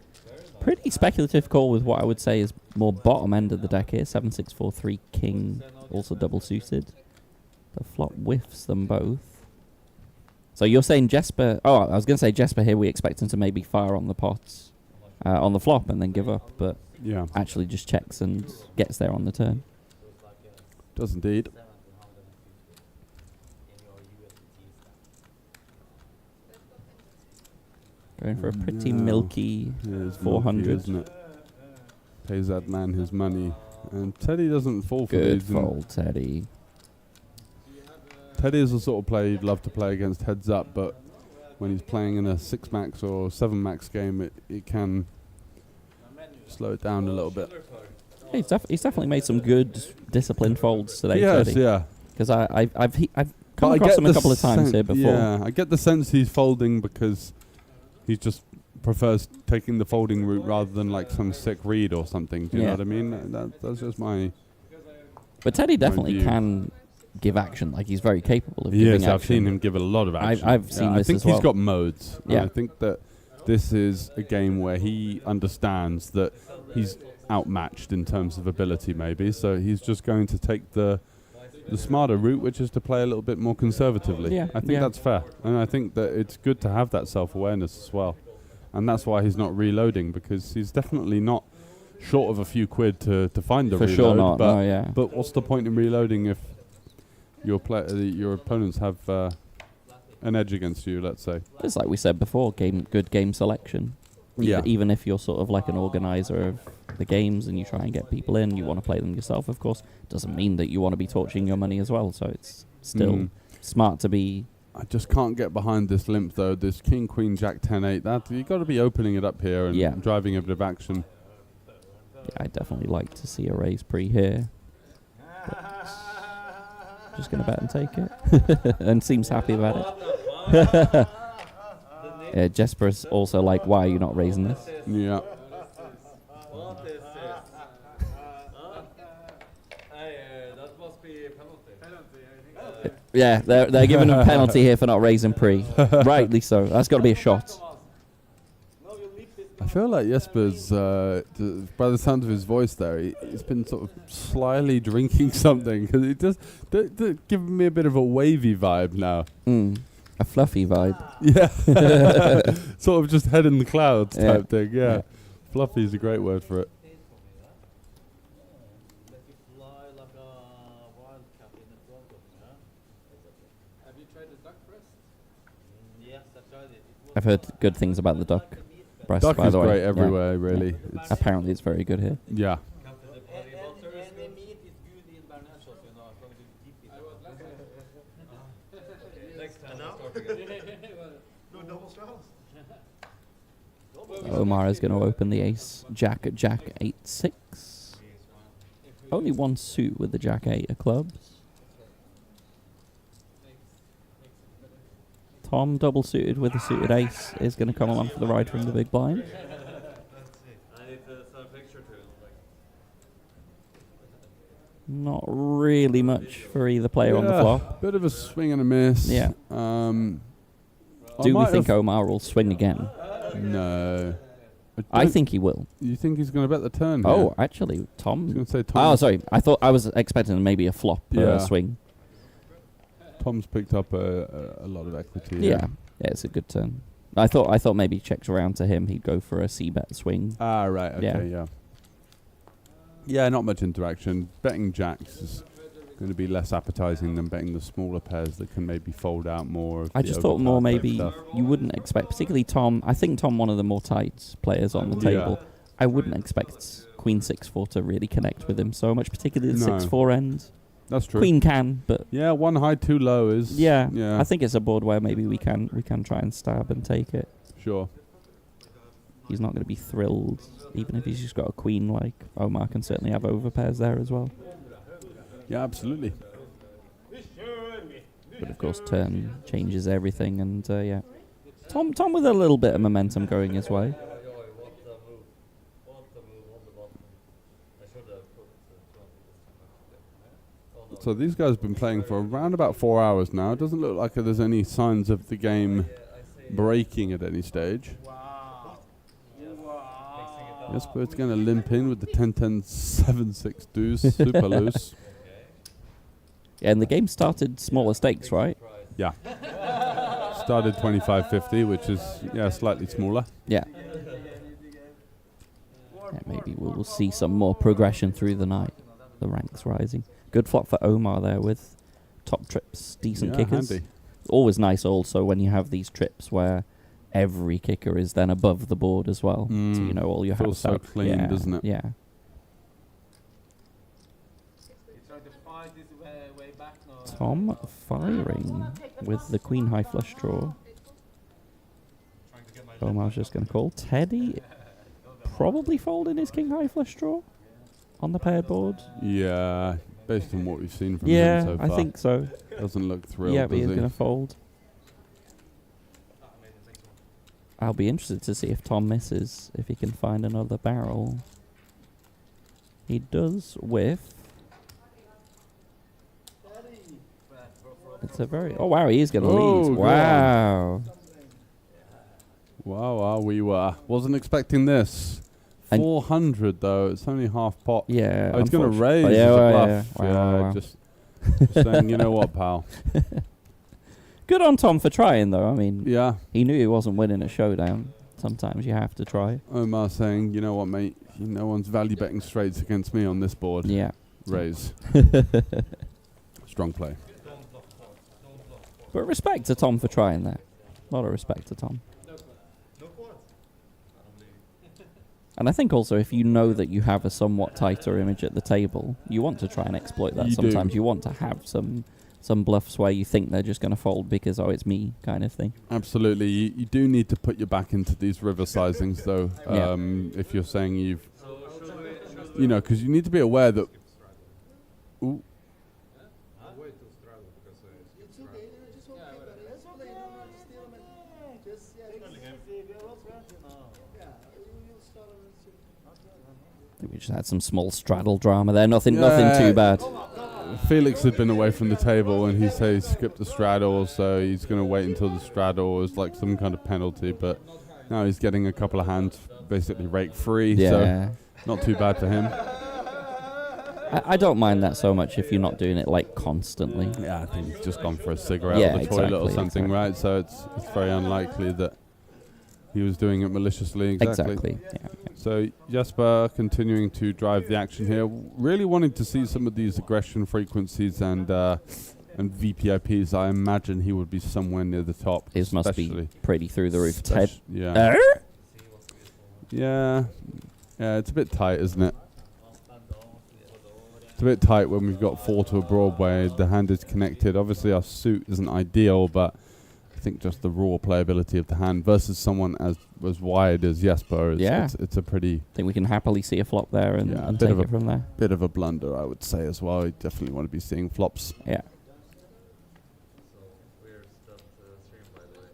pretty speculative call with what I would say is more bottom end of the deck here. 7, 6, 4, 3, king, also double suited. The flop whiffs them both. So you're saying Jesper... Oh, I was going to say Jesper here, we expect him to maybe fire on the pots on the flop and then give up, but Yeah. actually just checks and gets there on the turn. Does indeed. Going for a pretty Yeah. milky It is 400. milky, isn't it? Pays that man his money. And Teddy doesn't fall for Good these. and fold, Teddy. Teddy is the sort of player you'd love to play against heads up, but when he's playing in a 6 max or 7 max game, it can slow it down a little bit. Yeah, he's definitely made some good disciplined folds today, Yes, Teddy. yeah. Because I've But come I across get him a the couple of times sen- here before. Yeah, I get the sense he's folding because he just prefers taking the folding route rather than like some sick read or something. Do you know Yeah. what I mean? That's just my... But Teddy definitely view. can give action. Like, he's very capable of giving Yes, action. I've seen him give it a lot of action. I've seen I this think as he's well. got modes. And Yeah. I think that this is a game where he understands that he's outmatched in terms of ability maybe, so he's just going to take the smarter route, which is to play a little bit more conservatively. Yeah, I think yeah. that's fair. And I think that it's good to have that self-awareness as well. And that's why he's not reloading, because he's definitely not short of a few quid to find the For reload. sure not, But, no, yeah. but what's the point in reloading if your opponents have an edge against you, let's say? It's like we said before, good game selection. Yeah. Even if you're sort of like an organizer of the games and you try and get people in, you want to play them yourself, of course. Doesn't mean that you want to be torching your money as well, so it's still smart to be... I just can't get behind this limp though. This king, queen, jack, 10, 8. That you got to be opening it up here and Yeah. driving a bit of action. Yeah, I'd definitely like to see a raise pre here. Just going to bet and take it. And seems happy about it. Yeah, Jesper's also like, why are you not raising this? Yeah. What is this? Hey, that must be a penalty. Yeah, they're giving him a penalty here for not raising pre. Rightly so. That's got to be a shot. I feel like Jesper's, by the sound of his voice there, he's been sort of slyly drinking something, because it does giving me a bit of a wavy vibe now. A fluffy vibe. Yeah. Sort of just head in the clouds Yeah. type thing, yeah. Yeah. Fluffy is a great word for it. Have you tried the duck breast? Yes, I tried it. I've heard good things about the duck breast, Duck by is the way. great Yeah. everywhere, really. It's, Apparently it's very good here. yeah. Any meat is good in Bernassos, you know, as long as you dip it. Next time I'll start again. No double straws. Omar is going to open the ace, jack, 8, 6. Only one suit with the jack 8 of clubs. Tom, double suited with a suited ace, is going to come along for the ride from the big blind. I need to send a picture to him. Not really much for either player on the flop. Bit of a swing and a miss. Yeah. I Do we might think have- Omar will swing again? No. I don't- think he will. You think he's going to bet the turn? Oh, here? actually, I was Tom. going to say Oh, Tom. sorry. I was expecting maybe a flop Yeah. swing. Tom's picked up a lot of equity. Yeah, it's a good turn. I thought maybe checks around to him. He'd go for a c-bet swing. Ah, right. Okay. Yeah. Yeah, not much interaction. Betting jacks is going to be less appetizing than betting the smaller pairs that can maybe fold out more. Of I the just thought more overcard type maybe stuff. you wouldn't expect, particularly Tom. I think Tom, one of the more tight players on the table. I wouldn't expect Queen 6-4 to really connect with him so much, particularly the No. 6-4 end. That's true. Queen can, but Yeah, one high, two low is. yeah, Yeah. I think it's a board where maybe we can try and stab and take it. Sure. He's not going to be thrilled, even if he's just got a queen. Like Omar can certainly have overpairs there as well. Yeah, absolutely. But of course, turn changes everything, and yeah, Tom with a little bit of momentum going his way. What a move. What a move on the bottom. I should have put oh, no. So these guys have been playing for around about 4 hours now. It doesn't look like there's any signs of the game breaking at any stage. Yes, but it's going to limp in with the 10-10, 7-6 deuce, super loose. Yeah, and the game started smaller stakes, right? Yeah. Started 25.50, which is, slightly smaller. Yeah. Maybe we'll see some more progression through the night. The ranks rising. Good flop for Omar there with top trips, decent kickers. Handy. Always nice also when you have these trips where every kicker is then above the board as well. So you know all your Feels house so out. clean, Yeah, doesn't it? Yeah. Tom firing with the queen high flush draw. Omar's just going to call. Teddy probably folding his king high flush draw on the paired board. Yeah, based on what we've seen from him so I far. think so. Doesn't look thrilled, Yeah, but he's does going he? to fold. I'll be interested to see if Tom misses, if he can find another barrel. He does whiff. It's a very... Oh, wow, he is going to Oh, lead. go Wow. Wow, we were. Wasn't expecting this. And 400, though. It's only half pot. Yeah. Oh, it's going to raise unfortunately- as yeah, a well, bluff. yeah. Wow. Just saying, you know what, pal? Good on Tom for trying, though. I mean, Yeah. he knew he wasn't winning a showdown. Sometimes you have to try. Omar saying, you know what, mate? No one's value betting straights against me on this board. Yeah. Raise. Strong play. But respect to Tom for trying there. A lot of respect to Tom. And I think also if you know that you have a somewhat tighter image at the table, you want to try and exploit that. You do. Sometimes you want to have some bluffs where you think they're just going to fold because, oh, it's me kind of thing. Absolutely. You do need to put your back into these river sizings, though. Yeah. If you're saying you've... You know, because you need to be aware that... Ooh. I think we just had some small straddle drama there. Nothing Yeah. too bad. Felix had been away from the table and he said he skipped the straddle, so he's going to wait until the straddle is like some kind of penalty, but now he's getting a couple of hands basically rake free, Yeah. so not too bad for him. I don't mind that so much if you're not doing it like constantly. Yeah, I think he's just gone for a cigarette Yeah, or the toilet or exactly, something, exactly. right? So it's very unlikely that he was doing it maliciously. Exactly. Yeah. So Jesper continuing to drive the action here, really wanting to see some of these aggression frequencies and VPIPs. I imagine he would be somewhere near the top. His must be especially- pretty through the roof. Ted. Yeah. Yeah. Yeah, it's a bit tight, isn't it? It's a bit tight when we've got 4 to a Broadway. The hand is connected. Obviously, our suit isn't ideal, but I think just the raw playability of the hand versus someone as wide as Jesper, it's a pretty I think we can happily see a flop there and, Yeah, and bit take of a- it from there. bit of a blunder, I would say, as well. You definitely want to be seeing flops. Yeah. Weird stuff to stream, by the way.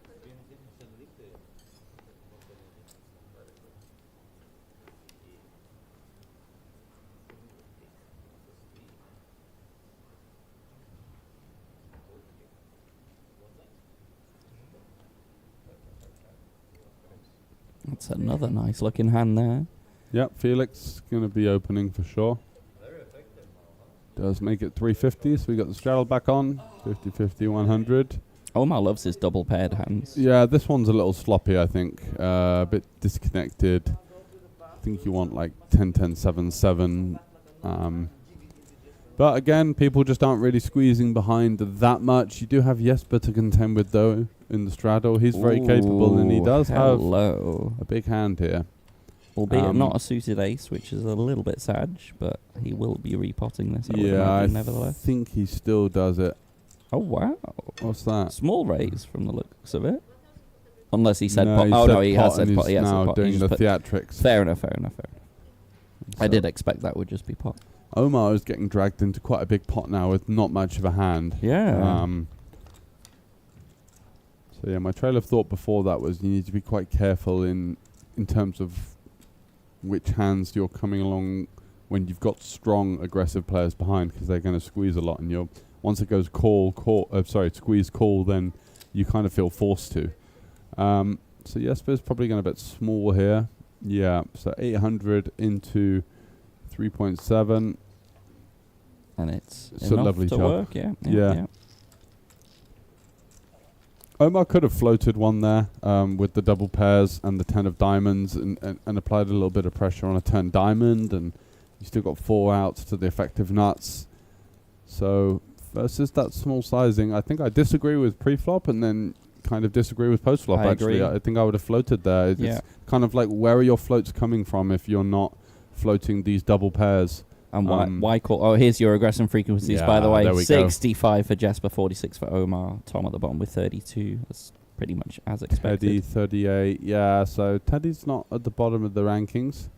That's another nice looking hand there. Yep, Felix going to be opening for sure. Very effective now, huh? Does make it 350, so we got the straddle back on. 50-50, 100. Omar loves his double paired hands. Yeah, this one's a little sloppy, I think. A bit disconnected. I think you want like 10-10, 7-7. But again, people just aren't really squeezing behind that much. You do have Jesper to contend with, though, in the straddle. He's very capable, and he does have a big hand here. Albeit not a suited ace, which is a little bit sad, but he will be repotting this. I nevertheless. think he still does it. Oh, wow. What's that? Small raise from the looks of it. Unless he said No, pot. he Oh, said no, he has pot, and said pot. he's He has now said pot. doing He the just theatrics. Fair enough. I So did expect that would just be pot. Omar is getting dragged into quite a big pot now with not much of a hand. Yeah. So yeah, my trail of thought before that was you need to be quite careful in terms of which hands you're coming along when you've got strong aggressive players behind, because they're going to squeeze a lot, and once it goes squeeze call, then you kind of feel forced to. So Jesper's probably going to bet small here. Yeah, so 800 into 3.7. And it's a enough lovely to job. work, Yeah. Omar could have floated one there with the double pairs and the 10 of diamonds and applied a little bit of pressure on a 10 diamond, and you still got 4 outs to the effective nuts. So versus that small sizing, I think I disagree with pre-flop and then kind of disagree with post-flop, actually. I think I would have floated there. It's kind of like, where are your floats coming from if you're not floating these double pairs? And why call? Oh, here's your aggression frequencies, by the way. there we 65 for Jesper, 46 for Omar. Tom at the bottom with 32. That's pretty much as expected. Teddy, 38. Yeah, so Teddy's not at the bottom of the rankings.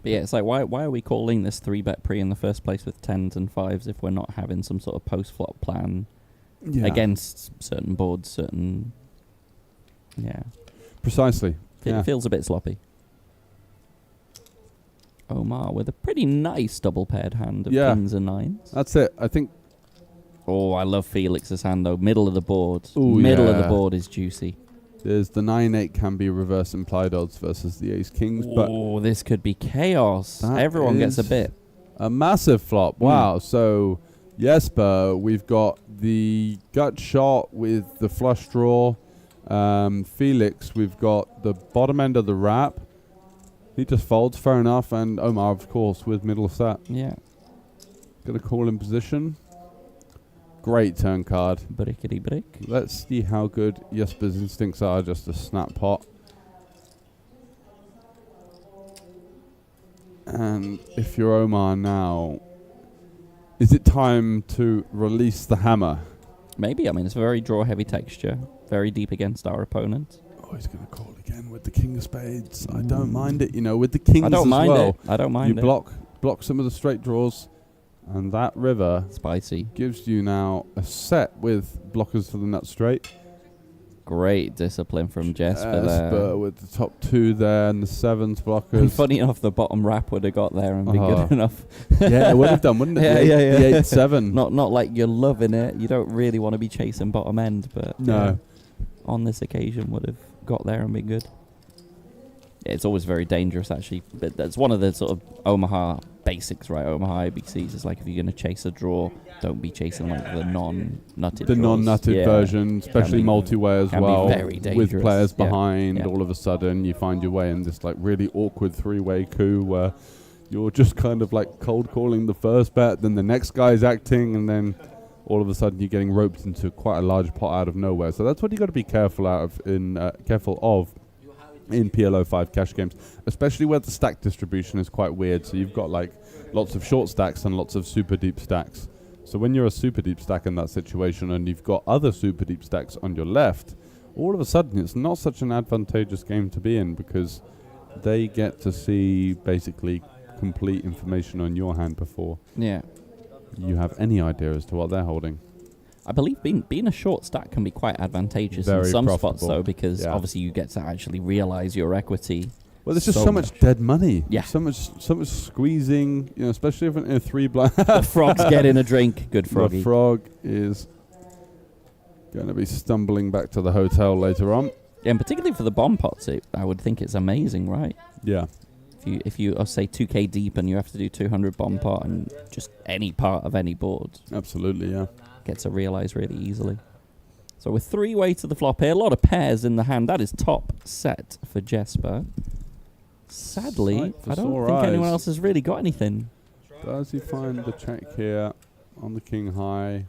But yeah, it's like, why are we calling this 3-bet pre in the first place with 10s and 5s if we're not having some sort of post-flop plan against certain boards, Precisely. It feels a bit sloppy. Omar with a pretty nice double-paired hand of kings and 9s. That's it. I think... Oh, I love Felix's hand, though. Middle of the board. Ooh, Middle of the board is juicy. There's the 9-8 can be reverse implied odds versus the ace-kings, but... Oh, this could be chaos. Everyone gets a bit. A massive flop. Wow. So, Jesper, we've got the gut shot with the flush draw. Felix, we've got the bottom end of the wrap. He just folds, fair enough. And Omar, of course, with middle set. Yeah. Gonna call in position. Great turn card. Brickety brick. Let's see how good Jesper's instincts are. Just a snap pot. And if you're Omar now, is it time to release the hammer? Maybe. I mean, it's a very draw-heavy texture. Very deep against our opponent. Oh, he's going to call again with the king of spades. I don't mind it, with the kings I don't mind well. it. I don't mind it. You block some of the straight draws, and that river spicy gives you now a set with blockers for the nut straight. Great discipline from Jesper there. With the top 2 there and the 7s blockers. And funny enough, the bottom wrap would have got there and been good enough. Yeah, it would have done, wouldn't it? The 8-7. Not like you're loving it. You don't really want to be chasing bottom end, but no. On this occasion would have got there and been good. Yeah, it's always very dangerous, actually. But that's one of the sort of Omaha basics, right? Omaha IBCs is like, if you're going to chase a draw, don't be chasing like the non-nutted The non-nutted version, especially multi-way as well. Very dangerous. With players behind, all of a sudden you find your way in this like really awkward 3-way coup where you're just kind of like cold calling the first bet, then the next guy's acting, and then all of a sudden you're getting roped into quite a large pot out of nowhere. So that's what you got to be careful of in PLO5 cash games, especially where the stack distribution is quite weird. So you've got like lots of short stacks and lots of super deep stacks. So when you're a super deep stack in that situation and you've got other super deep stacks on your left, all of a sudden it's not such an advantageous game to be in, because they get to see basically complete information on your hand before you have any idea as to what they're holding. I believe being a short stack can be quite advantageous in some spots, though, because obviously you get to actually realize your equity. Well, there's just so much dead money. Yeah. So much squeezing, especially if in a 3-blind. The frog's getting a drink. Good froggy. The frog is going to be stumbling back to the hotel later on. Yeah, and particularly for the bomb pots, I would think it's amazing, right? Yeah. If you say 2k deep and you have to do 200 bomb pot and just any part of any board. Absolutely, yeah. Get to realize really easily. So with 3-way to the flop here, a lot of pairs in the hand. That is top set for Jesper. Sadly, I don't think anyone else has really got anything. Does he find the check here on the king high?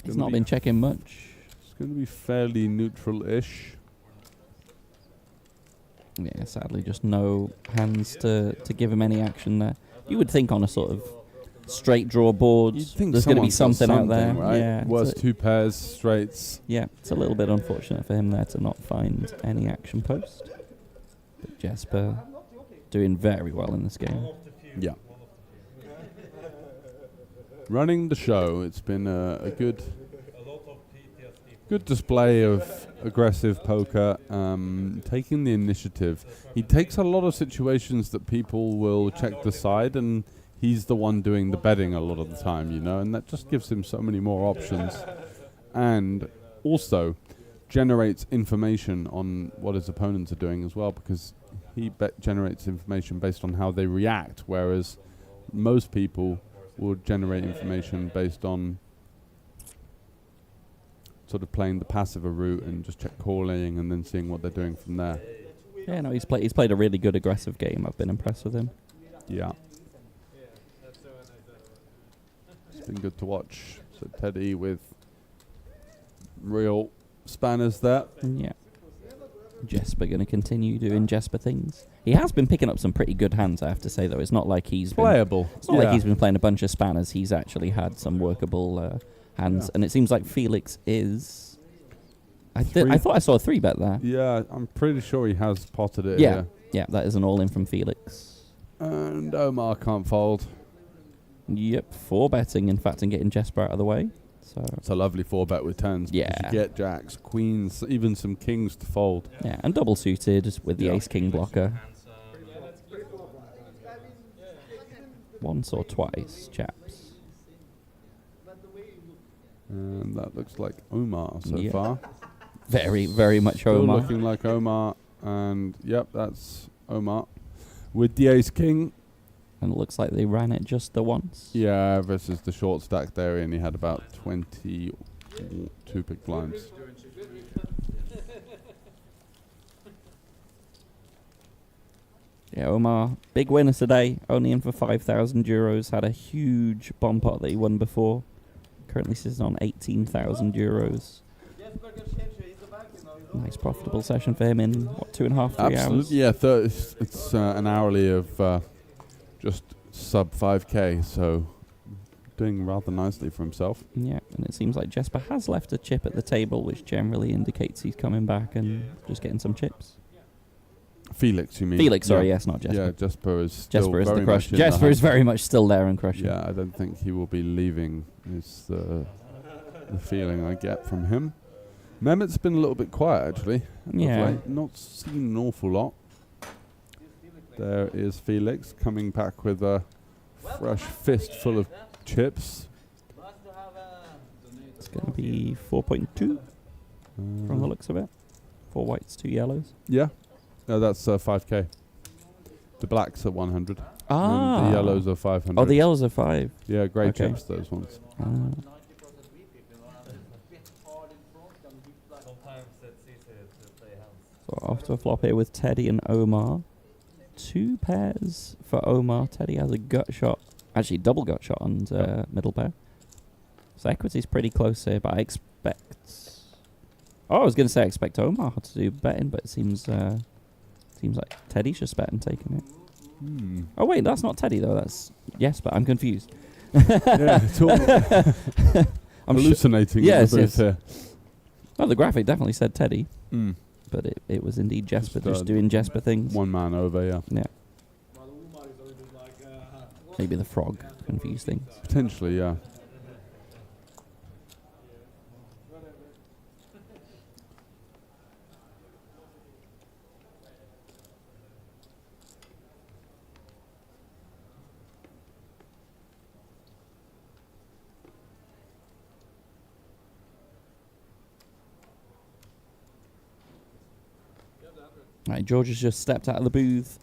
He's not been checking much. It's going to be fairly neutral-ish. Yeah, sadly, just no hands to give him any action there. You would think on a sort of straight draw board, You'd think there's going to be someone's got something out there. right? Yeah, Worst 2 pairs, straights. yeah, it's a little bit unfortunate for him there to not find any action post. But Jesper doing very well in this game. Yeah. Running the show. It's been a good display of aggressive poker, taking the initiative. He takes a lot of situations that people will check the side, and he's the one doing the betting a lot of the time, you know, and that just gives him so many more options, and also generates information on what his opponents are doing as well, because he generates information based on how they react, whereas most people will generate information based on sort of playing the passive route and just check calling and then seeing what they're doing from there. Yeah, no, he's played a really good aggressive game. I've been impressed with him. Yeah. It's been good to watch. So Teddy with real spanners there. Yeah. Jesper going to continue doing Jesper things. He has been picking up some pretty good hands, I have to say, though. It's not like he's playable. It's not like he's been playing a bunch of spanners. He's actually had some workable hands, and it seems like Felix is. I thought I saw a 3-bet there. Yeah, I'm pretty sure he has potted it. Yeah, yeah, that is an all-in from Felix. And Omar can't fold. Yep, 4-betting, in fact, and getting Jesper out of the way. So it's a lovely 4-bet with tens. Yeah. You get jacks, queens, even some kings to fold. Yeah, and double suited with the ace-king blocker. Once or twice, chaps. And that looks like Omar so far. Very, very much Still Omar. looking like Omar. And, yep, that's Omar. With the ace-king. And it looks like they ran it just the once. Yeah, versus the short stack there, and he had about 22 big blinds. Yeah, Omar, big winner today. Only in for 5,000 euros. Had a huge bomb pot that he won before. Currently sits on 18,000 euros. Nice profitable session for him in, what, 2.5, 3 hours? Yeah, it's an hourly of just sub 5k, so doing rather nicely for himself. Yeah, and it seems like Jesper has left a chip at the table, which generally indicates he's coming back and just getting some chips. Felix, you mean? Felix, sorry, yes, not Jesper. Yeah, Jesper is still Jesper is very the crush. much in Jesper the is very much still there and crushing. Yeah, I don't think he will be leaving, is the feeling I get from him. Mehmet's been a little bit quiet, actually. Yeah. Late. Not seen an awful lot. There is Felix coming back with a fresh fist full of chips. It's going to be 4.2 from the looks of it. 4 whites, 2 yellows. Yeah. No, that's 5k. The blacks are 100. Ah. And the yellows are 500. Oh, the yellows are 5. Yeah, great Okay. chips, those ones. So off to a flop here with Teddy and Omar. 2 pairs for Omar. Teddy has a gut shot. Actually, double gut shot on middle pair. So equity's pretty close here, but I expect... Oh, I was going to say I expect Omar to do betting, but it seems like Teddy's just betting taking it. Oh, wait, that's not Teddy, though. That's... Yes, but I'm confused. Yeah, it's all I'm hallucinating. Yes. Here. Oh, the graphic definitely said Teddy. Mm. But it was indeed Jesper just Just doing Jesper things. One man over, yeah. Yeah. Maybe the frog confused things. Potentially, yeah. Right, George has just stepped out of the booth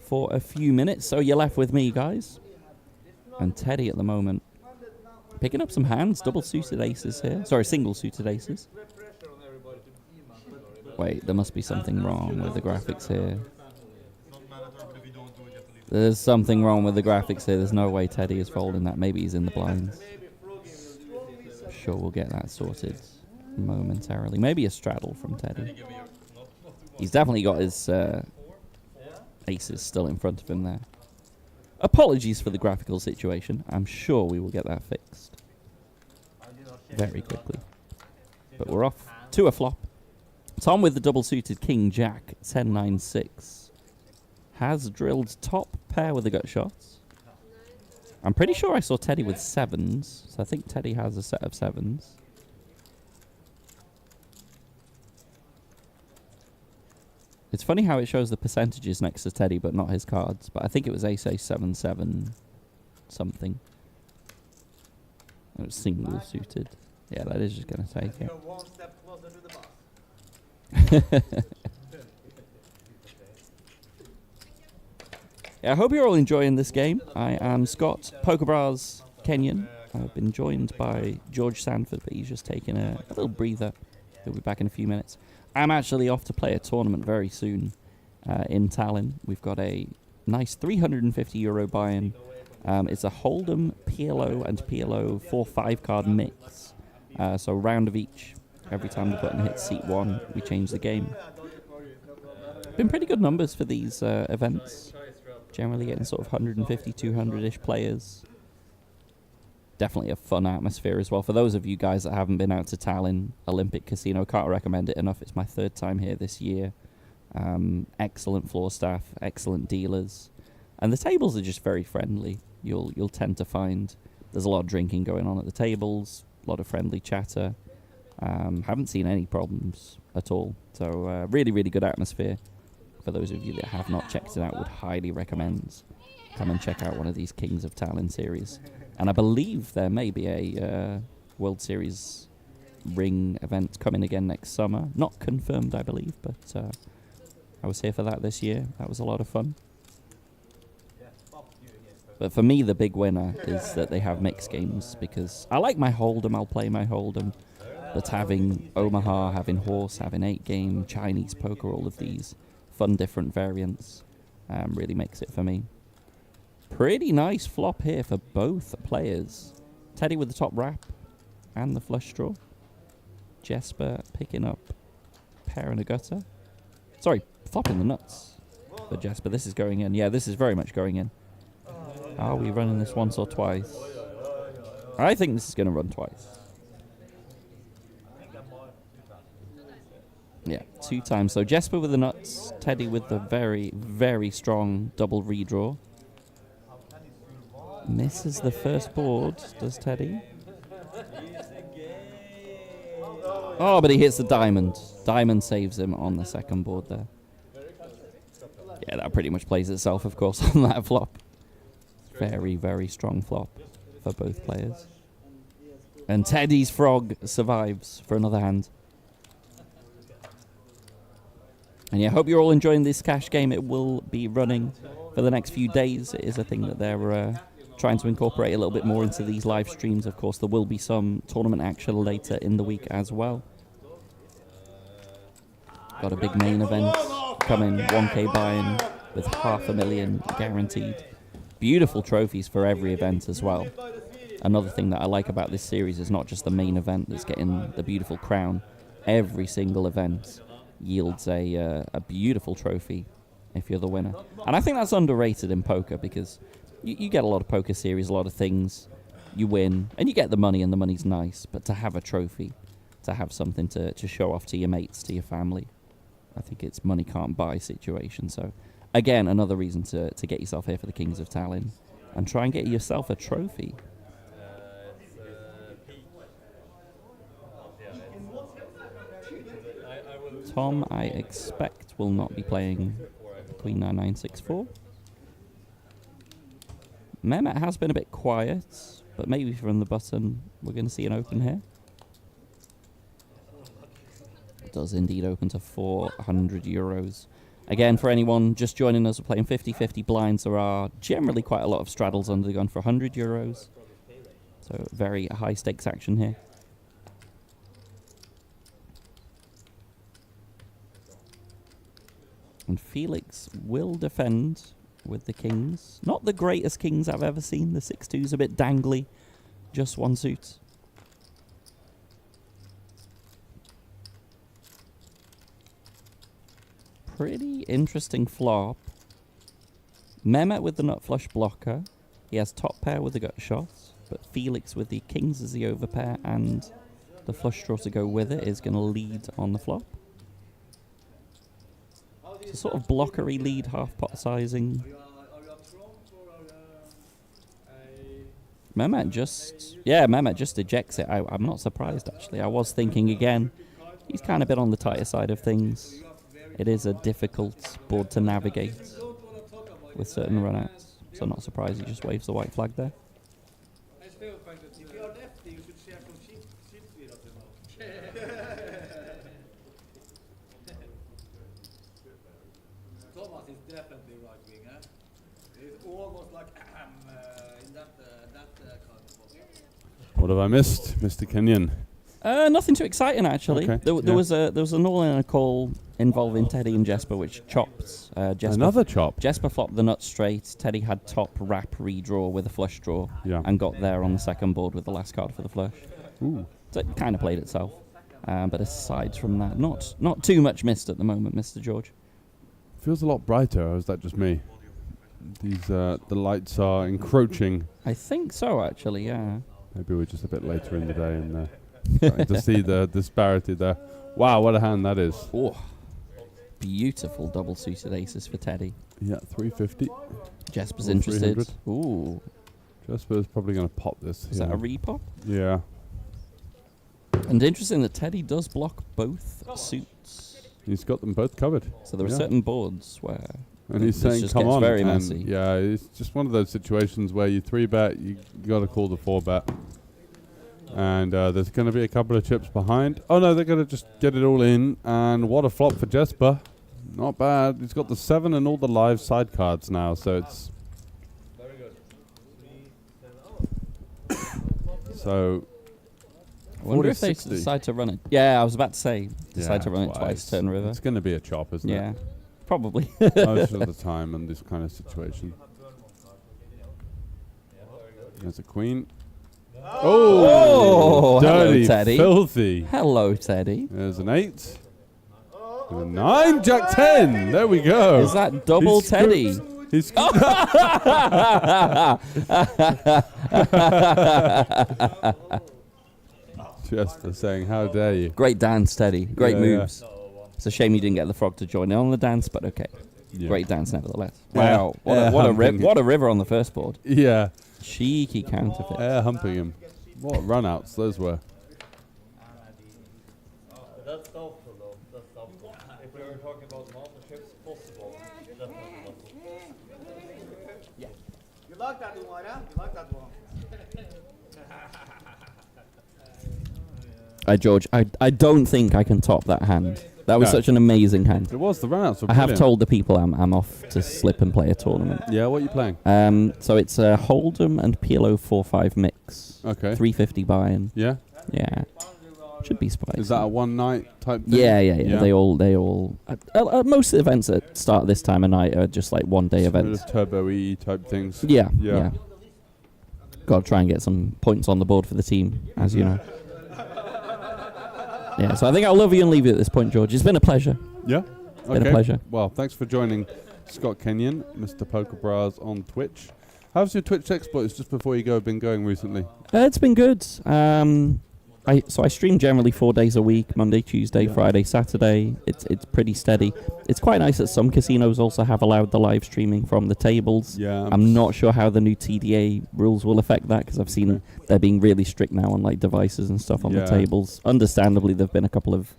for a few minutes, so you're left with me, guys. And Teddy at the moment. Picking up some hands, double suited aces here. Sorry, single suited aces. Wait, there must be something wrong with the graphics here. There's something wrong with the graphics here. There's no way Teddy is folding that. Maybe he's in the blinds. Sure, we'll get that sorted momentarily. Maybe a straddle from Teddy. He's definitely got his aces still in front of him there. Apologies for the graphical situation. I'm sure we will get that fixed very quickly. But we're off to a flop. Tom with the double-suited King-Jack, 10-9-6. Has drilled top pair with the gut shots. I'm pretty sure I saw Teddy with sevens, so I think Teddy has a set of sevens. It's funny how it shows the percentages next to Teddy, but not his cards. But I think it was ace-ace 7-7 something. It was single suited. Yeah, that is just going to take it. One step closer to the boss. Yeah, I hope you're all enjoying this game. I am Scott, Pokerbras Kenyan. I've been joined by George Sanford, but he's just taking a little breather. He'll be back in a few minutes. I'm actually off to play a tournament very soon in Tallinn. We've got a nice €350 buy-in. It's a Hold'em, PLO, and PLO4 5-card mix. So round of each. Every time the button hits seat 1, we change the game. Been pretty good numbers for these events. Generally getting sort of 150, 200-ish players. Definitely a fun atmosphere as well. For those of you guys that haven't been out to Tallinn Olympic Casino, can't recommend it enough. It's my 3rd time here this year. Excellent floor staff, excellent dealers. And the tables are just very friendly. You'll tend to find there's a lot of drinking going on at the tables, a lot of friendly chatter. Haven't seen any problems at all. So really, really good atmosphere. For those of you that have not checked it out, would highly recommend come and check out one of these Kings of Tallinn series. And I believe there may be a World Series ring event coming again next summer. Not confirmed, I believe, but I was here for that this year. That was a lot of fun. But for me, the big winner is that they have mixed games, because I like my Hold'em, I'll play my Hold'em. But having Omaha, having Horse, having 8-game, Chinese poker, all of these fun different variants really makes it for me. Pretty nice flop here for both players. Teddy with the top wrap and the flush draw. Jesper picking up pair and a gutter. Sorry, flopping the nuts for Jesper. This is going in. Yeah, this is very much going in. Are we running this once or twice? I think this is going to run twice. Yeah, 2 times. So Jesper with the nuts, Teddy with the very, very strong double redraw. Misses the first board, does Teddy? Oh, but he hits the diamond. Diamond saves him on the second board there. Yeah, that pretty much plays itself, of course, on that flop. Very, very strong flop for both players. And Teddy's frog survives for another hand. And yeah, I hope you're all enjoying this cash game. It will be running for the next few days. It is a thing that they're trying to incorporate a little bit more into these live streams. Of course, there will be some tournament action later in the week as well. Got a big main event coming, 1K buy-in with $500,000 guaranteed. Beautiful trophies for every event as well. Another thing that I like about this series is not just the main event that's getting the beautiful crown. Every single event yields a beautiful trophy if you're the winner. And I think that's underrated in poker, because you get a lot of poker series, a lot of things, you win, and you get the money, and the money's nice, but to have a trophy, to have something to show off to your mates, to your family, I think it's money can't buy situation. So again, another reason to get yourself here for the Kings of Tallinn and try and get yourself a trophy. Tom, I expect, will not be playing Queen 9964. Mehmet has been a bit quiet, but maybe from the button we're going to see an open here. It does indeed open to €400. Again, for anyone just joining us, we're playing 50-50 blinds. There are generally quite a lot of straddles under the gun for €100. So very high stakes action here. And Felix will defend with the kings. Not the greatest kings I've ever seen. The 6-2's a bit dangly. Just one suit. Pretty interesting flop. Mehmet with the nut flush blocker. He has top pair with the gut shots, but Felix with the kings as the overpair and the flush draw to go with it is going to lead on the flop. It's a sort of blockery lead, half pot sizing. Mehmet just ejects it. I'm not surprised, actually. I was thinking again, he's kind of been on the tighter side of things. It is a difficult board to navigate with certain runouts. So not surprised he just waves the white flag there. Thomas is definitely right wing, eh? It's almost like in that kind of. What have I missed, Mr. Kenyon? Nothing too exciting, actually. Okay, There was an all-in a call involving Teddy and Jesper, which chopped Jesper. Another chop. Jesper flopped the nut straight. Teddy had top wrap redraw with a flush draw, Yeah. and got there on the second board with the last card for the flush. Ooh. So it kind of played itself. But aside from that, not too much missed at the moment, Mr. George. Feels a lot brighter, or is that just me? These the lights are encroaching. I think so, actually. Yeah. Maybe we're just a bit later in the day and starting to see the disparity there. Wow, what a hand that is. Oh, beautiful double suited aces for Teddy. Yeah, 350. Jesper's Or interested. 300. Ooh, Jasper's probably going to pop this. is that a repop? Yeah. And interesting that Teddy does block both suits. He's got them both covered. So there are Yeah. certain boards where And he's this saying, just come gets on. very and messy. yeah, it's just one of those situations where you 3-bet, you got to call the 4-bet. And there's going to be a couple of chips behind. Oh, no, they're going to just get it all in. And what a flop for Jesper. Not bad. He's got the 7 and all the live side cards now, so it's... Very good. So... I wonder if they 40-60. decide to run it. Yeah, I was about to say, decide to run it twice, turn river. It's going to be a chop, isn't Yeah, probably. it? Most of the time in this kind of situation. There's a queen. Oh, hello, dirty, Teddy. filthy. Hello, Teddy. There's an 8. And a 9, Jack 10. There we go. Is that double He's Teddy? He's Jesper saying, how dare you? Great dance, Teddy. Great Yeah, yeah. moves. It's a shame you didn't get the frog to join in on the dance, but okay. Yeah. Great dance, nevertheless. Yeah. Wow, Yeah, humping. what a river on the first board. Yeah. Cheeky counterfeit. Air humping him. What runouts those were. That's doubtful though. That's doubtful. If we were talking about mountain ships, possible. Definitely possible. You like that one, huh? You like that one? George, I don't think I can top that hand. That was No. such an amazing hand. It was. The runouts were I have brilliant. told the people I'm off to slip and play a tournament. Yeah, what are you playing? So it's a Hold'em and PLO4-5 mix. Okay. 350 buy-in. Yeah? Yeah. Should be spicy. Is that a one night type thing? Yeah. They all. Most of the events at start this time of night are just like 1 day Some bit events. of turbo-y type things. Yeah. Yeah. Got to try and get some points on the board for the team, as you know. Yeah, so I think I'll love you and leave you at this point, George. It's been a pleasure. Yeah? Been a pleasure. Well, thanks for joining Scott Kenyon, Mr. Poker Bras on Twitch. How's your Twitch exploits just before you go been going recently? It's been good. I stream generally 4 days a week, Monday, Tuesday, Yeah. Friday, Saturday. It's pretty steady. It's quite nice that some casinos also have allowed the live streaming from the tables. Yeah. I'm not sure how the new TDA rules will affect that, because I've seen Okay. they're being really strict now on like devices and stuff on the Yeah. tables. Understandably, there've been a couple of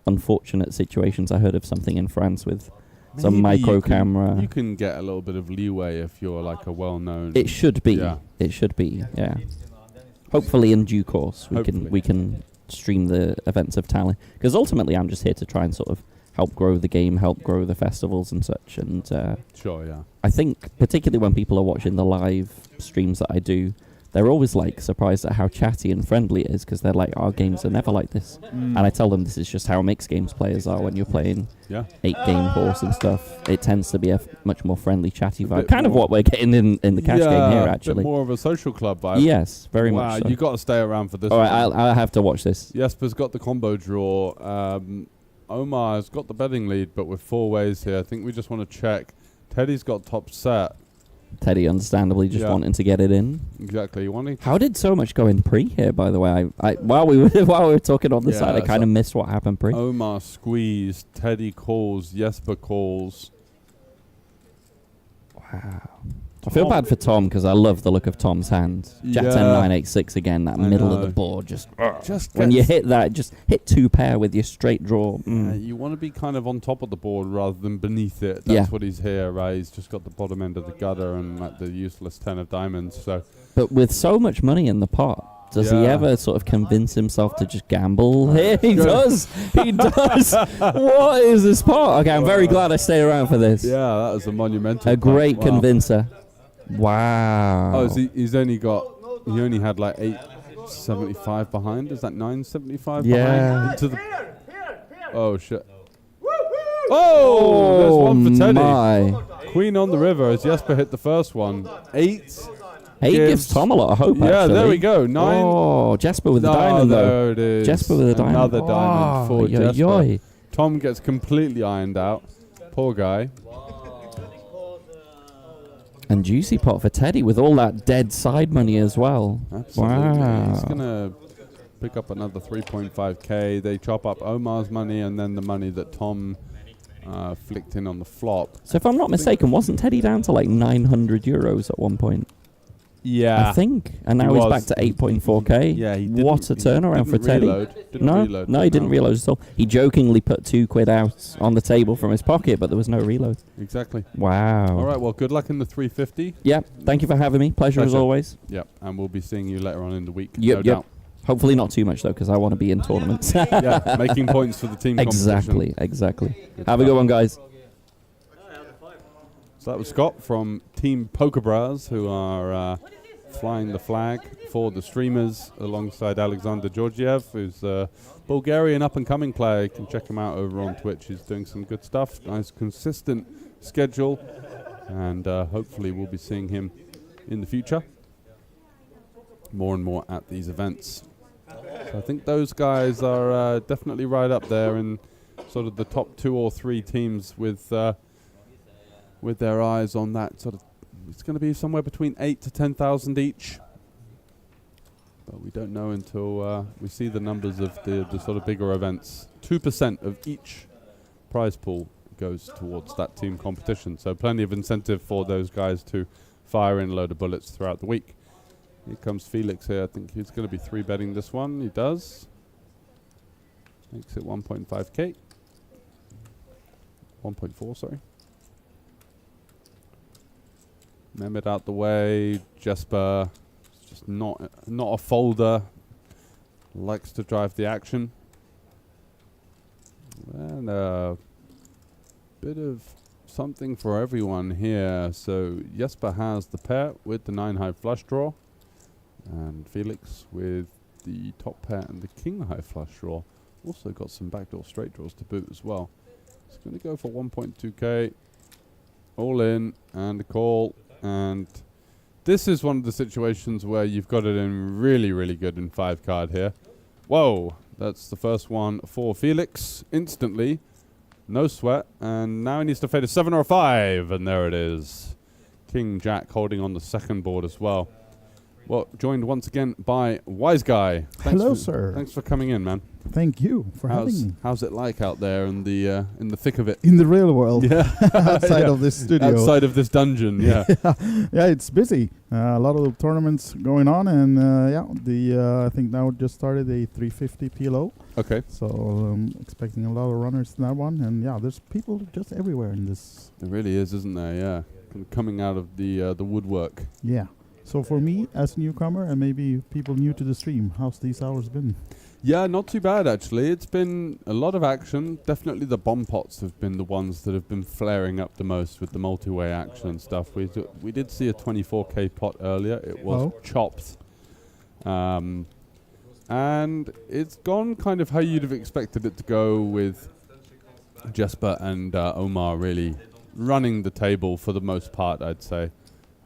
unfortunate situations. I heard of something in France with some Maybe micro you can- camera. You can get a little bit of leeway if you're like a well-known... It should be. Yeah. It should be. Yeah. Hopefully, in due course, Hopefully. we can stream the events of Tallinn, because ultimately, I'm just here to try and sort of help grow the game, help grow the festivals and such. And Sure, yeah. I think particularly when people are watching the live streams that I do, they're always like surprised at how chatty and friendly it is, because they're like, our games are never like this. And I tell them this is just how mixed games players are when you're playing 8-game horse and stuff. It tends to be a much more friendly, chatty vibe. Kind of what we're getting in the cash game here, actually. A bit more of a social club vibe. Yes, very much so. You got to stay around for this. All right, I'll have to watch this. Jesper's got the combo draw. Omar's got the betting lead, but with 4 ways here. I think we just want to check. Teddy's got top set. Teddy, understandably, just wanting to get it in. Exactly. How did so much go in pre here, by the way? I while we were talking on the side, I kind of missed what happened pre. Omar squeezed. Teddy calls. Jesper calls. Wow. I feel bad for Tom, because I love the look of Tom's hand. Jack 10, 9, 8, 6 again, that middle of the board. Just when you hit that, just hit 2 pair with your straight draw. You want to be kind of on top of the board rather than beneath it. That's what he's here, right? He's just got the bottom end of the gutter and like the useless 10 of diamonds. So, but with so much money in the pot, does he ever sort of convince himself to just gamble here? He does. He does. What is this pot? Okay, I'm very glad I stayed around for this. Yeah, that was a monumental. A great convincer. Wow. Oh, he only had like 875 behind. Is that 975 behind? Into the oh shit. Oh, there's one for Teddy. My. Queen on the river as Jesper hit the first one. 8 gives Tom a lot of hope, actually. There we go. 9. Oh, Jesper with the diamond, though. There it is. Jesper with a diamond. Another diamond for Jesper. Yoy. Tom gets completely ironed out. Poor guy. And juicy pot for Teddy with all that dead side money as well. Absolutely. Wow. He's going to pick up another 3.5k. They chop up Omar's money and then the money that Tom flicked in on the flop. So if I'm not mistaken, wasn't Teddy down to like 900 euros at one point? Yeah. I think. And now he's back to 8.4k. Yeah, what a turnaround for Teddy. No, he didn't reload at all. He jokingly put £2 out on the table from his pocket, but there was no reload. Exactly. Wow. All right, well, good luck in the 350. Yeah, thank you for having me. Pleasure as always. Yep, and we'll be seeing you later on in the week. Yep. Hopefully not too much, though, because I want to be in tournaments. Yeah, making points for the team competition. Exactly. Have a good one, guys. So that was Scott from Team Pokerbras, who are flying the flag for the streamers alongside Alexander Georgiev, who's a Bulgarian up-and-coming player. You can check him out over on Twitch. He's doing some good stuff. Nice, consistent schedule. And hopefully we'll be seeing him in the future. More and more at these events. So I think those guys are definitely right up there in sort of the top 2 or 3 teams with their eyes on that sort of. It's going to be somewhere between 8 to 10,000 each, but we don't know until we see the numbers of the sort of bigger events. 2% of each prize pool goes towards that team competition, so plenty of incentive for those guys to fire in a load of bullets throughout the week. Here comes Felix here. I think he's going to be 3-betting this one. He does. Makes it 1.5k. 1.4, sorry. Mehmet out the way. Jesper, just not a folder. Likes to drive the action. And a bit of something for everyone here. So Jesper has the pair with the 9-high flush draw. And Felix with the top pair and the king-high flush draw. Also got some backdoor straight draws to boot as well. It's going to go for 1.2k. All in and a call. And this is one of the situations where you've got it in really, really good in 5 card here. Whoa, that's the first one for Felix instantly. No sweat. And now he needs to fade a 7 or a 5. And there it is. King Jack holding on the second board as well. Well, joined once again by Wise Guy. Hello, sir. Thanks for coming in, man. Thank you for having me. How's it like out there in the thick of it? In the real world. Yeah. Outside of this studio. Outside of this dungeon, yeah. Yeah, it's busy. A lot of tournaments going on, and I think now just started a 350 PLO. Okay. So I'm expecting a lot of runners in that one, and yeah, there's people just everywhere in this. There really is, isn't there? Yeah, coming out of the woodwork. Yeah. So for me, as a newcomer, and maybe people new to the stream, how's these hours been? Yeah, not too bad actually. It's been a lot of action. Definitely the bomb pots have been the ones that have been flaring up the most with the multi-way action and stuff. We did see a 24k pot earlier. It was chopped And it's gone kind of how you'd have expected it to go, with Jesper and Omar really running the table for the most part, I'd say.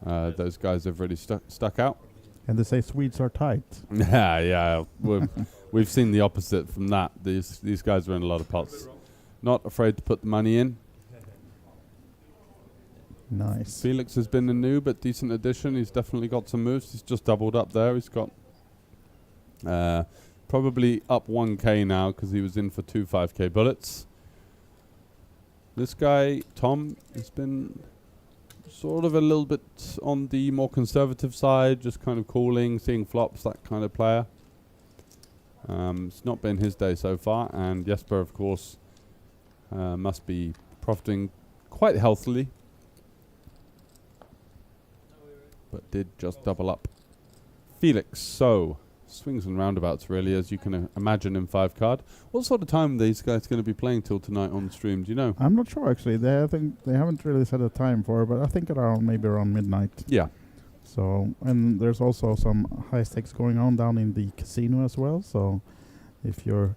Those guys have really stuck out. And they say Swedes are tight. Yeah. We've seen the opposite from that. These guys are in a lot of pots. Not afraid to put the money in. Nice. Felix has been a new but decent addition. He's definitely got some moves. He's just doubled up there. He's got probably up 1k now because he was in for 2 5k bullets. This guy, Tom, has been sort of a little bit on the more conservative side, just kind of calling, seeing flops, that kind of player. It's not been his day so far, and Jesper, of course, must be profiting quite healthily, but did just double up. Felix, so swings and roundabouts really, as you can imagine in 5 card. What sort of time are these guys going to be playing till tonight on the stream? Do you know? I'm not sure actually. I think they haven't really set a time for it, but I think maybe around midnight. Yeah. So, and there's also some high stakes going on down in the casino as well. So, if you're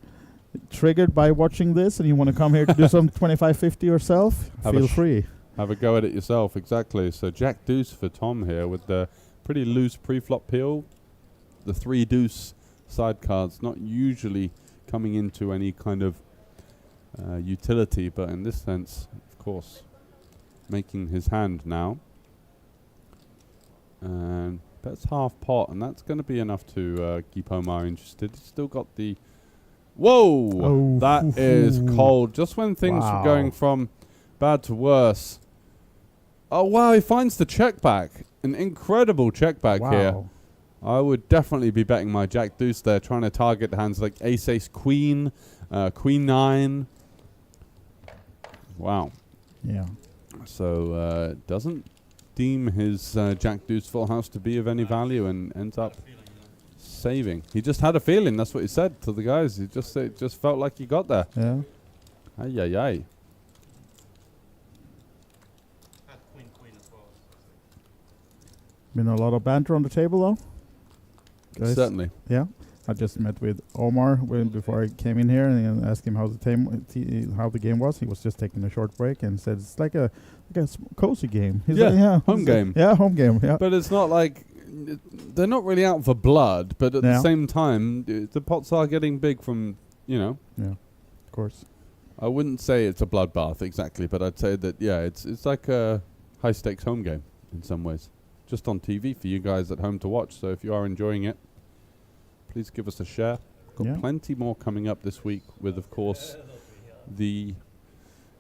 triggered by watching this and you want to come here to do some 25-50 yourself, feel free. Have a go at it yourself, exactly. So Jack Deuce for Tom here with the pretty loose pre-flop peel. The 3 deuce side cards not usually coming into any kind of utility, but in this sense, of course, making his hand now. And bets half pot, and that's going to be enough to keep Omar interested. He's still got the... Whoa! Oh, That is cold. Just when things were going from bad to worse. Oh, wow, he finds the check back. An incredible check back here. I would definitely be betting my Jack Deuce there, trying to target hands like Ace Ace Queen, Queen 9. Wow. Yeah. So doesn't deem his Jack Deuce full house to be of any value and ends up saving. He just had a feeling. That's what he said to the guys. He just said, just felt like he got there. Yeah. Ay, ay, ay. Been a lot of banter on the table though. Guys. Certainly. Yeah. I just met with Omar before I came in here and asked him how the game was. He was just taking a short break and said it's like a cozy game. He's like, home game. Yeah, home game. Yeah, but it's not like they're not really out for blood. But at the same time, the pots are getting big from Yeah, of course. I wouldn't say it's a bloodbath exactly, but I'd say that it's like a high stakes home game in some ways, just on TV for you guys at home to watch. So if you are enjoying it, please give us a share. Got plenty more coming up this week with, of course, the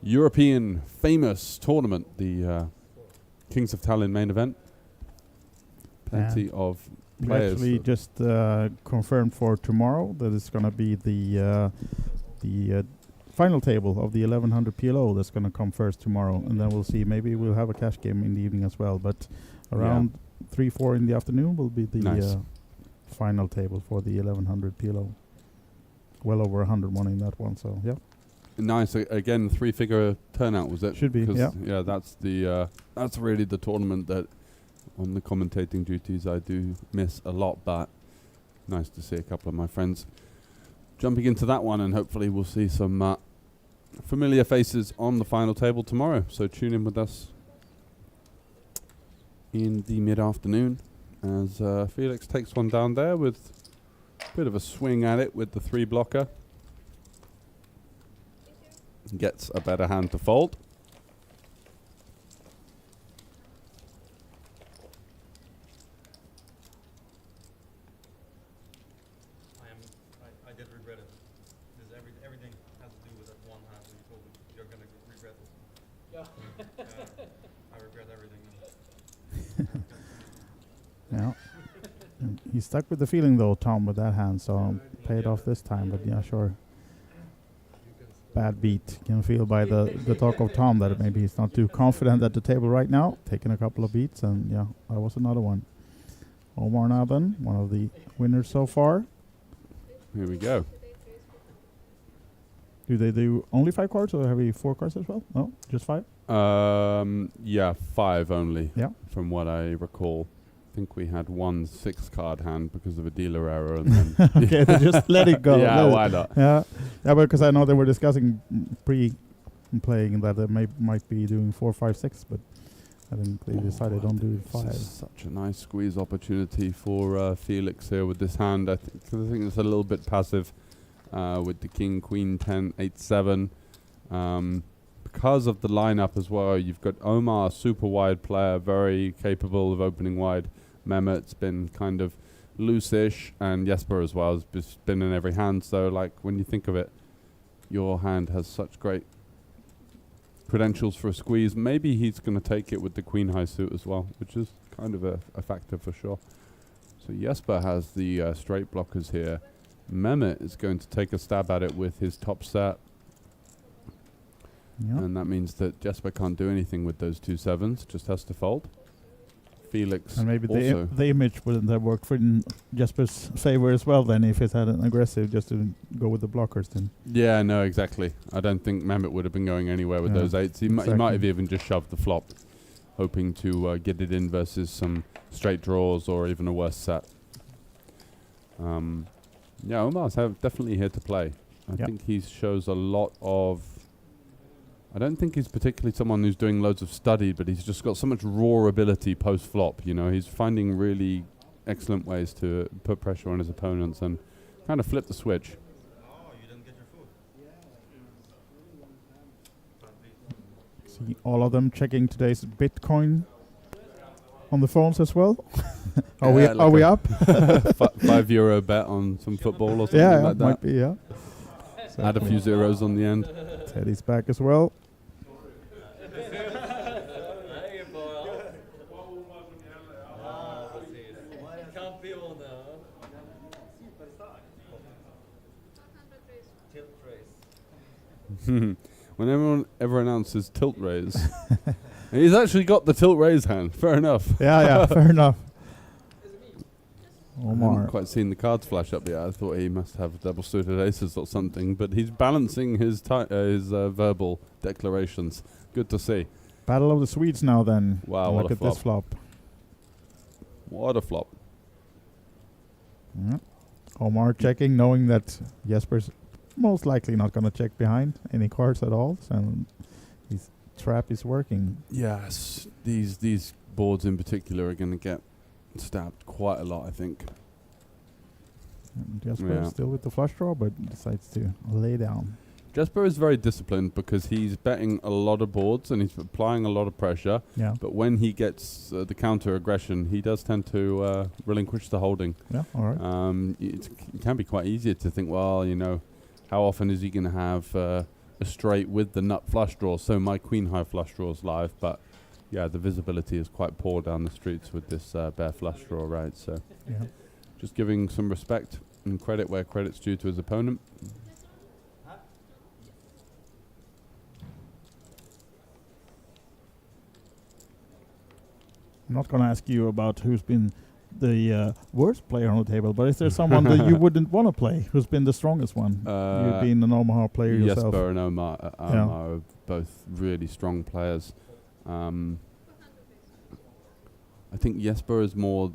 European famous tournament, the Kings of Tallinn main event. Plenty of players. We actually just confirmed for tomorrow that it's going to be the final table of the 1100 PLO that's going to come first tomorrow, and then we'll see. Maybe we'll have a cash game in the evening as well, but around 3-4 in the afternoon will be the final table for the 1100 PLO. Well over 100 money in that one, so yeah. Nice. Again, 3-figure turnout, was it? Should be, yeah, that's the that's really the tournament that on the commentating duties I do miss a lot, but nice to see a couple of my friends jumping into that one, and hopefully we'll see some familiar faces on the final table tomorrow. So tune in with us in the mid-afternoon as Felix takes one down there with a bit of a swing at it with the 3 blocker. Gets a better hand to fold. I did regret it. Because everything has to do with that one hand when you told me you're going to regret it. Yeah. I regret everything. Yeah. He stuck with the feeling though, Tom, with that hand, so paid off this time, but yeah, sure. Bad beat. Can feel by the talk of Tom that maybe he's not too confident at the table right now. Taking a couple of beats, and yeah, that was another one. Omar Naben, one of the winners so far. Here we go. Do they do only 5 cards, or have we 4 cards as well? No, just 5? Yeah, 5 only. Yeah. From what I recall. think we had one 6-card hand because of a dealer error, and then Okay, they just let it go. Yeah, Let it- why not? Yeah, because I know they were discussing pre-playing that they might be doing 4, 5, 6, but I think they decided don't do This 5. is such a nice squeeze opportunity for Felix here with this hand. I think it's a little bit passive with the king, queen, 10, 8, 7. Because of the lineup as well, you've got Omar, a super wide player, very capable of opening wide. Mehmet's been kind of loose-ish, and Jesper as well has just been in every hand. So, like, when you think of it, your hand has such great credentials for a squeeze. Maybe he's going to take it with the queen high suit as well, which is kind of a factor for sure. So Jesper has the straight blockers here. Mehmet is going to take a stab at it with his top set, Yeah. and that means that Jesper can't do anything with those 2 7s, just has to fold. Felix And maybe also the image wouldn't have worked for in Jesper's favor as well then if it had an aggressive just to go with the blockers then. Yeah, no, exactly. I don't think Mehmet would have been going anywhere with Yeah, those 8s. He might have exactly. even just shoved the flop, hoping to get it in versus some straight draws or even a worse set. Yeah, Omar's definitely here to play. I Yep. think he shows a lot of... I don't think he's particularly someone who's doing loads of study, but he's just got so much raw ability post-flop. You know, he's finding really excellent ways to put pressure on his opponents and kind of flip the switch. Oh, you didn't get your food. See all of them checking today's Bitcoin on the phones as well. Are we Yeah, like we a up? €5 bet on some football or something Yeah, like that. might be, yeah. Add a few zeros on the end. Teddy's back as well. Nej, bara. Ja, precis. Kampion. Tilt race. When everyone ever announces tilt raise, he's actually got the tilt raise hand. Fair enough. Yeah, fair enough. I haven't Omar. quite seen the cards flash up yet. I thought he must have double suited aces or something, but he's balancing his verbal declarations. Good to see. Battle of the Swedes now then. Wow, what Look a at this flop. What a flop. Yeah. Omar checking, knowing that Jesper's most likely not going to check behind any cards at all. So his trap is working. Yes, these boards in particular are going to get stabbed quite a lot, I think. And Jesper Yeah. is still with the flush draw, but decides to lay down. Jesper is very disciplined because he's betting a lot of boards and he's applying a lot of pressure. Yeah. But when he gets the counter aggression, he does tend to relinquish the holding. Yeah, all right. It can be quite easy to think, well, you know, how often is he going to have a straight with the nut flush draw? So my queen high flush draw is live, but yeah, the visibility is quite poor down the streets with this bare flush draw, right? So Yeah. just giving some respect and credit where credit's due to his opponent. I'm not going to ask you about who's been the worst player on the table, but is there someone that you wouldn't want to play who's been the strongest one? You've been an Omaha player yourself. Jesper and Omar are both really strong players. I think Jesper is more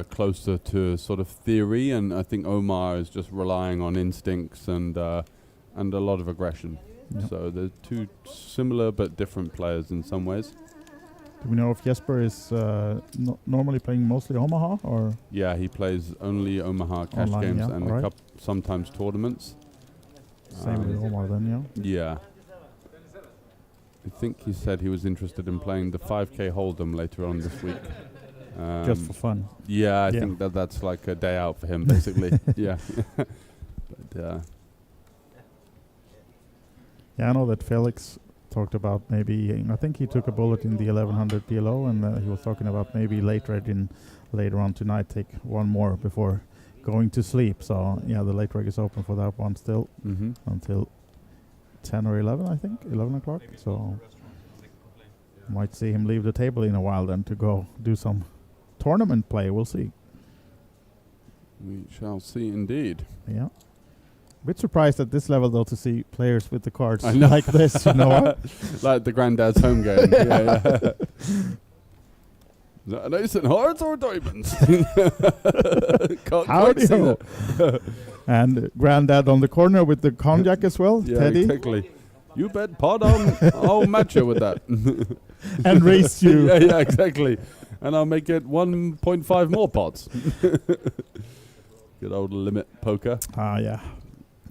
closer to sort of theory, and I think Omar is just relying on instincts and a lot of aggression. Yep. So they're two similar but different players in some ways. Do we know if Jesper is normally playing mostly Omaha or? Yeah, he plays only Omaha cash Online, games yeah, and alright. sometimes tournaments. Same with Omar then, Yeah. I think he said he was interested in playing the 5K Hold'em later on this week. Just for fun. Yeah, I Yeah. think that's like a day out for him, basically. Yeah. But Yeah, I know that Felix talked about maybe, I think he took a bullet in the 1100 PLO, and he was talking about maybe later on tonight take one more before going to sleep. So yeah, the late reg is open for that one still until 10 or 11, I think, 11 o'clock. So might see him leave the table in a while then to go do some tournament play. We'll see. we shall see indeed. Yeah. Bit surprised at this level though to see players with the cards I know. like this, you know what? Like the granddad's home game. Yeah. Is that an ace in hearts or diamonds? Can't quite Howdy see ho. that. And Granddad on the corner with the cognac as well, Yeah, Teddy, exactly. You bet pot I'll match you with that. and race you. yeah, exactly. And I'll make it 1.5 more pots. Good old limit poker. Yeah.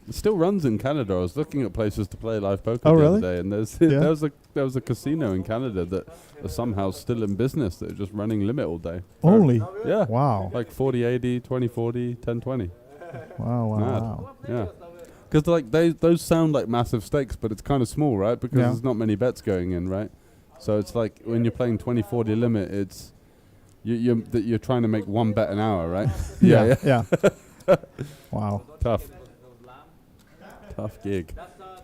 It still runs in Canada. I was looking at places to play live poker Oh, the really? other day, and there's Yeah. there was a casino in Canada that is somehow still in business. They're just running limit all day. Only. Yeah. Wow. Like 40-80, 20-40, 10-20. Wow. Mad. Wow. Yeah. Because like those sound like massive stakes, but it's kind of small, right? Because Yeah. there's not many bets going in, right? So it's like when you're playing 20-40 limit, it's you're trying to make one bet an hour, right? Yeah. Wow. Tough gig.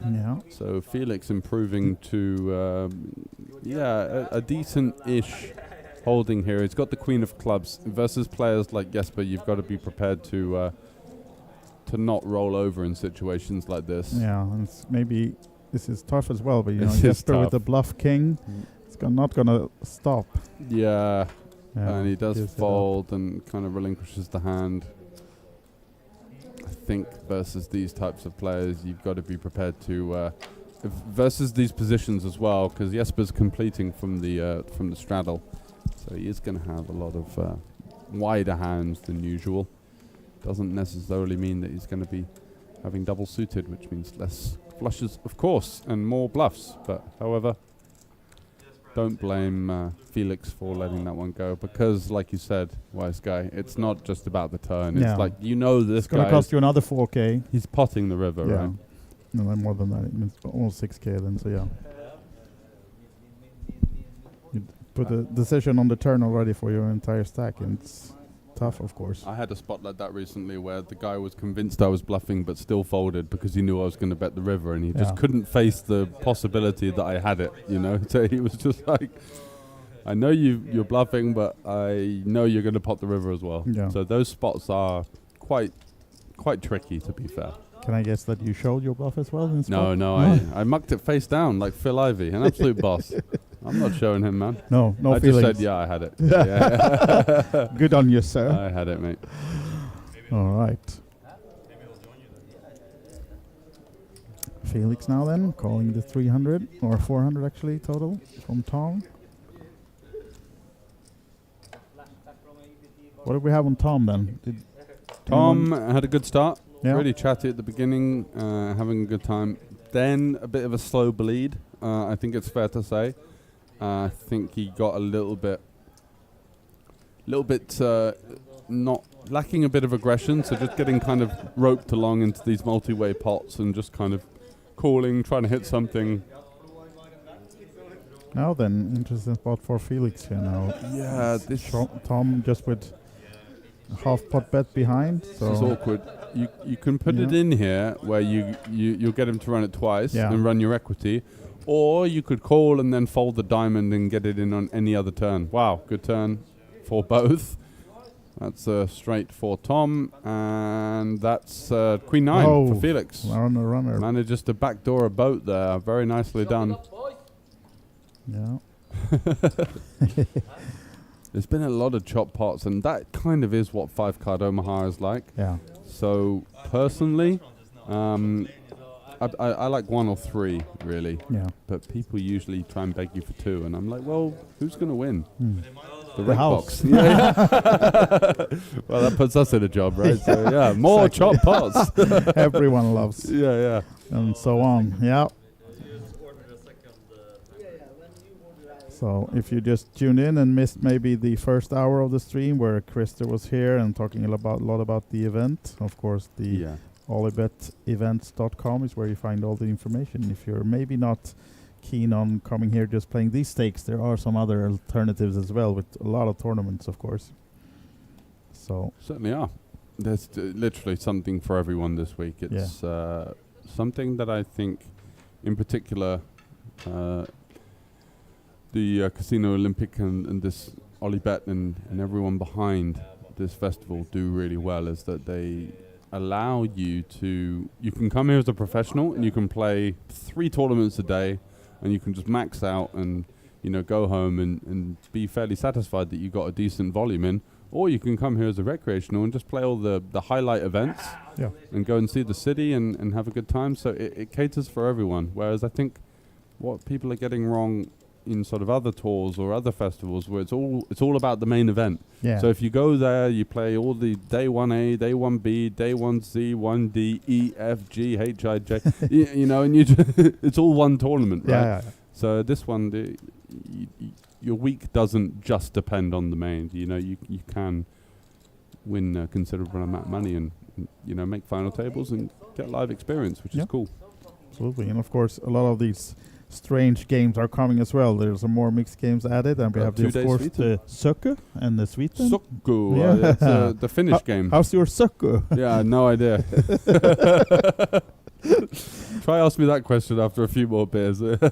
Yeah. So Felix improving to a decent-ish holding here. He's got the Queen of Clubs versus players like Jesper. You've got to be prepared to not roll over in situations like this. Yeah. And maybe this is tough as well, but you know, This is Jesper with tough. the bluff king, it's not gonna stop. Yeah, Yeah. and he does gives it up. fold and kind of relinquishes the hand. I think versus these types of players, you've got to be prepared to versus these positions as well, because Jesper's completing from the straddle, so he is going to have a lot of wider hands than usual. Doesn't necessarily mean that he's going to be having double suited, which means less flushes, of course, and more bluffs. But however, don't blame Felix for letting that one go, because, like you said, wise guy, it's not just about the turn. Yeah. It's like, you know, this It's gonna guy cost you another 4K. he's potting the river, Yeah. right? No, then more than that. It means almost 6K then. So yeah. You put a decision on the turn already for your entire stack, and it's tough, of course. I had a spot like that recently where the guy was convinced I was bluffing but still folded because he knew I was going to bet the river, and he just Yeah. couldn't face the possibility that I had it, you know? So he was just like, I know you're bluffing, but I know you're going to pot the river as well. Yeah. So those spots are quite tricky, to be fair. Can I guess that you showed your bluff as well? In No, spot? no, I mucked it face down like Phil Ivey, an absolute boss. I'm not showing him, man. No I feelings. just said, yeah, I had it. Yeah. Good on you, sir. I had it, mate. All right. Felix now then, calling the 300 or 400 actually total from Tom. What did we have on Tom then? Tom had a good start. Yeah. Really chatty at the beginning, having a good time. Then a bit of a slow bleed, I think it's fair to say. I think he got a little bit not lacking a bit of aggression, so just getting kind of roped along into these multi-way pots and just kind of calling, trying to hit something. Now then, interesting spot for Felix here now. Yeah, this Tom just with a half pot bet behind. So is awkward. You can put it Yeah. in here where you'll get him to run it twice Yeah. and run your equity, or you could call and then fold the diamond and get it in on any other turn. Wow, good turn for both. That's straight for Tom, and that's Queen 9 for Felix. runner. Manages to backdoor a boat there. Very nicely done. Yeah. There's been a lot of chop pots, and that kind of is what 5-card Omaha is like. Yeah. So personally, I like 1 or 3 really, Yeah. but people usually try and beg you for 2, and I'm like, well, who's going to win? The The red house. box. Yeah. Well, that puts us in a job, right? So yeah, more chop pots. Everyone loves. Yeah. And so on. Yeah. So if you just tuned in and missed maybe the first hour of the stream where Krister was here and talking a lot about the event, of course the Yeah. OlyBetEvents.com is where you find all the information. If you're maybe not keen on coming here just playing these stakes, there are some other alternatives as well with a lot of tournaments, of course. So Certainly are. There's literally something for everyone this week. It's something that I think, in particular, the Casino Olympic and this OlyBet and everyone behind this festival do really well is that they allow you can come here as a professional and you can play 3 tournaments a day and you can just max out and go home and be fairly satisfied that you got a decent volume in, or you can come here as a recreational and just play all the highlight events and go and see the city and have a good time. So it caters for everyone. Whereas I think what people are getting wrong in sort of other tours or other festivals where it's all about the main event. Yeah. So if you go there, you play all the day 1A, day 1B, day 1C, 1D, E, F, G, H, I, J, and you it's all one tournament, right? Yeah. So this one, your week doesn't just depend on the main. You can win a considerable amount of money and make final tables and get live experience, which is cool. Absolutely. And of course, a lot of these strange games are coming as well. There's some more mixed games added, and we have the Sökö and the Sweden. Sökö, it's the Finnish game. How's your Sökö? Yeah, no idea. Try ask me that question after a few more beers. That's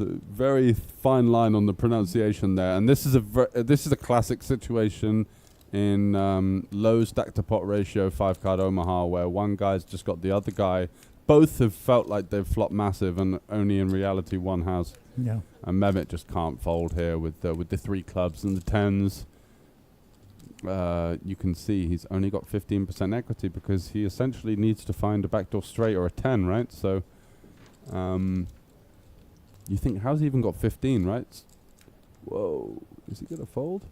a very fine line on the pronunciation there, and this is a classic situation in low stack to pot ratio 5-card Omaha, where one guy's just got the other guy. Both have felt like they've flopped massive, and only in reality one has. Yeah. And Mehmet just can't fold here with the 3 clubs and the 10s. You can see he's only got 15% equity because he essentially needs to find a backdoor straight or a 10, right? So you think, how's he even got 15, right? Whoa, is he going to fold?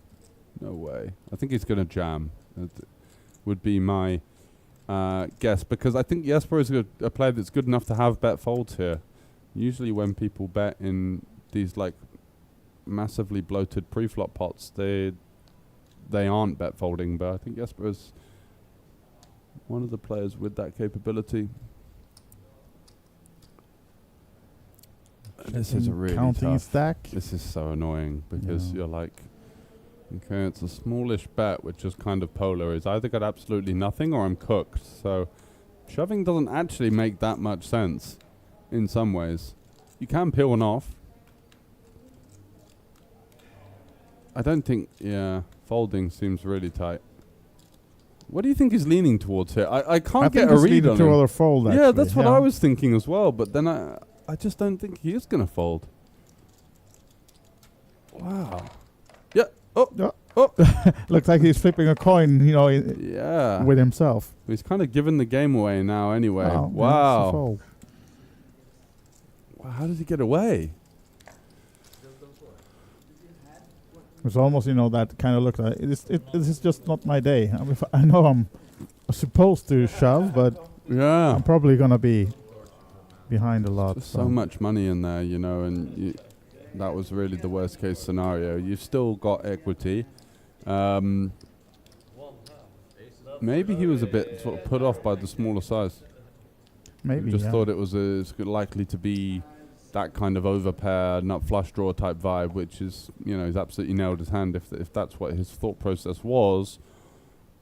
No way. I think he's going to jam. That would be my guess, because I think Jesper is a player that's good enough to have bet folds here. Usually when people bet in these like massively bloated pre-flop pots, they aren't bet folding, but I think Jesper is one of the players with that capability. This is a really counting tough. stack. This is so annoying because you're like, okay, it's a smallish bet which is kind of polar. It's either got absolutely nothing or I'm cooked. So shoving doesn't actually make that much sense in some ways. You can peel one off. I don't think, folding seems really tight. What do you think he's leaning towards here? I can't get a read on him. Fold, Yeah, that's what I was thinking as well, but then I just don't think he is going to fold. Wow. Yeah. Oh. Looks like he's flipping a coin, with himself. He's kind of given the game away now anyway. Wow. Wow. How does he get away? It's almost, that kind of look like this is just not my day. I know I'm supposed to shove, but I'm probably going to be behind a lot. So much money in there, and that was really the worst case scenario. You've still got equity. Maybe he was a bit sort of put off by the smaller size. Maybe, just thought it was likely to be that kind of overpair, nut flush draw type vibe, which is, he's absolutely nailed his hand if that's what his thought process was.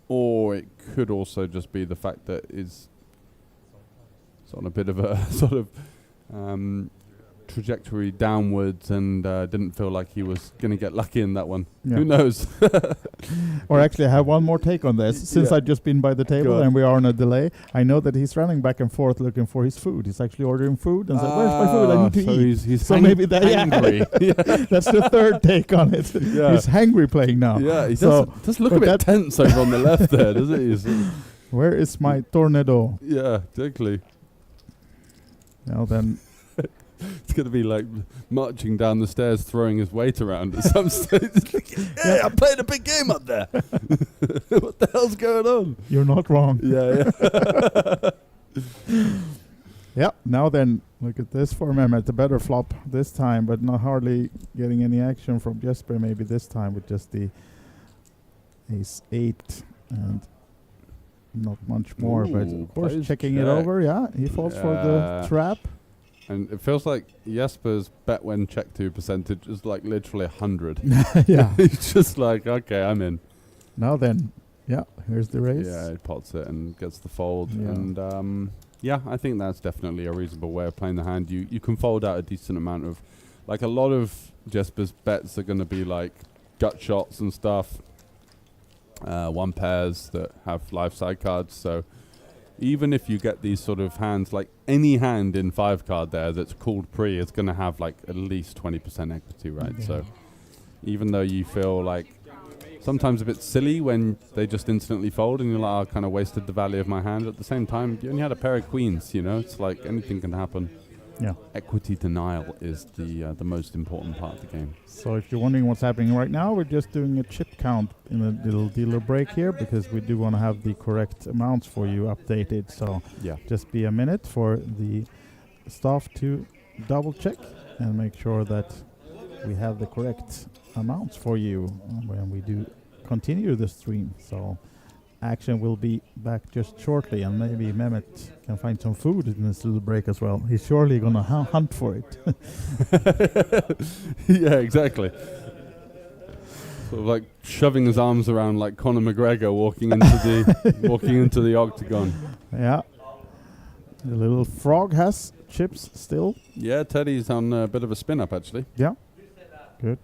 Or it could also just be the fact that it's on a bit of a sort of trajectory downwards and didn't feel like he was going to get lucky in that one. Yeah. Who knows? Or actually, I have one more take on this. Since I've just been by the table and we are on a delay, I know that he's running back and forth looking for his food. He's actually ordering food and said, "Where's my food? I need to eat." He's so maybe that hangry. That's the third take on it. Yeah. He's hangry playing now. Yeah, he does look a bit tense over on the left there, doesn't he? Where is my tornado? Yeah, exactly. Now then. It's going to be like marching down the stairs, throwing his weight around at some stage. Hey, I'm playing a big game up there. What the hell's going on? You're not wrong. Yeah. Yeah, now then, look at this for Mehmet. A better flop this time, but not hardly getting any action from Jesper maybe this time with just the ace-8 and not much more. But of course, checking it over, he falls for the trap. And it feels like Jesper's bet when check to percentage is like literally 100. Yeah. He's just like, okay, I'm in. Now then, here's the raise. Yeah, he pots it and gets the fold. Yeah. And I think that's definitely a reasonable way of playing the hand. You can fold out a decent amount of, like a lot of Jesper's bets are going to be like gut shots and stuff. One pairs that have live side cards. So even if you get these sort of hands, like any hand in 5 card there that's called pre is going to have like at least 20% equity, right? Yeah. So even though you feel like sometimes a bit silly when they just instantly fold and you're like, I kind of wasted the value of my hand, at the same time, you only had a pair of queens, you know? It's like anything can happen. Yeah. Equity denial is the most important part of the game. So if you're wondering what's happening right now, we're just doing a chip count in a little dealer break here because we do want to have the correct amounts for you updated. So Yeah. just be a minute for the staff to double check and make sure that we have the correct amounts for you when we do continue the stream. So action will be back just shortly, and maybe Mehmet can find some food in this little break as well. He's surely gonna hunt for it. Yeah, exactly. Sort of like shoving his arms around like Conor McGregor walking into the octagon. Yeah. The little frog has chips still. Yeah, Teddy's on a bit of a spin up actually. Yeah. Good.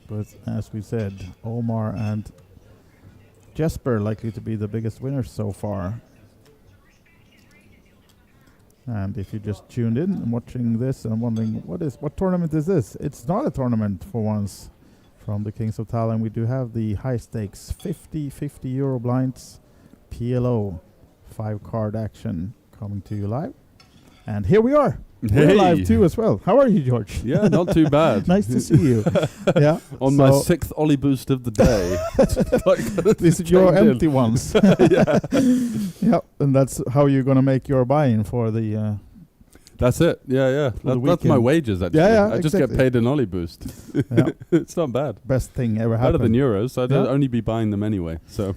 But as we said, Omar and Jesper likely to be the biggest winners so far. And if you just tuned in and watching this and wondering what tournament is this? It's not a tournament for once. From the Kings of Tallinn, we do have the high stakes 50 euro blinds PLO 5 card action coming to you live. And here we are. We're live too as well. How are you, George? Yeah, not too bad. Nice to see you. Yeah. On my 6th Ollie boost of the day. These are your empty ones. Yeah. Yeah, and that's how you're going to make your buy-in for the... That's it. Yeah. the That's my weekend. wages, actually. Yeah, I just get exactly. paid an Ollie boost. Yeah. It's not bad. Best thing ever Better than happened. euros. I'd Yeah. only be buying them anyway. So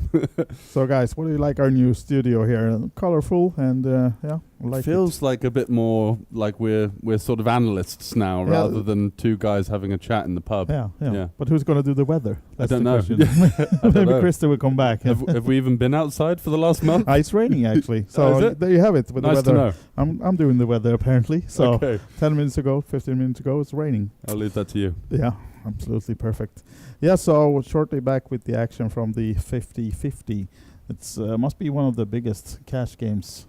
So guys, what do you like our new studio here? Colorful and yeah, I like feels like a bit more like we're sort of analysts now Yeah. rather than two guys having a chat in the pub. Yeah. Yeah. But who's going to do the weather? That's don't the know. question. I don't Maybe know. Krista will come back. Have we even been outside for the last month? It's raining actually. Oh, So is it? there you have it with Nice the to weather. know. I'm doing the weather apparently. So Okay, 10 minutes ago, 15 minutes ago, it's raining. I'll leave that to you. Yeah, absolutely perfect. Yeah, so shortly back with the action from the 50-50. It's must be one of the biggest cash games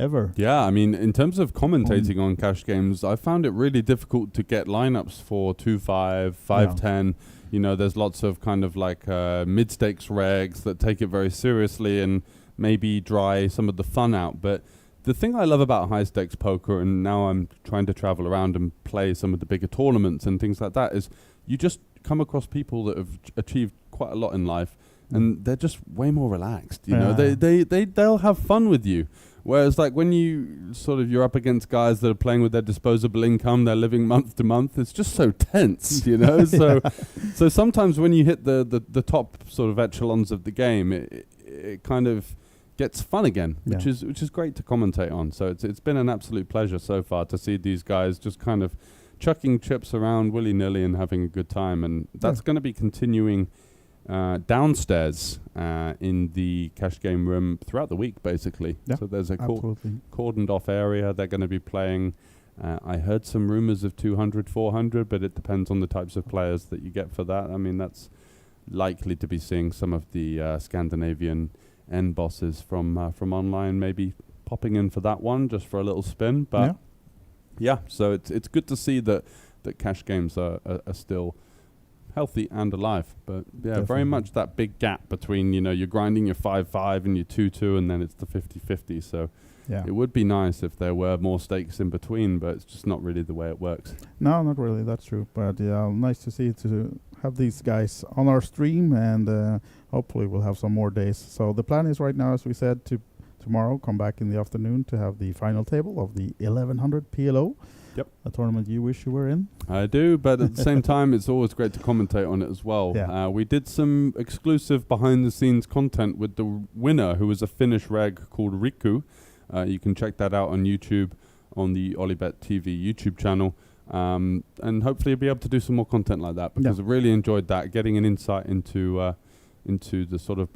ever. Yeah, I mean, in terms of commentating on cash games, I found it really difficult to get lineups for 2-5, 5-10. You know, there's lots of kind of like mid-stakes regs that take it very seriously and maybe dry some of the fun out. But the thing I love about high-stakes poker, and now I'm trying to travel around and play some of the bigger tournaments and things like that, is you just come across people that have achieved quite a lot in life, and they're just way more relaxed. You know, they'll have fun with you. Whereas, like, when you're up against guys that are playing with their disposable income, they're living month to month, it's just so tense, you know? So sometimes when you hit the top sort of echelons of the game, it kind of gets fun again, which is great to commentate on. So it's been an absolute pleasure so far to see these guys just kind of chucking chips around willy-nilly and having a good time. And that's going to be continuing downstairs in the cash game room throughout the week, basically. Yeah, so there's a absolutely. cordoned off area. They're going to be playing. I heard some rumors of 200, 400, but it depends on the types of players that you get for that. I mean, that's likely to be seeing some of the Scandinavian end bosses from online maybe popping in for that one just for a little spin. But yeah, so it's good to see that cash games are still healthy and alive. But yeah, very Definitely. much that big gap between, you know, you're grinding your 5-5 and your 2-2 and then it's the 50-50. So it would be nice if there were more stakes in between, but it's just not really the way it works. No, not really. That's true. But yeah, nice to see to have these guys on our stream, and hopefully we'll have some more days. So the plan is right now, as we said, to tomorrow come back in the afternoon to have the final table of the 1100 PLO. Yep. A tournament you wish you were in. I do, but at the same time, it's always great to commentate on it as well. Yeah. We did some exclusive behind-the-scenes content with the winner, who was a Finnish reg called Riku. You can check that out on YouTube, on the OlyBet TV YouTube channel. And hopefully you'll be able to do some more content like that, because I really enjoyed that, getting an insight into the sort of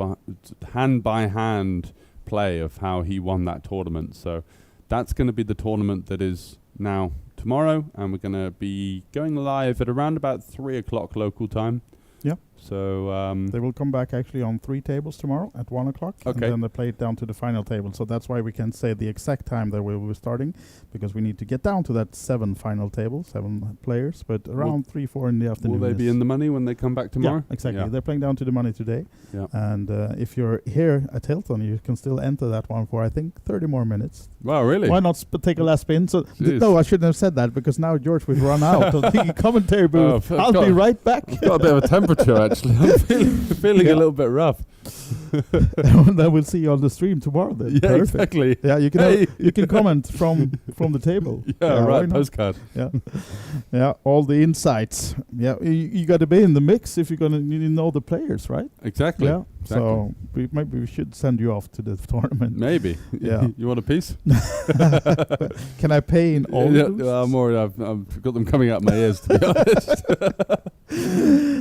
hand-by-hand play of how he won that tournament. So that's going to be the tournament that is now tomorrow, and we're going to be going live at around about 3 o'clock local time. Yeah. So They will come back actually on 3 tables tomorrow at 1 o'clock. Okay. And then they play it down to the final table. So that's why we can't say the exact time that we will be starting, because we need to get down to that 7 final table, 7 players. But around 3, 4 in the afternoon. will they be in the money when they come back tomorrow? Yeah, exactly. Yeah. They're playing down to the money today. Yeah. And if you're here at Hilton, you can still enter that one for, I think, 30 more minutes. Wow, really? Why not take a last spin? So Jeez. no, I shouldn't have said that, because now George will run out of the commentary booth. I've I'll got- be right back. Got a bit of a temperature actually. I'm feeling Yeah. a little bit rough. And then we'll see you on the stream tomorrow. Then. Yeah, Perfect. exactly. Yeah, you can Hey. you can comment from the table. Yeah, why right. not? Postcard. Yeah, all the insights. Yeah, you got to be in the mix if you're gonna know the players, right? Exactly. Yeah. Exactly. So maybe we should send you off to the tournament. Maybe. Yeah. You want a piece? Can I pay in all? Yeah, booths? I'm worried. I've got them coming out my ears, to be honest.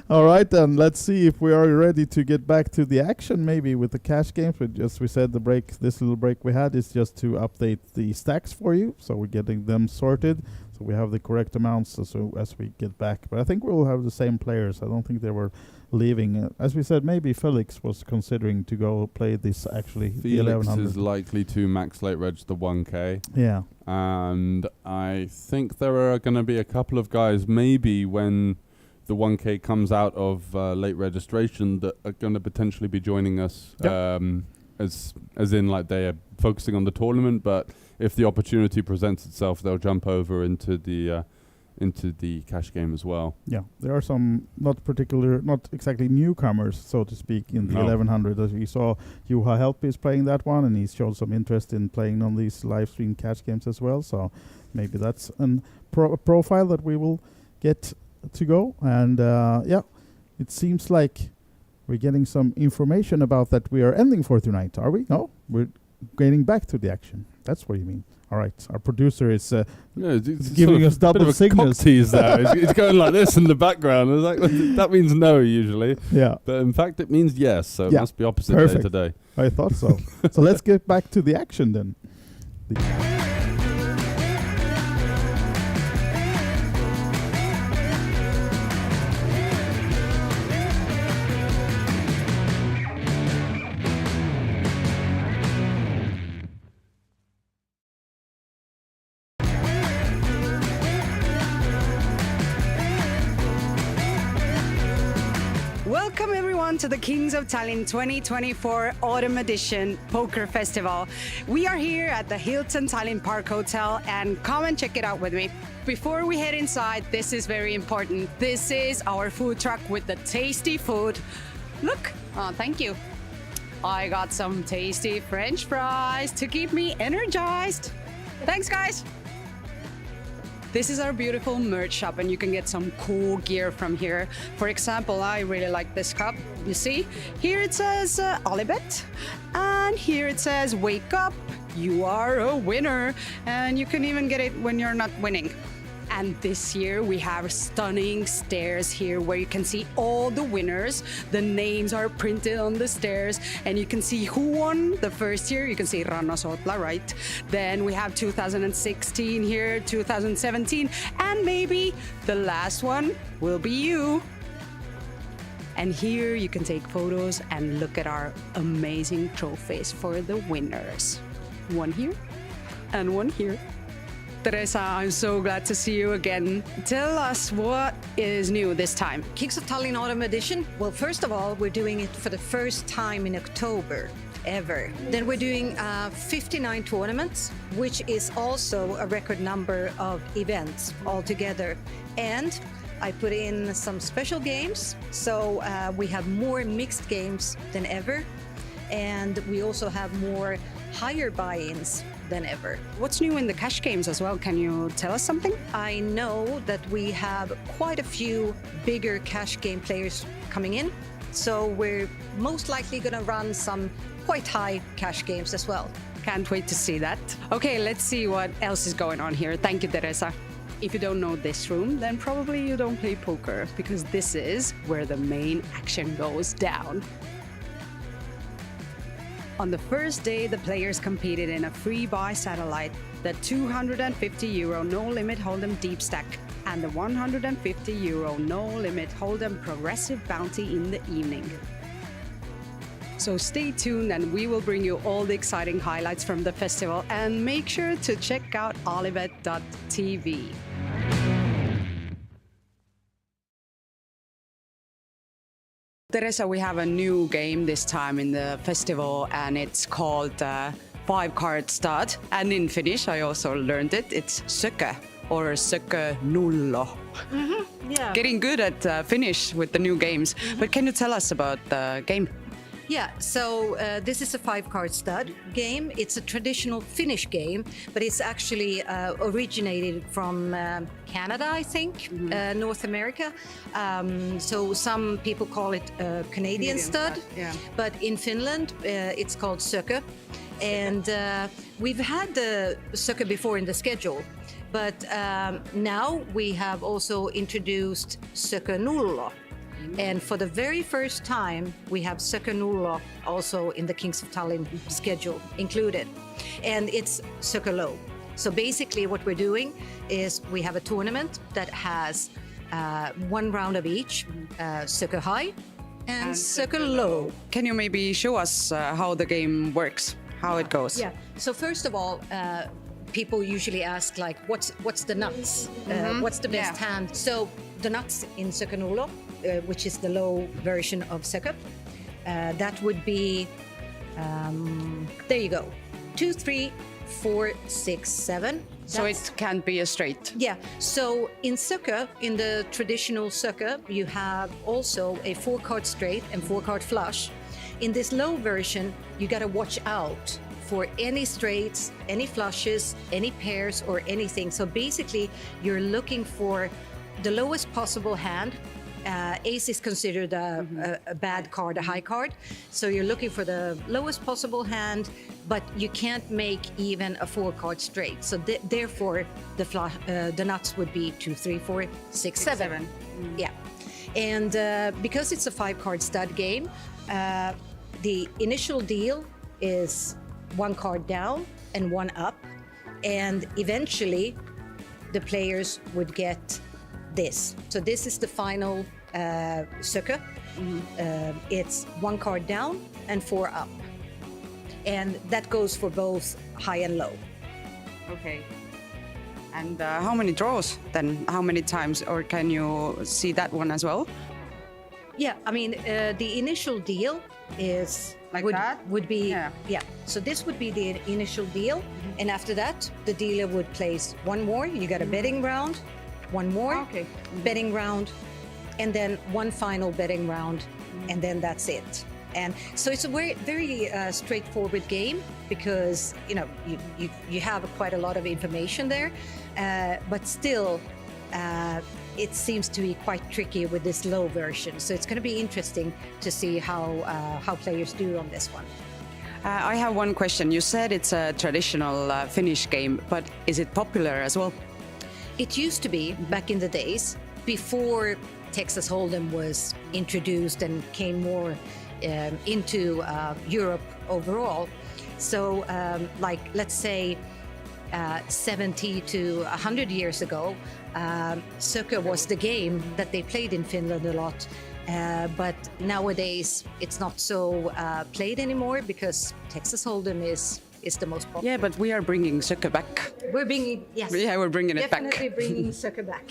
All right, then let's see if we are ready to get back to the action, maybe with the cash games. But just we said this little break we had is just to update the stacks for you, so we're getting them sorted, so we have the correct amounts as we get back. But I think we will have the same players. I don't think they were leaving. As we said, maybe Felix was considering to go play this actually. The Felix 1100. is likely to max late reg the 1K. Yeah. And I think there are going to be a couple of guys maybe when the 1K comes out of late registration that are going to potentially be joining us as in like they are focusing on the tournament, but if the opportunity presents itself, they'll jump over into the cash game as well. Yeah, there are some not exactly newcomers, so to speak, in the No. 1100. As we saw, Juha Helpi is playing that one, and he's showed some interest in playing on these live stream cash games as well. So maybe that's a profile that we will get to go. And it seems like we're getting some information about that we are ending for tonight. Are we? No, we're getting back to the action. That's what you mean. All right, our producer is It's giving us double bit of a signals. cock tease there. It's going like this in the background. It's like, that means no usually, Yeah, but in fact it means yes. So it Yeah, must be opposite perfect. day today. I thought so. So let's get back to the action then. Welcome everyone to the Kings of Tallinn 2024 Autumn Edition Poker Festival. We are here at the Hilton Tallinn Park Hotel, and come and check it out with me. Before we head inside, this is very important. This is our food truck with the tasty food. Look, thank you. I got some tasty French fries to keep me energized. Thanks, guys. This is our beautiful merch shop, and you can get some cool gear from here. For example, I really like this cup. You see, here it says OlyBet, and here it says wake up, you are a winner. And you can even get it when you're not winning. And this year we have stunning stairs here where you can see all the winners. The names are printed on the stairs, and you can see who won the first year. You can see Ranno Sootla, right? Then we have 2016 here, 2017, and maybe the last one will be you. And here you can take photos and look at our amazing trophies for the winners. One here and one here. Teresa, I'm so glad to see you again. Tell us what is new this time. Kings of Tallinn Autumn Edition. Well, first of all, we're doing it for the first time in October ever. Then we're doing 59 tournaments, which is also a record number of events altogether. And I put in some special games, so we have more mixed games than ever. And we also have more higher buy-ins than ever. What's new in the cash games as well? Can you tell us something? I know that we have quite a few bigger cash game players coming in, so we're most likely going to run some quite high cash games as well. Can't wait to see that. Okay, let's see what else is going on here. Thank you, Teresa. If you don't know this room, then probably you don't play poker, because this is where the main action goes down. On the first day, the players competed in a free buy satellite, the €250 no limit hold'em deep stack. and the €150 no-limit hold'em progressive bounty in the evening. So stay tuned and we will bring you all the exciting highlights from the festival, and make sure to check out OlyBet.tv. Teresa, we have a new game this time in the festival, and it's called 5-card stud. And in Finnish, I also learned it. It's sökö or sökö nullo. Yeah. Getting good at Finnish with the new games. But can you tell us about the game? Yeah, so this is a 5-card stud game. It's a traditional Finnish game, but it's actually originated from Canada, I think, North America. So some people call it Canadian stud, but in Finland it's called sökö. And we've had the sökö before in the schedule, but now we have also introduced sökö nullo. And for the very first time, we have sökö nullo also in the Kings of Tallinn schedule included. And it's sökö low. So basically what we're doing is we have a tournament that has one round of each, sökö high and sökö low. Can you maybe show us how the game works, how it goes? Yeah, so first of all, people usually ask like, what's the nuts? What's the best hand? So the nuts in sökö nullo, which is the low version of sökö, that would be, there you go, 2, 3, 4, 6, 7. So it can't be a straight. Yeah, so in sökö, in the traditional sökö, you have also a 4-card straight and 4-card flush. In this low version, you gotta watch out for any straights, any flushes, any pairs or anything. So basically, you're looking for the lowest possible hand. Ace is considered a bad card, a high card. So you're looking for the lowest possible hand, but you can't make even a 4-card straight. So therefore, the nuts would be 2, 3, 4, 6, 7. Yeah. And because it's a 5-card stud game, the initial deal is 1 card down and 1 up. And eventually, the players would get this. So this is the final sökö. It's 1 card down and 4 up. And that goes for both high and low. Okay. And how many draws then? How many times? Or can you see that one as well? Yeah, I mean, the initial deal is Like would, that? would be Yeah. So this would be the initial deal, and after that, the dealer would place 1 more. You got a betting round, 1 more betting round, and then 1 final betting round, and then that's it. And so it's a very, very straightforward game because you have quite a lot of information there, but still. It seems to be quite tricky with this low version. So it's going to be interesting to see how players do on this one. I have one question. You said it's a traditional Finnish game, but is it popular as well? It used to be back in the days before Texas Hold'em was introduced and came more into Europe overall. So like, let's say 70 to 100 years ago, sökö was the game that they played in Finland a lot. But nowadays, it's not so played anymore because Texas Hold'em is the most popular. Yeah, but we are bringing sökö back. We're bringing, yes. Yeah, we're bringing it back. Definitely bringing sökö back.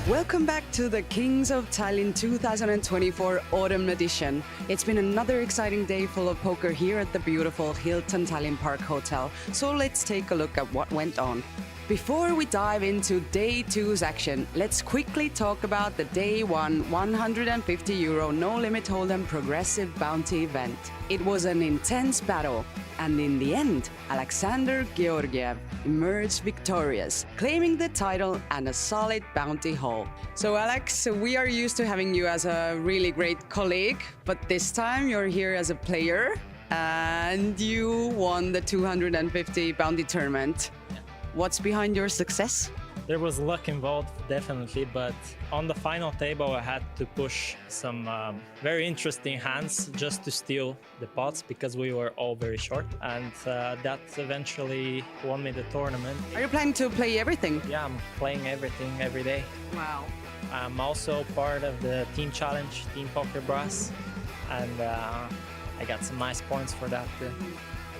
Welcome back to the Kings of Tallinn 2024 Autumn Edition. It's been another exciting day full of poker here at the beautiful Hilton Tallinn Park Hotel. So let's take a look at what went on. Before we dive into Day 2's action, let's quickly talk about the Day 1 €150 no-limit hold'em progressive bounty event. It was an intense battle, and in the end, Alexander Georgiev emerged victorious, claiming the title and a solid bounty haul. So Alex, we are used to having you as a really great colleague, but this time you're here as a player, and you won the 250 bounty tournament. What's behind your success? There was luck involved, definitely, but on the final table, I had to push some very interesting hands just to steal the pots because we were all very short, and that eventually won me the tournament. Are you planning to play everything? Yeah, I'm playing everything every day. Wow. I'm also part of the team challenge, Team Poker Brass, and I got some nice points for that too.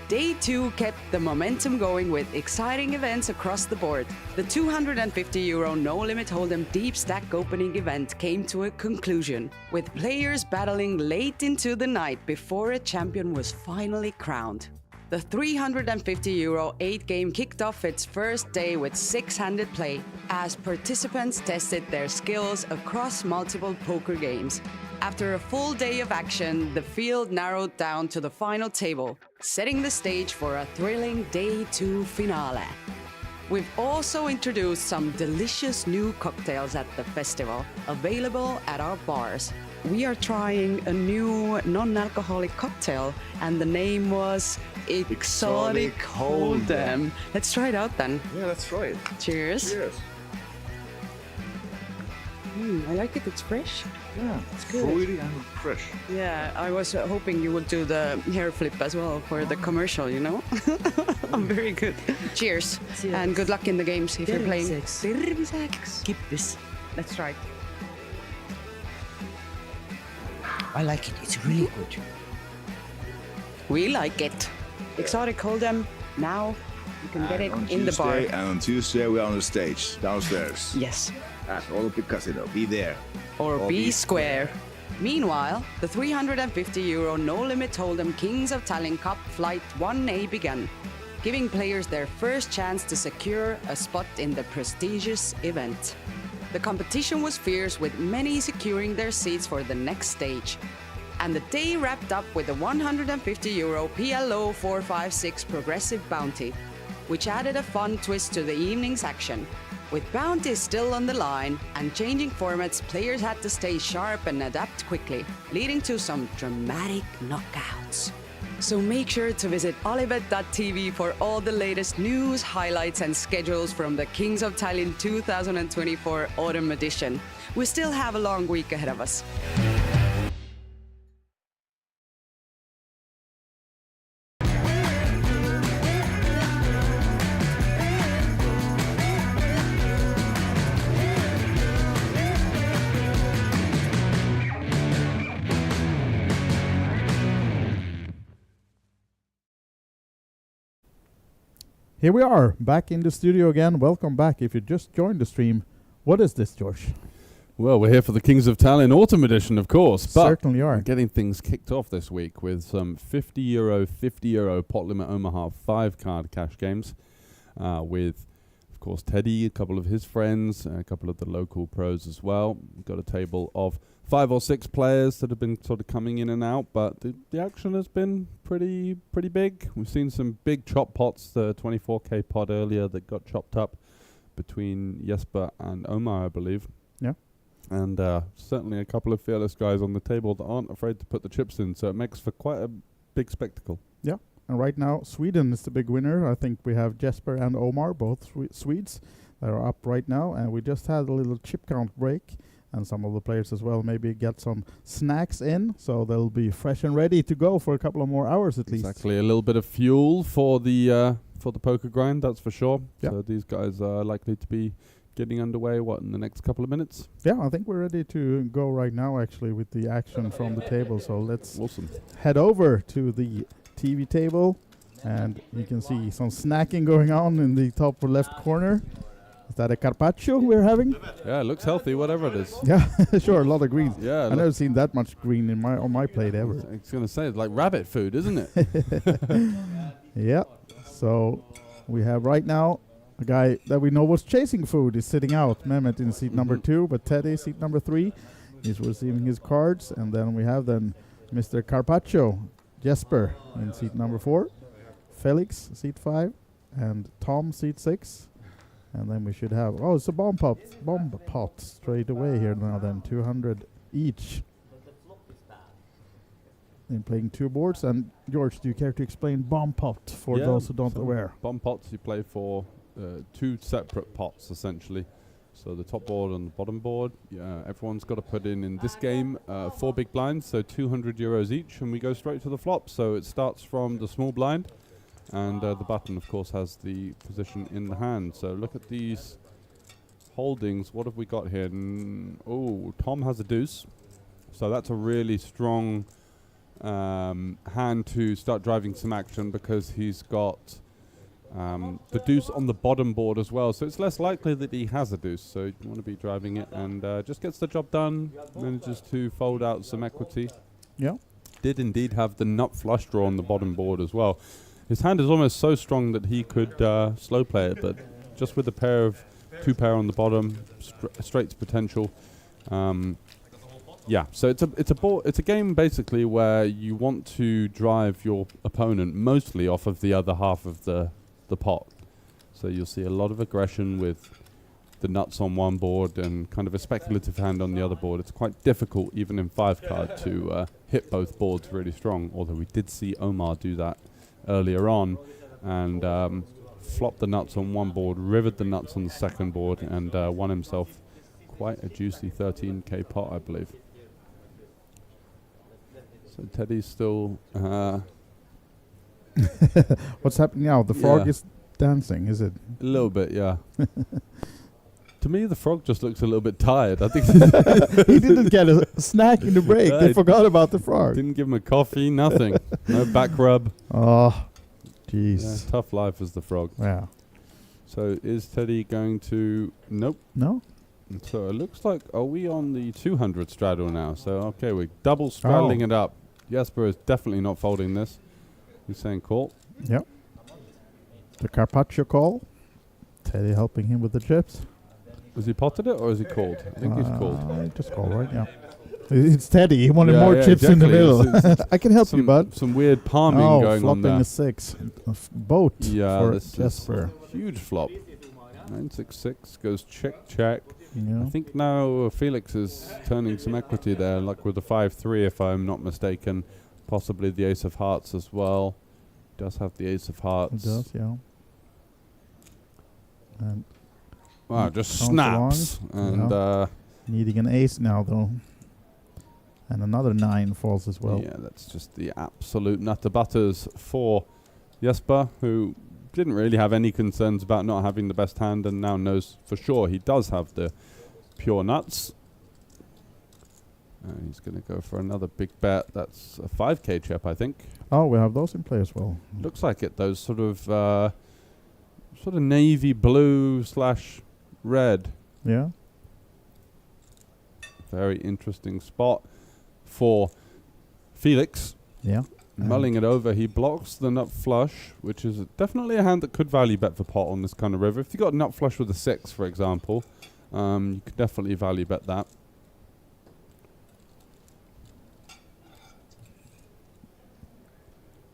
Day 2 kept the momentum going with exciting events across the board. The €250 No Limit Hold'em Deep Stack opening event came to a conclusion, with players battling late into the night before a champion was finally crowned. The €350 8-game kicked off its first day with 6-handed play, as participants tested their skills across multiple poker games. After a full day of action, the field narrowed down to the final table, setting the stage for a thrilling Day 2 finale. We've also introduced some delicious new cocktails at the festival, available at our bars. We are trying a new non-alcoholic cocktail, and the name was Exotic Hold'em. Let's try it out then. Yeah, let's try it. Cheers. Cheers. I like it, it's fresh. Yeah, It's good. fruity and fresh. Yeah, I was hoping you would do the hair flip as well for the commercial, you know? Very good. Cheers. Cheers. And good luck in the games if you're playing. Terveyseks. Keep this. Let's try it. I like it. It's really good. We like it. Exotic Hold'em. Now you can get it On in the bar. Tuesday, and on Tuesday we're on the stage downstairs Yes. at Olympic Casino. Be there. Or Or be be square. Meanwhile, the €350 No Limit Hold'em Kings of Tallinn Cup Flight 1A began, giving players their first chance to secure a spot in the prestigious event. The competition was fierce, with many securing their seats for the next stage. And the day wrapped up with a €150 PLO4, 5, 6 progressive bounty, which added a fun twist to the evening's action. With bounties still on the line and changing formats, players had to stay sharp and adapt quickly, leading to some dramatic knockouts. So make sure to visit OlyBet.tv for all the latest news, highlights, and schedules from the Kings of Tallinn 2024 Autumn Edition. We still have a long week ahead of us. Here we are, back in the studio again. Welcome back. If you just joined the stream, what is this, George? Well, we're here for the Kings of Tallinn Autumn Edition, of course. But Certainly are. we're getting things kicked off this week with some €50 pot limit Omaha 5-card cash games with, of course, Teddy, a couple of his friends, a couple of the local pros as well. We've got a table of 5 or 6 players that have been sort of coming in and out, but the action has been pretty big. We've seen some big chop pots, the 24K pot earlier that got chopped up between Jesper and Omar, I believe. Yeah. And certainly a couple of fearless guys on the table that aren't afraid to put the chips in, so it makes for quite a big spectacle. Yeah. And right now, Sweden is the big winner. I think we have Jesper and Omar, both Swedes, that are up right now. And we just had a little chip count break. And some of the players as well maybe get some snacks in, so they'll be fresh and ready to go for a couple of more hours at least. Exactly, a little bit of fuel for the poker grind, that's for sure. Yeah. So these guys are likely to be getting underway, in the next couple of minutes? Yeah, I think we're ready to go right now, actually, with the action from the table. So let's head over to the TV table, and you can see some snacking going on in the top left corner. Is that a carpaccio we're having? Yeah, it looks healthy, whatever it is. Yeah, sure, a lot of greens. Yeah, I've never seen that much green in on my plate ever. I was going to say, it's like rabbit food, isn't it? Yeah, so we have right now a guy that we know was chasing food is sitting out. Mehmet in seat number 2, but Teddy seat number 3 is receiving his cards. And then we have Mr. Carpaccio, Jesper in seat number 4, Felix seat 5, and Tom seat 6. And then we should have, it's a bomb pot straight away here now then, 200 each. In playing 2 boards. And George, do you care to explain bomb pot for those who don't aware? Bomb pots, you play for two separate pots essentially. So the top board and the bottom board. Everyone's got to put in this game 4 big blinds, so 200 euros each, and we go straight to the flop. So it starts from the small blind, and the button, of course, has the position in the hand. So look at these holdings. What have we got here? Oh, Tom has a deuce. So that's a really strong hand to start driving some action, because he's got the deuce on the bottom board as well. So it's less likely that he has a deuce. So you want to be driving it, and just gets the job done. Manages to fold out some equity. Yeah. Did indeed have the nut flush draw on the bottom board as well. His hand is almost so strong that he could slow play it, but just with the two pair on the bottom, straights potential. Yeah, so it's a game basically where you want to drive your opponent mostly off of the other half of the pot. So you'll see a lot of aggression with the nuts on one board and kind of a speculative hand on the other board. It's quite difficult, even in 5 card, to hit both boards really strong, although we did see Omar do that earlier on, and flopped the nuts on one board, rivered the nuts on the second board, and won himself quite a juicy 13k pot, I believe. So Teddy's still... What's happening now? The frog is dancing, is it? A little bit, yeah. To me, the frog just looks a little bit tired. I think he didn't get a snack in the break. They forgot about the frog. Didn't give him a coffee, nothing. No back rub. Oh, jeez. Yeah, tough life as the frog. Yeah. So is Teddy going to... Nope. No? So it looks like... Are we on the 200 straddle now? So, okay, we're double straddling it up. Jesper is definitely not folding this. He's saying call. Yep. The Carpaccio call. Teddy helping him with the chips. Was he potted it or is he called? I think he's called. Just called, right? Yeah. It's Teddy. He wanted more chips in the middle. I can help you, bud. Some weird palming going on there. Flopping a 6. Boat for this Jesper. Huge flop. 966 goes check, check. Yeah. I think now Felix is turning some equity there, like with the 5-3 if I'm not mistaken. Possibly the ace of hearts as well. Does have the ace of hearts. It does, yeah. And wow, just snaps. And needing an ace now, though. And another 9 falls as well. Yeah, that's just the absolute nutter butters for Jesper, who didn't really have any concerns about not having the best hand, and now knows for sure he does have the pure nuts. And he's going to go for another big bet. That's a 5k chip, I think. Oh, we have those in play as well. Looks like it. Those sort of navy blue / red. Yeah. Very interesting spot for Felix. Yeah. Mulling it over, he blocks the nut flush, which is definitely a hand that could value bet for pot on this kind of river. If you got a nut flush with a 6, for example, you could definitely value bet that.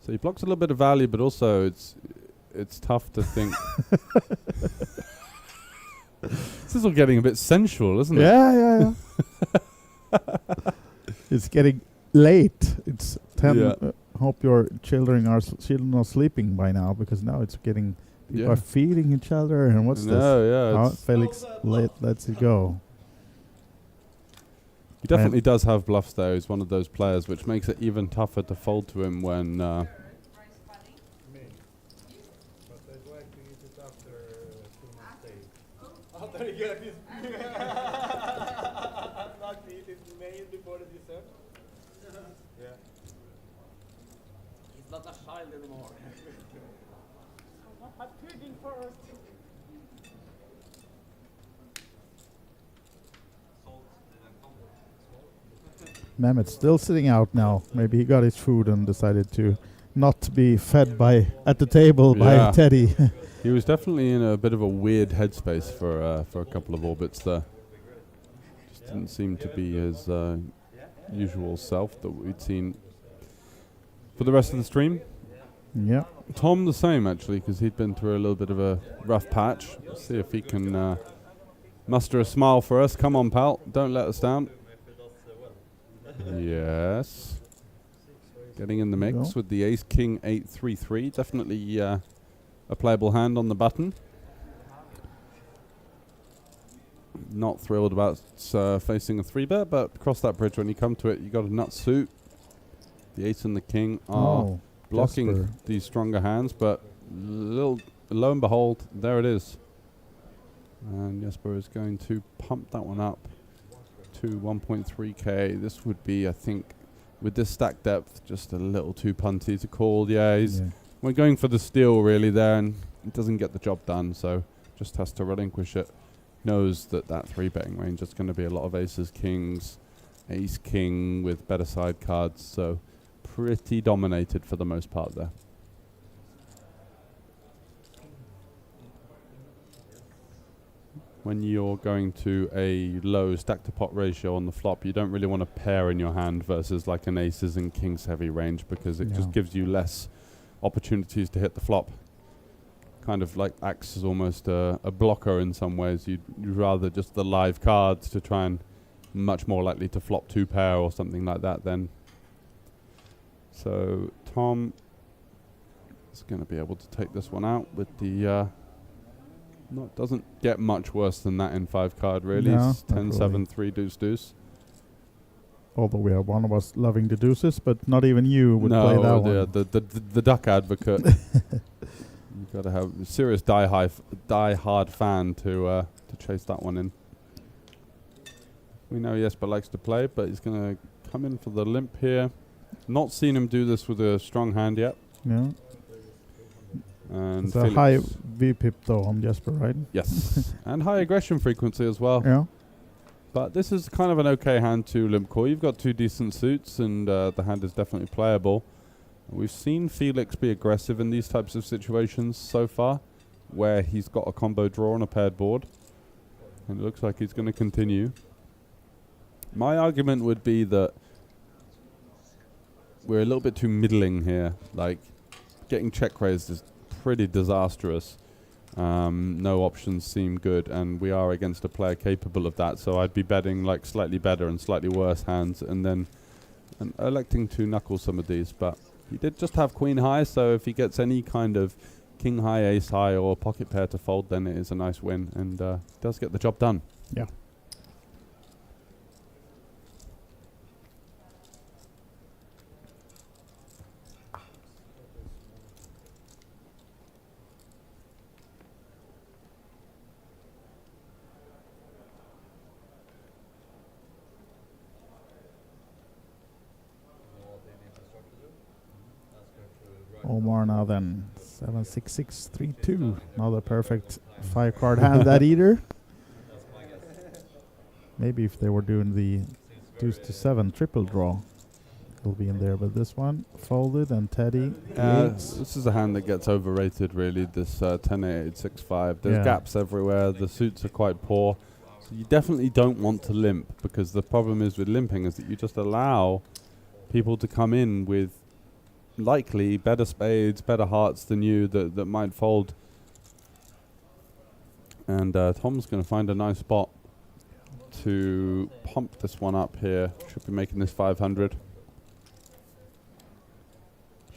So he blocks a little bit of value, but also it's tough to think. This is all getting a bit sensual, isn't it? Yeah. It's getting late. It's 10. Yeah. Hope your children are sleeping by now, because now it's getting... People are feeding each other, and what's this? Yeah. Felix lets it go. He definitely does have bluffs there. He's one of those players, which makes it even tougher to fold to him when... He's not a child anymore. I'm pudding first. Mehmet's still sitting out now. Maybe he got his food and decided to not be fed at the table by Teddy. He was definitely in a bit of a weird headspace for a couple of orbits there. Just didn't seem to be his usual self that we'd seen for the rest of the stream. Yeah. Tom the same, actually, because he'd been through a little bit of a rough patch. Let's see if he can muster a smile for us. Come on, pal. Don't let us down. Yes. Getting in the mix with the ace, king, 8, 3, 3. Definitely a playable hand on the button. not thrilled about facing a 3-bet, but cross that bridge when you come to it. You got a nut suit. The ace and the king are blocking Jesper. these stronger hands, but lo and behold, there it is. And Jesper is going to pump that one up to 1.3k. This would be, I think, with this stack depth, just a little too punty to call. Yeah, we're going for the steal really there, and it doesn't get the job done, so just has to relinquish it. Knows that 3-betting range is going to be a lot of aces, kings, ace, king with better side cards, so pretty dominated for the most part there. When you're going to a low stack to pot ratio on the flop, you don't really want a pair in your hand versus like an aces and kings heavy range, because it just gives you less opportunities to hit the flop. Kind of like acts as almost a blocker in some ways. You'd rather just the live cards to try and much more likely to flop 2 pair or something like that then. So Tom is going to be able to take this one out with the doesn't get much worse than that in 5 card really. No, It's 10, 7, 3, deuce, deuce. Although we are one of us loving the deuces, but not even you would play that one. The duck advocate. You've got to have a serious die-hard fan to chase that one in. We know Jesper likes to play, but he's going to come in for the limp here. Not seen him do this with a strong hand yet. Yeah. And it's a high VPIP though on Jesper, right? Yes. And high aggression frequency as well. Yeah. But this is kind of an okay hand to limp call. You've got 2 decent suits, and the hand is definitely playable. We've seen Felix be aggressive in these types of situations so far, where he's got a combo draw on a paired board. And it looks like he's going to continue. My argument would be that we're a little bit too middling here. Like, getting check raised is pretty disastrous. No options seem good, and we are against a player capable of that, so I'd be betting like slightly better and slightly worse hands, and then electing to knuckle some of these. But he did just have queen high, so if he gets any kind of king high, ace high, or pocket pair to fold, then it is a nice win, and does get the job done. Yeah. Omar now then 7-6-6-3-2. Another perfect 5-card hand that either. Maybe if they were doing the deuce to 7 triple draw, it'll be in there. But this one folded, and Teddy. This is a hand that gets overrated really. This 10-8-6-5. There's gaps everywhere. The suits are quite poor. So you definitely don't want to limp, because the problem is with limping is that you just allow people to come in with likely better spades, better hearts than you that might fold. And Tom's going to find a nice spot to pump this one up here. Should be making this 500.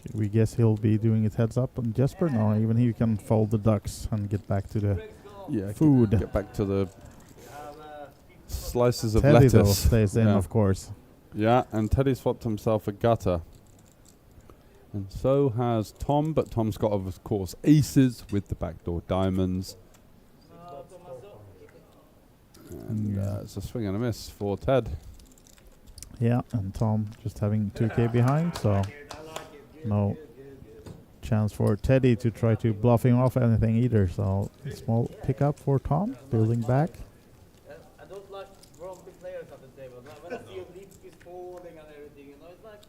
Should we guess he'll be doing it heads up on Jesper? No, even he can fold the ducks and get back to the food. Get back to the slices of Teddy though lettuce. stays in, of course. Yeah, and Teddy swapped himself a gutter. And so has Tom, but Tom's got, of course, aces with the backdoor diamonds. And it's a swing and a miss for Ted. Yeah, and Tom just having 2k behind, so no chance for Teddy to try to bluff him off anything either. So small pickup for Tom, building back. I don't like grumpy players at the table. When I see your leaf is falling and everything, you know, it's like,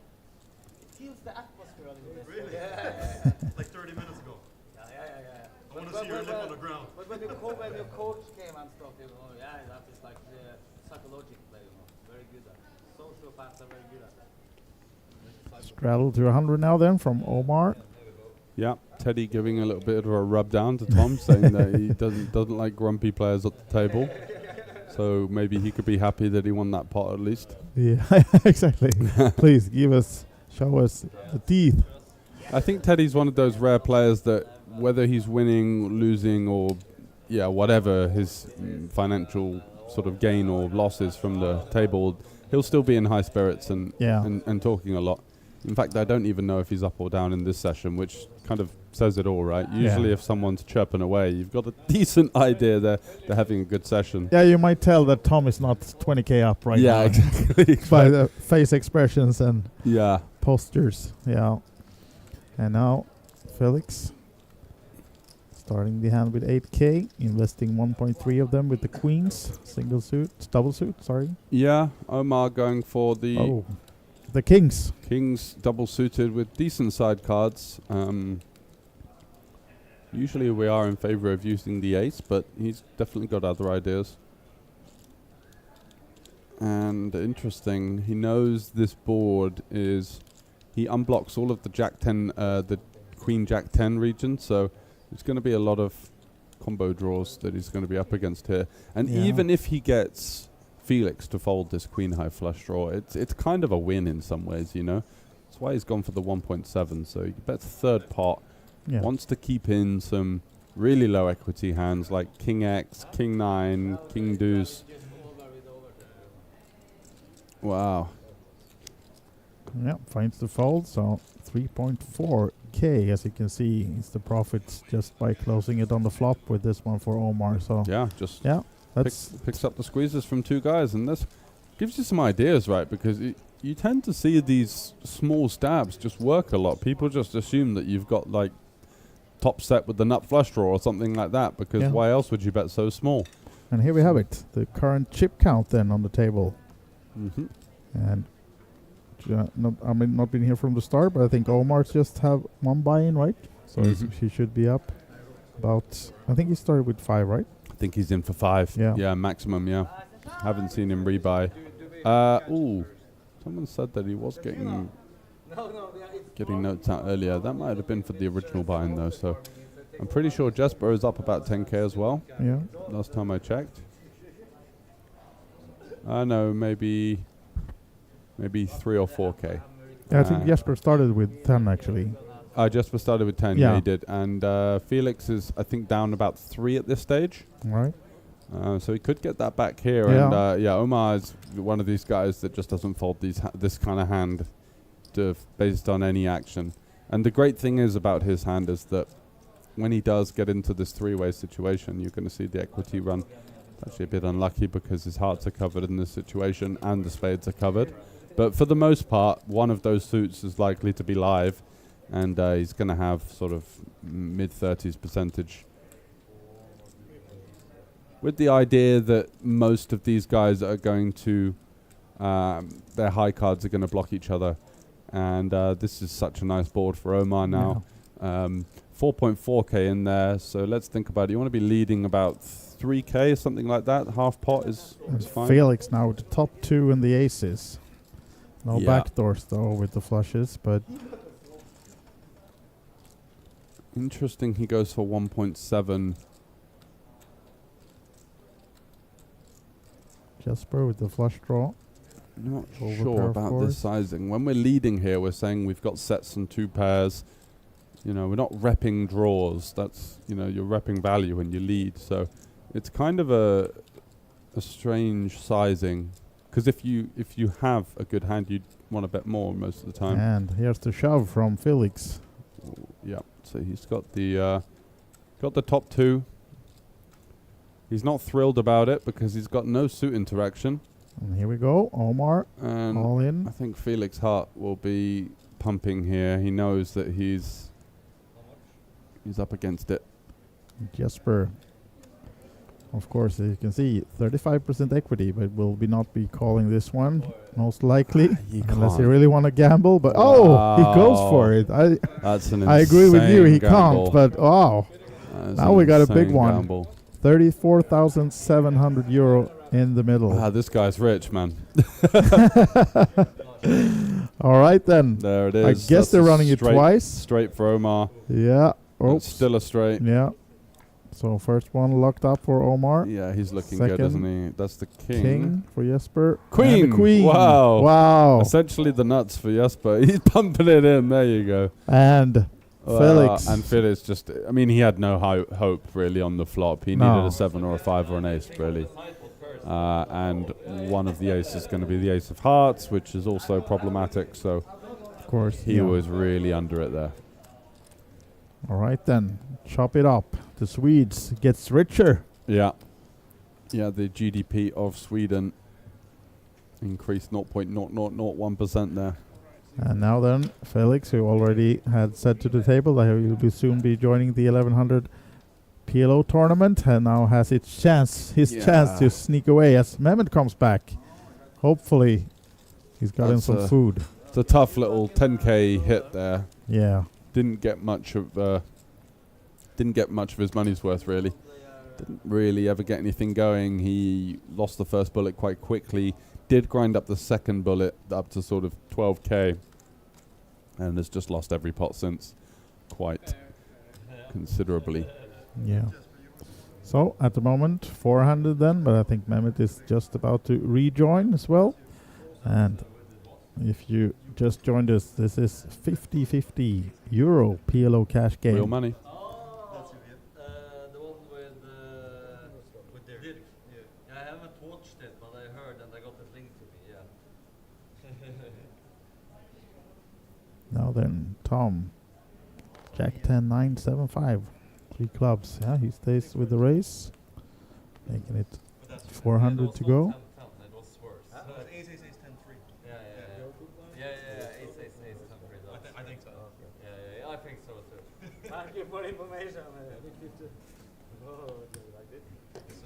it feels the atmosphere a little bit. Really? Yeah. Like 30 minutes ago. Yeah. I want to see your lip on the ground. But when your coach came and stuff, you know, that is like the psychological play, you know, very good at. Sociopaths are very good at that. Straddle to 100 now then from Omar. Yeah, Teddy giving a little bit of a rub down to Tom, saying that he doesn't like grumpy players at the table. So maybe he could be happy that he won that pot at least. Yeah, exactly. Please show us the teeth. I think Teddy's one of those rare players that whether he's winning, losing, or whatever his financial sort of gain or losses from the table, he'll still be in high spirits and talking a lot. In fact, I don't even know if he's up or down in this session, which kind of says it all, right? Usually if someone's chirping away, you've got a decent idea they're having a good session. Yeah, you might tell that Tom is not 20k up right now. Yeah, exactly. By the face expressions and yeah postures. Yeah. And now Felix starting the hand with 8k, investing 1.3 of them with the queens, double suit, sorry. Yeah, Omar going for the the kings. Kings double suited with decent side cards. Usually we are in favor of using the ace, but he's definitely got other ideas. And interesting, he knows this board is, he unblocks all of the Jack 10, the Queen Jack 10 region, so there's going to be a lot of combo draws that he's going to be up against here. And even if he gets Felix to fold this Queen High flush draw, it's kind of a win in some ways, you know. That's why he's gone for the 1.7. So he bets third pot, wants to keep in some really low equity hands like King X, King 9, King Deuce. Wow. Yeah, finds the fold, so 3.4k, as you can see, is the profit just by closing it on the flop with this one for Omar. So picks up the squeezes from two guys, and this gives you some ideas, right? Because you tend to see these small stabs just work a lot. People just assume that you've got like top set with the nut flush draw or something like that, because why else would you bet so small? And here we have it, the current chip count then on the table. And not been here from the start, but I think Omar's just have one buy-in, right? So he should be up about, I think he started with 5, right? I think he's in for 5. Yeah, maximum, Haven't seen him rebuy. Someone said that he was getting notes out earlier. That might have been for the original buy-in though, so I'm pretty sure Jesper is up about 10k as well. Yeah. Last time I checked. No, maybe 3 or 4k. Yeah, I think Jesper started with 10 actually. Jesper started with 10, yeah he did. And Felix is, I think, down about 3 at this stage. Right. So he could get that back here. And Omar is one of these guys that just doesn't fold this kind of hand based on any action. And the great thing is about his hand is that when he does get into this three-way situation, you're going to see the equity run. Actually a bit unlucky because his hearts are covered in this situation and the spades are covered. But for the most part, one of those suits is likely to be live, and he's going to have sort of mid-30s percentage. With the idea that most of these guys are going to, their high cards are going to block each other. And this is such a nice board for Omar now. 4.4k in there, so let's think about it. You want to be leading about 3k, something like that. Half pot is fine. Felix now with the top 2 and the aces. No backdoors though with the flushes, but interesting. He goes for 1.7. Jesper with the flush draw. Not sure about this sizing. When we're leading here, we're saying we've got sets and 2 pairs. You know, we're not repping draws. That's, you know, you're repping value when you lead. So it's kind of a strange sizing. Because if you have a good hand, you'd want to bet more most of the time. And here's the shove from Felix. Yeah, so he's got the top 2. He's not thrilled about it because he's got no suit interaction. And here we go, Omar, and all in. I think Felix Hart will be pumping here. He knows that he's up against it. Jesper, of course, as you can see, 35% equity, but will not be calling this one, most likely, unless you really want to gamble. But he goes for it. I agree with you. He can't, but now we got a big one. Gamble. 34,700 euro in the middle. This guy's rich, man. All right then. There it is. I guess they're running it twice. Straight for Omar. Yeah. It's still a straight. Yeah. So first one locked up for Omar. Yeah, he's looking good, isn't he? That's the king. King for Jesper. Queen. Queen. Wow. Essentially the nuts for Jesper. He's pumping it in. There you go. And Felix. And Felix just, I mean, he had no hope really on the flop. He needed a 7 or a 5 or an ace, really. and one of the aces is going to be the ace of hearts, which is also problematic. So, Of course. he was really under it there. All right then, chop it up. The Swedes gets richer. Yeah. Yeah, the GDP of Sweden increased 0.0001% there. And now then, Felix, who already had said to the table that he will soon be joining the 1100 PLO tournament, and now has his chance to sneak away as Mehmet comes back. Hopefully, he's got him some food. It's a tough little 10k hit there. Yeah. Didn't get much of his money's worth, really. Didn't really ever get anything going. He lost the first bullet quite quickly. Did grind up the second bullet up to sort of 12k, and has just lost every pot since, quite considerably. Yeah. So at the moment, 400 then, but I think Mehmet is just about to rejoin as well. And if you just joined us, this is 50-50 euro PLO cash game. Real money. The one with Dirk. Yeah, I haven't watched it, but I heard and I got it linked to me. Yeah. Now then, Tom. Jack 10, 9, 7, 5. 3 clubs. Yeah, he stays with the race. Making it 400 to go. It was worse. Ace, ace, ace, 10, 3. Yeah, ace, ace, ace, 10, 3. I think so. Yeah, I think so too. Thank you for information.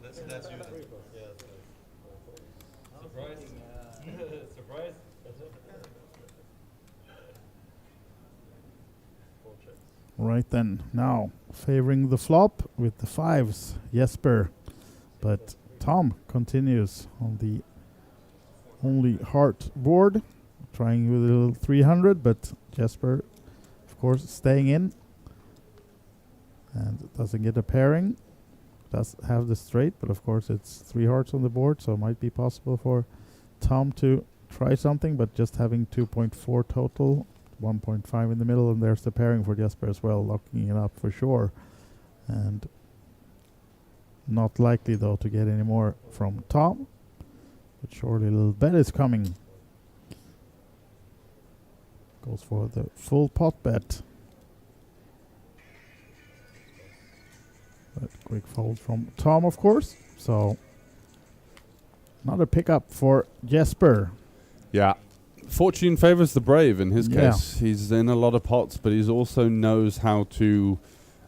So that's you then. Yes. Surprise. Surprise. Right then, now favoring the flop with the 5s, Jesper. But Tom continues on the only heart board, trying with a little 300, but Jesper, of course, staying in. And doesn't get a pairing. Does have the straight, but of course it's 3 hearts on the board, so it might be possible for Tom to try something, but just having 2.4 total. 1.5 in the middle, and there's the pairing for Jesper as well, locking it up for sure. And not likely though to get any more from Tom, but surely a little bet is coming. Goes for the full pot bet. But quick fold from Tom, of course. So another pickup for Jesper. Yeah. Fortune favors the brave in his case. He's in a lot of pots, but he also knows how to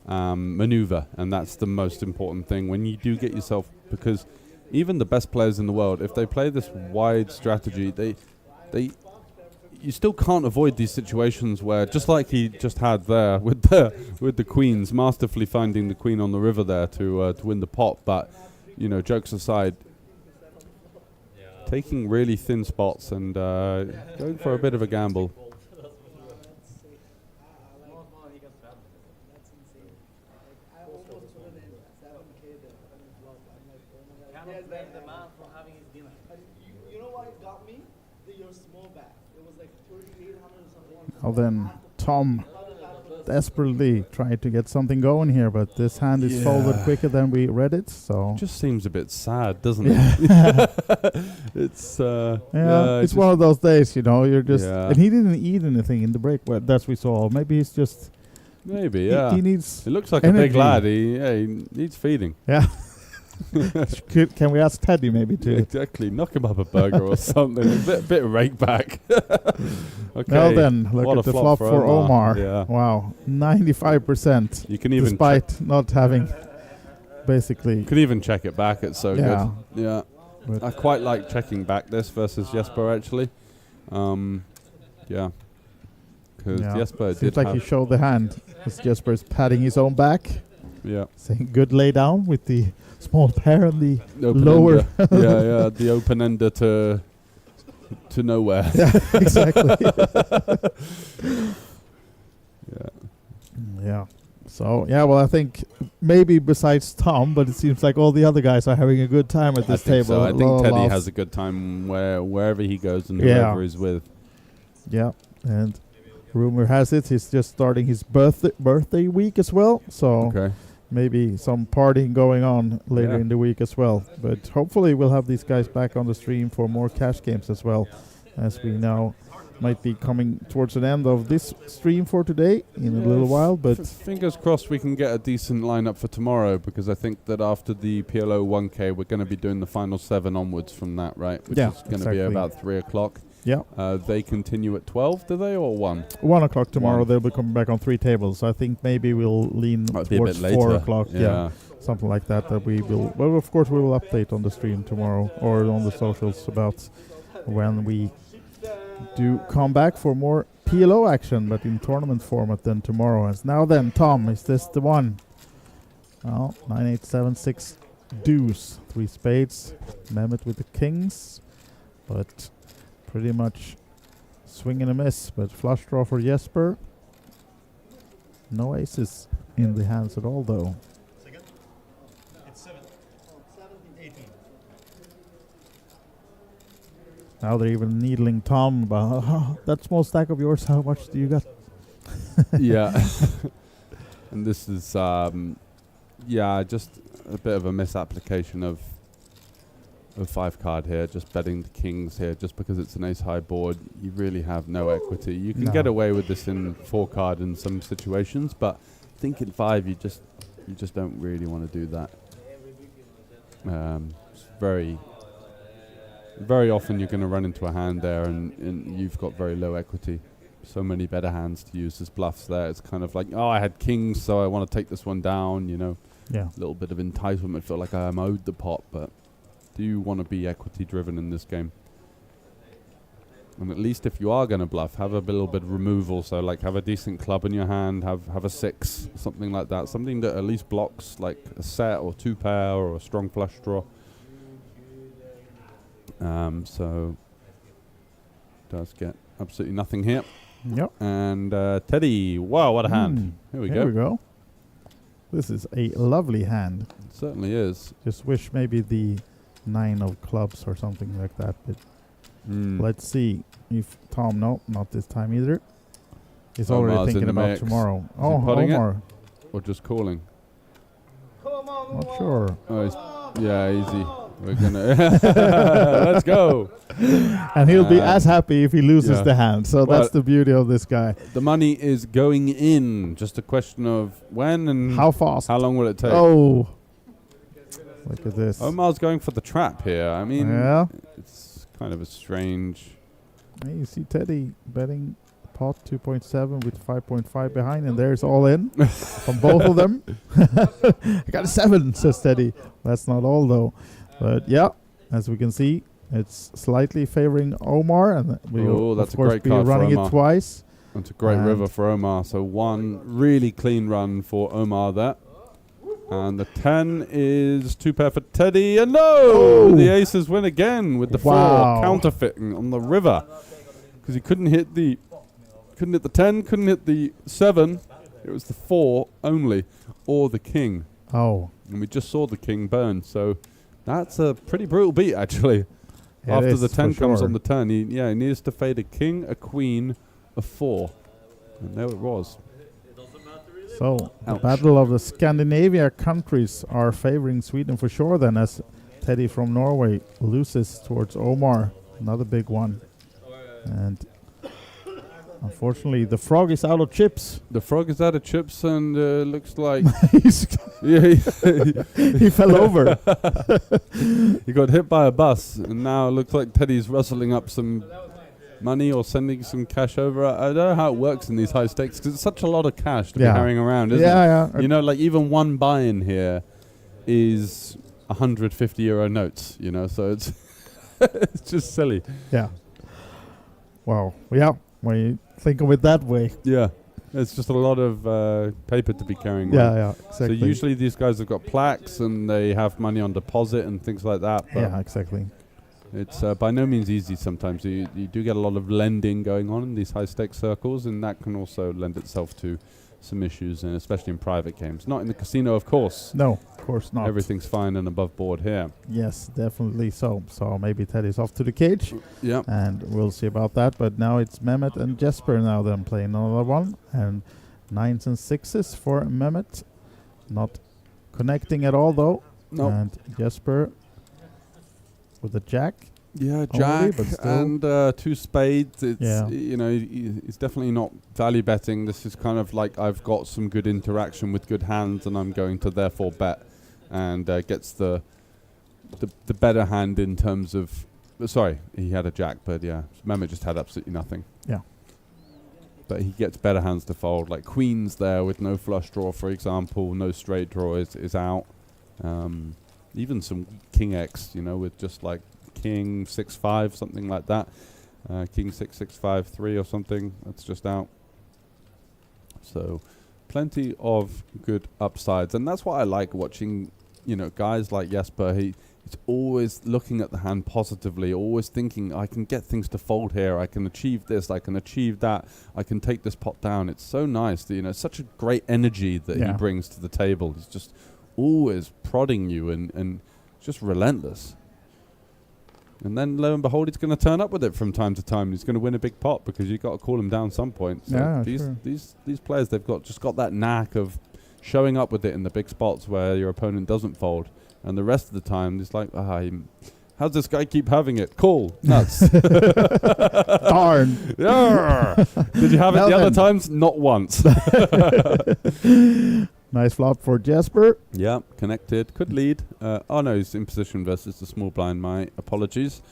maneuver, and that's the most important thing when you do get yourself, because even the best players in the world, if they play this wide strategy, you still can't avoid these situations where, just like he just had there with the queens, masterfully finding the queen on the river there to win the pot. But jokes aside, taking really thin spots and going for a bit of a gamble. Well then, Tom desperately tried to get something going here, but this hand is folded quicker than we read it, so... Just seems a bit sad, doesn't it? It's it's one of those days, you're just... And he didn't eat anything in the break, well, that's we saw. Maybe he's just... Maybe, yeah. He needs It looks like energy. a big lad. He needs feeding. Yeah. Can we ask Teddy maybe to... Exactly, knock him up a burger or something. A bit of rake back. Okay. Now then, look at the flop for Omar. Yeah. Wow, 95%. You can even despite not having basically... You could even check it back, it's so good. Yeah. But I quite like checking back this versus Jesper, actually. Yeah. Because Jesper seems like he showed the hand. As Jesper's patting his own back. Yeah. Saying good lay down with the small pair and the open lower... yeah, the open ender to nowhere. Yeah, exactly. Yeah. So, well, I think maybe besides Tom, but it seems like all the other guys are having a good time at this table. So. I think Teddy has a good time wherever he goes and whoever he's with. Yeah, and rumor has it he's just starting his birthday week as well. So maybe some partying going on later Yeah. in the week as well. But hopefully we'll have these guys back on the stream for more cash games as well, as we now might be coming towards an end of this stream for today in a little while. But Fingers crossed we can get a decent lineup for tomorrow, because I think that after the PLO 1K, we're going to be doing the final 7 onwards from that, right? Which is going to be about 3 o'clock. Yeah. They continue at 12, do they, or 1? 1 o'clock tomorrow. 1. They'll be coming back on 3 tables. I think maybe we'll lean Might be a towards bit 4 later. o'clock. Yeah. Something like that. That we will. Well, of course, we will update on the stream tomorrow or on the socials about when we do come back for more PLO action, but in tournament format then tomorrow. And now then, Tom, is this the one? Oh, 9, 8, 7, 6 deuce, 3 spades. Mehmet with the kings, but pretty much swing and a miss. But flush draw for Jesper. No aces in the hands at all, though. It's 7. 18. Now they're even needling Tom about that small stack of yours. How much do you got? Yeah. And this is, just a bit of a misapplication of a 5 card here. Just betting the kings here, just because it's an ace high board. You really have no equity. You can get away with this in 4 card in some situations, but I think in 5 you just don't really want to do that. It's very often you're going to run into a hand there and you've got very low equity. So many better hands to use as bluffs there. It's kind of like, oh, I had kings, so I want to take this one down, you know. Yeah. A little bit of entitlement, feel like I'm owed the pot, but do you want to be equity driven in this game? And at least if you are going to bluff, have a little bit of removal. So like have a decent club in your hand, have a 6, something like that. Something that at least blocks like a set or 2 pair or a strong flush draw. So does get absolutely nothing here. Yep. And Teddy, wow, what a hand. Here we go. This is a lovely hand. It certainly is. Just wish maybe the 9 of clubs or something like that. But let's see if Tom, no, not this time either. He's already thinking about tomorrow. Is he putting Omar. it? Or just calling? Not sure. Oh, yeah, easy. We're gonna let's go. And he'll be as happy if he loses the hand. So well, that's the beauty of this guy. The money is going in. Just a question of when and how fast. How long will it take? Oh, look at this. Omar's going for the trap here. I mean, it's kind of a strange. Hey, you see Teddy betting pot 2.7 with 5.5 behind, and there's all in from both of them. I got a 7, says Teddy. That's not all though. But yeah, as we can see, it's slightly favoring Omar, and we'll that's of course a great be card running for Omar. it twice. That's a great river for Omar. So one really clean run for Omar there. And the 10 is 2 pair for Teddy, and the aces win again with the 4 counterfeiting on the river, because he couldn't hit the 10, couldn't hit the 7. It was the 4 only, or the king. Oh, and we just saw the king burn. So that's a pretty brutal beat, actually. After the 10 comes on the turn, he needs to fade a king, a queen, a 4, and there it was. So the battle of the Scandinavia countries are favoring Sweden for sure then, as Teddy from Norway loses towards Omar, another big one. And unfortunately the frog is out of chips. The frog is out of chips, and looks like he fell over. He got hit by a bus, and now it looks like Teddy's rustling up some money or sending some cash over. I don't know how it works in these high stakes, because it's such a lot of cash to be carrying around, isn't it? Yeah. You know, like even one buy-in here is 150 euro notes, you know, so it's it's just silly. Yeah. Wow. Yeah, when you think of it that way. Yeah. It's just a lot of paper to be carrying around. Yeah, exactly. So usually these guys have got plaques and they have money on deposit and things like that. But yeah, exactly. It's by no means easy sometimes. You do get a lot of lending going on in these high-stakes circles, and that can also lend itself to some issues, and especially in private games. Not in the casino, of course. No, of course not. Everything's fine and above board here. Yes, definitely so. So maybe Teddy's off to the cage. Yeah. And we'll see about that. But now it's Mehmet and Jesper now then playing another one. And 9s and 6s for Mehmet. Not connecting at all though. No. And Jesper with a jack. Yeah, Only, jack but still. and 2 spades. It's Yeah. you know, it's definitely not value betting. This is kind of like I've got some good interaction with good hands, and I'm going to therefore bet, and gets the better hand in terms of. Sorry, he had a jack, but yeah, Mehmet just had absolutely nothing. Yeah. But he gets better hands to fold, like queens there with no flush draw, for example, no straight draw is out. Even some king X, you know, with just like king 6-5, something like that. King 6-6-5-3 or something, that's just out. So plenty of good upsides, and that's what I like watching, you know, guys like Jesper. He's always looking at the hand positively, always thinking, I can get things to fold here, I can achieve this, I can achieve that, I can take this pot down. It's so nice that, you know, such a great energy that he brings to the table. He's just always prodding you and just relentless. And then lo and behold, he's going to turn up with it from time to time. He's going to win a big pot because you've got to call him down some point. So these players, they've just got that knack of showing up with it in the big spots where your opponent doesn't fold. And the rest of the time, it's like, how's this guy keep having it? Call. Nuts. Darn. Yeah. Did you have it the other times? Not once. Nice flop for Jesper. Yeah, connected. Could lead. Oh no, he's in position versus the small blind. My apologies.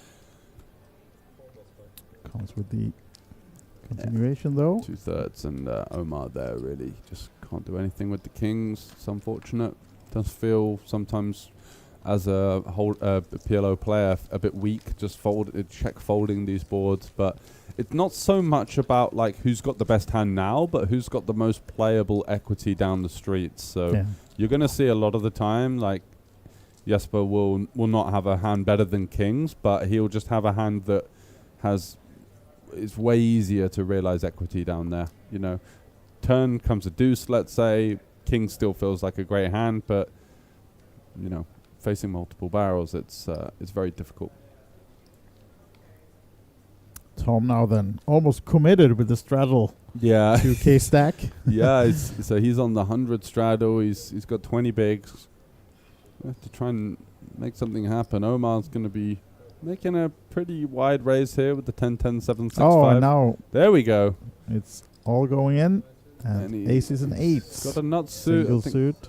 Comes with the continuation though. 2/3 and Omar there really just can't do anything with the kings. It's unfortunate. Does feel sometimes as a PLO player a bit weak, just check folding these boards, but it's not so much about like who's got the best hand now, but who's got the most playable equity down the streets. So you're going to see a lot of the time like Jesper will not have a hand better than kings, but he'll just have a hand that it's way easier to realize equity down there. You know, turn comes a deuce, let's say. King still feels like a great hand, but you know, facing multiple barrels, it's very difficult. Tom now then almost committed with the straddle. Yeah, 2K stack. Yeah, so he's on the 100 straddle. He's got 20 bigs. We have to try and make something happen. Omar's going to be making a pretty wide raise here with the 10-10-7-6-5. Oh, now there we go. It's all going in. And aces and eights. Got a nut suit.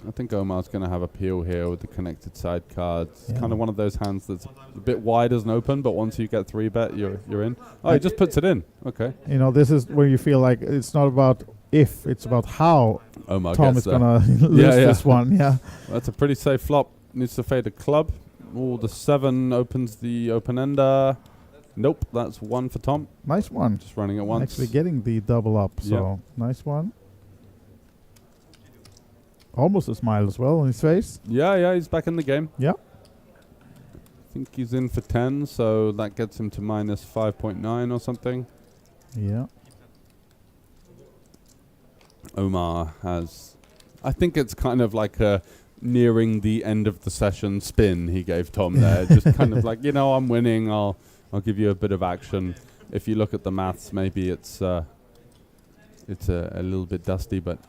I think Omar's going to have a peel here with the connected side cards. It's kind of one of those hands that's a bit wide as an open, but once you get 3-bet, you're in. Oh, he just puts it in. Okay. You know, this is where you feel like it's not about if, it's about how Omar Tom is going to lose this one. Yeah. That's a pretty safe flop. Needs to fade a club. Oh, the 7 opens the open-ender. Nope, that's 1 for Tom. Nice one. Just running it once. Actually getting the double up, so nice one. Almost a smile as well on his face. Yeah, he's back in the game. Yeah. I think he's in for 10, so that gets him to minus 5.9 or something. Yeah. Omar has... I think it's kind of like a nearing the end of the session spin he gave Tom there. Just kind of like, you know, I'm winning, I'll give you a bit of action. If you look at the maths, maybe it's a little bit dusty, but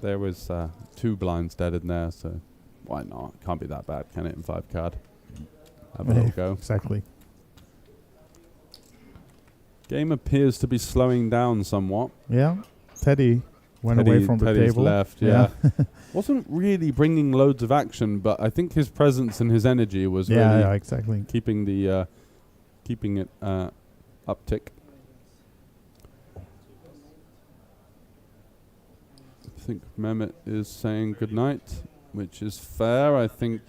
there was 2 blinds dead in there, so why not? Can't be that bad, can it, in 5 card? Have a little go. Exactly. Game appears to be slowing down somewhat. Yeah. Teddy went away from the Teddy's table. Left, yeah. Wasn't really bringing loads of action, but I think his presence and his energy was really exactly keeping the keeping it uptick. I think Mehmet is saying goodnight, which is fair. I think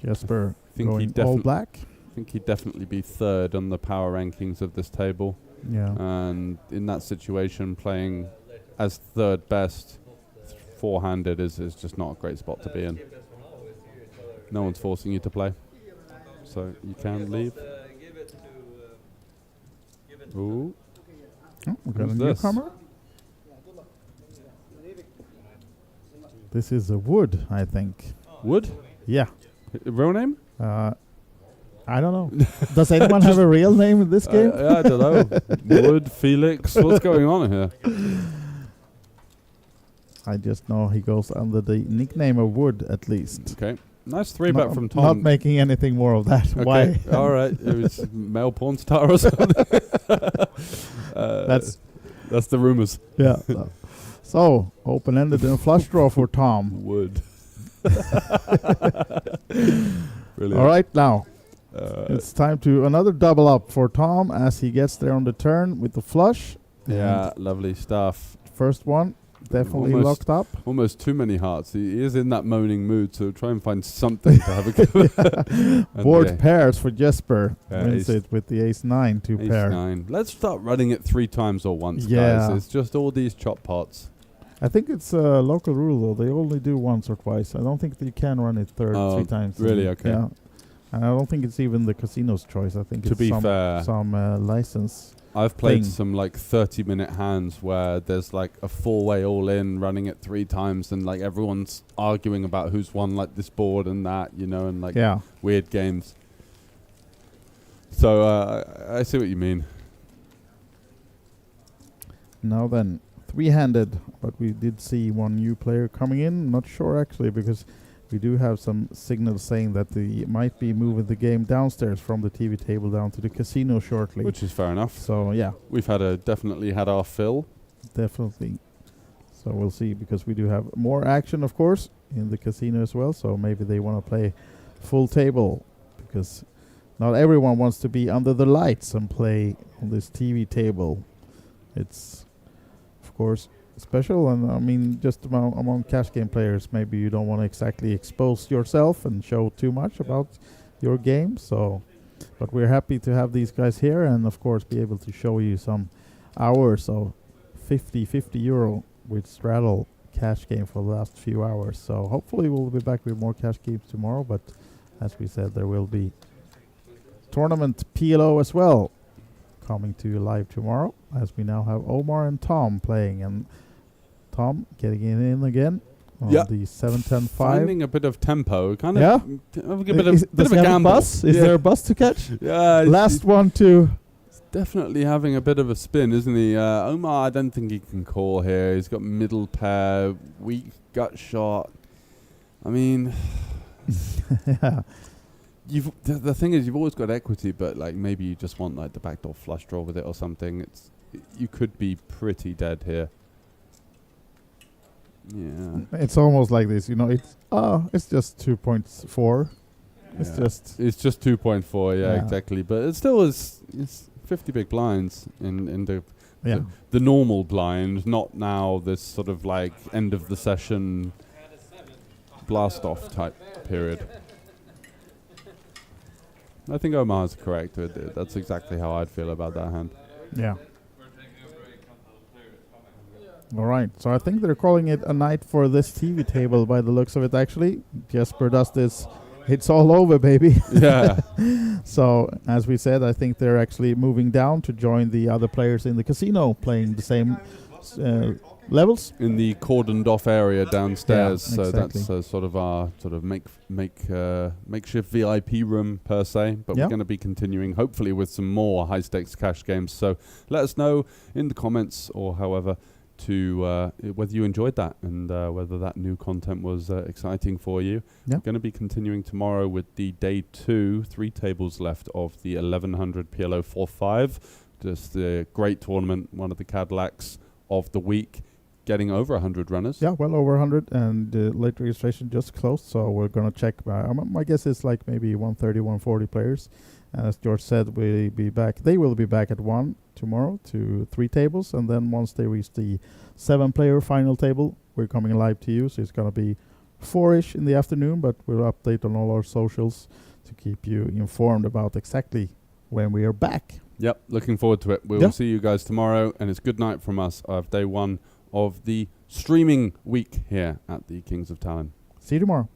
Jesper going all black. I think he'd definitely be 3rd on the power rankings of this table. Yeah. And in that situation, playing as 3rd best, 4-handed is just not a great spot to be in. No one's forcing you to play, so you can leave. Ooh. Oh, we got a newcomer. This is a Wood, I think. Wood? Yeah. Real name? I don't know. Does anyone have a real name in this game? I don't know. Wood, Felix, what's going on here? I just know he goes under the nickname of Wood, at least. Okay. Nice 3-bet from Tom. Not making anything more of that. Okay. Why? All right. It was male porn star or something. That's the rumors. Yeah. So, open-ended and flush draw for Tom. Wood. Brilliant. All right, now. It's time to another double up for Tom as he gets there on the turn with the flush. Yeah, lovely stuff. First one, definitely locked up. Almost too many hearts. He is in that moaning mood, so try and find something to have a go. Board pairs for Jesper. Wins ace it with the ace-9, two pair. Ace-9. Let's start running it 3 times or once, Yeah. guys. It's just all these chop pots. I think it's a local rule, though. They only do once or twice. I don't think that you can run it 3 times. Really? Okay. Yeah. And I don't think it's even the casino's choice. I think To it's be fair, some license. I've played thing. some like 30-minute hands where there's like a 4-way all-in running it 3 times, and like everyone's arguing about who's won like this board and that, you know, and like weird games. So I see what you mean. Now then, 3-handed, but we did see one new player coming in. Not sure actually, because we do have some signals saying that they might be moving the game downstairs from the TV table down to the casino shortly. Which is fair enough. So yeah, we've definitely had our fill. Definitely. So we'll see, because we do have more action, of course, in the casino as well. So maybe they want to play full table, because not everyone wants to be under the lights and play on this TV table. It's, of course, special, and I mean, just among cash game players, maybe you don't want to exactly expose yourself and show too much about your game. So, but we're happy to have these guys here, and of course be able to show you some hours of 50 euro with straddle cash game for the last few hours. So hopefully we'll be back with more cash games tomorrow, but as we said, there will be tournament PLO as well coming to you live tomorrow, as we now have Omar and Tom playing, and Tom getting in again on the 7-10-5. Finding a bit of tempo, kind of. Yeah. Having a bit of a gamble. Bus? Is there a bus to catch? Yeah. Last one to. Definitely having a bit of a spin, isn't he? Omar, I don't think he can call here. He's got middle pair, weak gut shot. I mean, yeah. The thing is, you've always got equity, but like maybe you just want like the backdoor flush draw with it or something. You could be pretty dead here. Yeah. It's almost like this, you know. It's just 2.4. It's just 2.4. Yeah, exactly. But it still is. It's 50 big blinds in the normal blind, not now this sort of like end of the session blast off type period. I think Omar's correct. That's exactly how I'd feel about that hand. Yeah. All right, so I think they're calling it a night for this TV table by the looks of it, actually. Jesper does this. It's all over, baby. Yeah. So, as we said, I think they're actually moving down to join the other players in the casino, playing the same levels. In the cordoned off area downstairs. Yeah, so exactly. that's sort of our sort of makeshift VIP room, per se. But we're going to be continuing, hopefully, with some more high-stakes cash games. So let us know in the comments or however to whether you enjoyed that and whether that new content was exciting for you. Yeah. Going to be continuing tomorrow with the day 2, 3 tables left of the 1100 PLO4-5. Just a great tournament, one of the Cadillacs of the week, getting over 100 runners. Yeah, well over 100, and late registration just closed, so we're going to check. My guess is like maybe 130, 140 players. And as George said, we'll be back. They will be back at 1 tomorrow to 3 tables, and then once they reach the 7-player final table, we're coming live to you. So it's going to be 4-ish in the afternoon, but we'll update on all our socials to keep you informed about exactly when we are back. Yep, looking forward to it. We will see you guys tomorrow, and it's good night from us of day 1 of the streaming week here at the Kings of Tallinn. See you tomorrow.